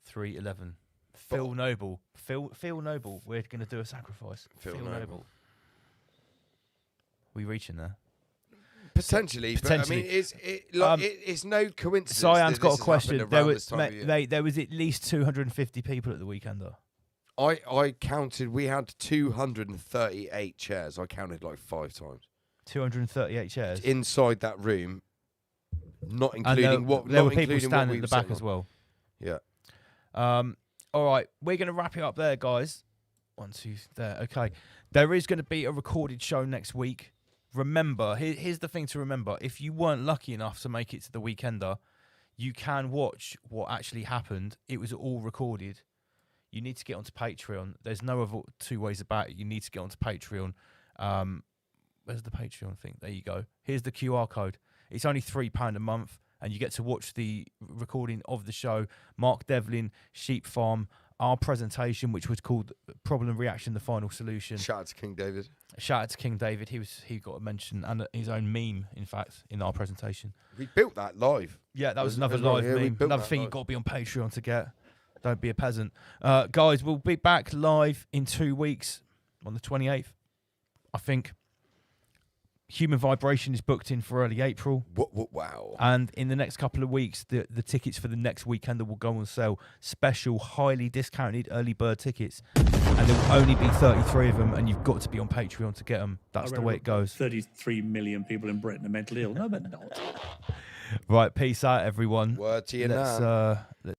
3/11. Phil Noble. Phil Noble. We're going to do a sacrifice. Phil Phil Noble. Noble. We reaching there? Potentially, but I mean, it's no coincidence. Cyan's that got this a has question. happened There around was, this time of year. mate, there was at least 250 people at the Weekender. I counted. We had 238 chairs. I counted like 5 times 238 chairs. inside that room, not And including there were not people including what standing we at were the back sitting as on. well. Yeah. All right, we're going to wrap it up there, guys. 1, 2, there. Okay. There is going to be a recorded show next week. Remember, here's the thing to remember. If you weren't lucky enough to make it to the Weekender, you can watch what actually happened. It was all recorded. You need to get onto Patreon. There's no other 2 ways about it. You need to get onto Patreon. Where's the Patreon thing? There you go. Here's the QR code. It's only £3 a month, and you get to watch the recording of the show. Mark Devlin, Sheep Farm, our presentation, which was called Problem Reaction, the Final Solution. Shout out to King David. Shout out to King David. He got a mention, and his own meme, in fact, in our presentation. We built that live. Yeah, that was another as well. live Yeah, we meme. built Another that thing live. you've got to be on Patreon to get. Don't be a peasant. Guys, we'll be back live in 2 weeks on the 28th. I think Human Vibration is booked in for early April. Wow. And in the next couple of weeks, the tickets for the next Weekender will go on sale. Special, highly discounted early bird tickets. and there will only be 33 of them, and you've got to be on Patreon to get them. That's the way it goes. 33 million people in Britain are mentally ill. No, they're not. Right, peace out, everyone. Word to you let's, now. let's